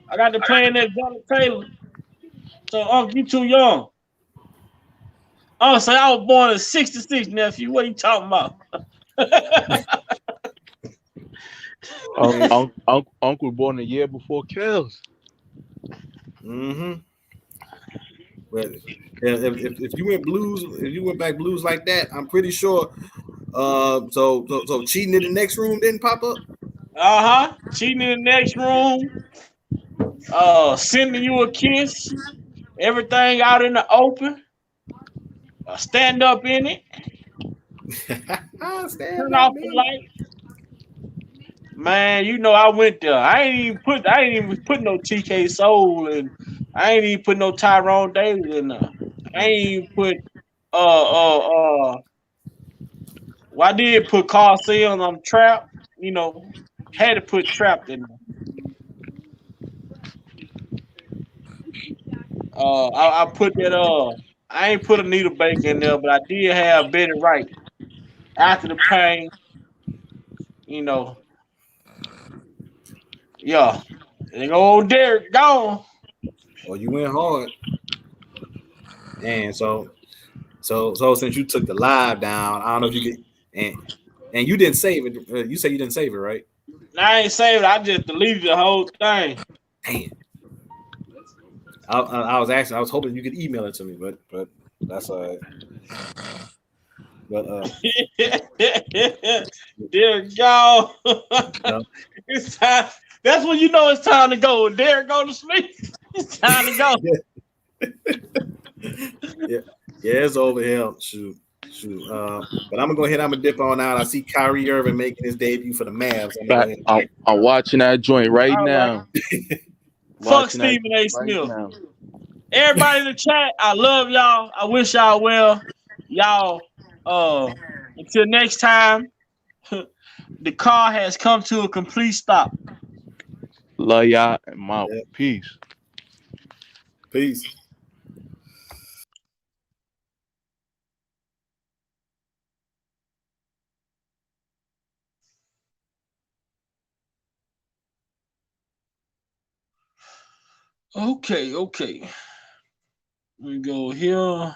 Speaker 8: I got to playing that Johnny Taylor. So Uncle, you too young. Oh, so I was born in '66, nephew. What are you talking about?
Speaker 11: Uncle born a year before Kells.
Speaker 9: Mm-hmm. But if you went blues, if you went back blues like that, I'm pretty sure. So cheating in the next room didn't pop up.
Speaker 8: Cheating in the next room. Sending you a kiss. Everything out in the open. Stand up in it. Turn off the light. Man, I went there. I ain't even put no TK Soul, and I ain't even put no Tyrone Davis in there. I ain't even put well, I did put Carl Sales on Trap. Had to put Trap in there. I put that I ain't put Anita Baker in there, but I did have Betty Wright. After the Pain, yeah. And old Derek gone.
Speaker 9: Oh, you went hard. And so since you took the live down, I don't know if you could, and you didn't save it. You say you didn't save it, right?
Speaker 8: I ain't saved it. I just deleted the whole thing.
Speaker 9: Damn. I was hoping you could email it to me, but that's all right. But
Speaker 8: Derek gone.
Speaker 9: yeah.
Speaker 8: It's time. That's when you know it's time to go. Derek go to sleep. It's time to go.
Speaker 9: yeah, it's over here. Shoot. But I'm gonna go ahead. I'm gonna dip on out. I see Kyrie Irving making his debut for the Mavs.
Speaker 11: I'm watching that joint right now.
Speaker 8: Fuck Stephen A. Smith. Everybody in the chat, I love y'all. I wish y'all well. Y'all, until next time, the car has come to a complete stop.
Speaker 11: Love y'all and my peace.
Speaker 9: Peace.
Speaker 8: Okay. We go here.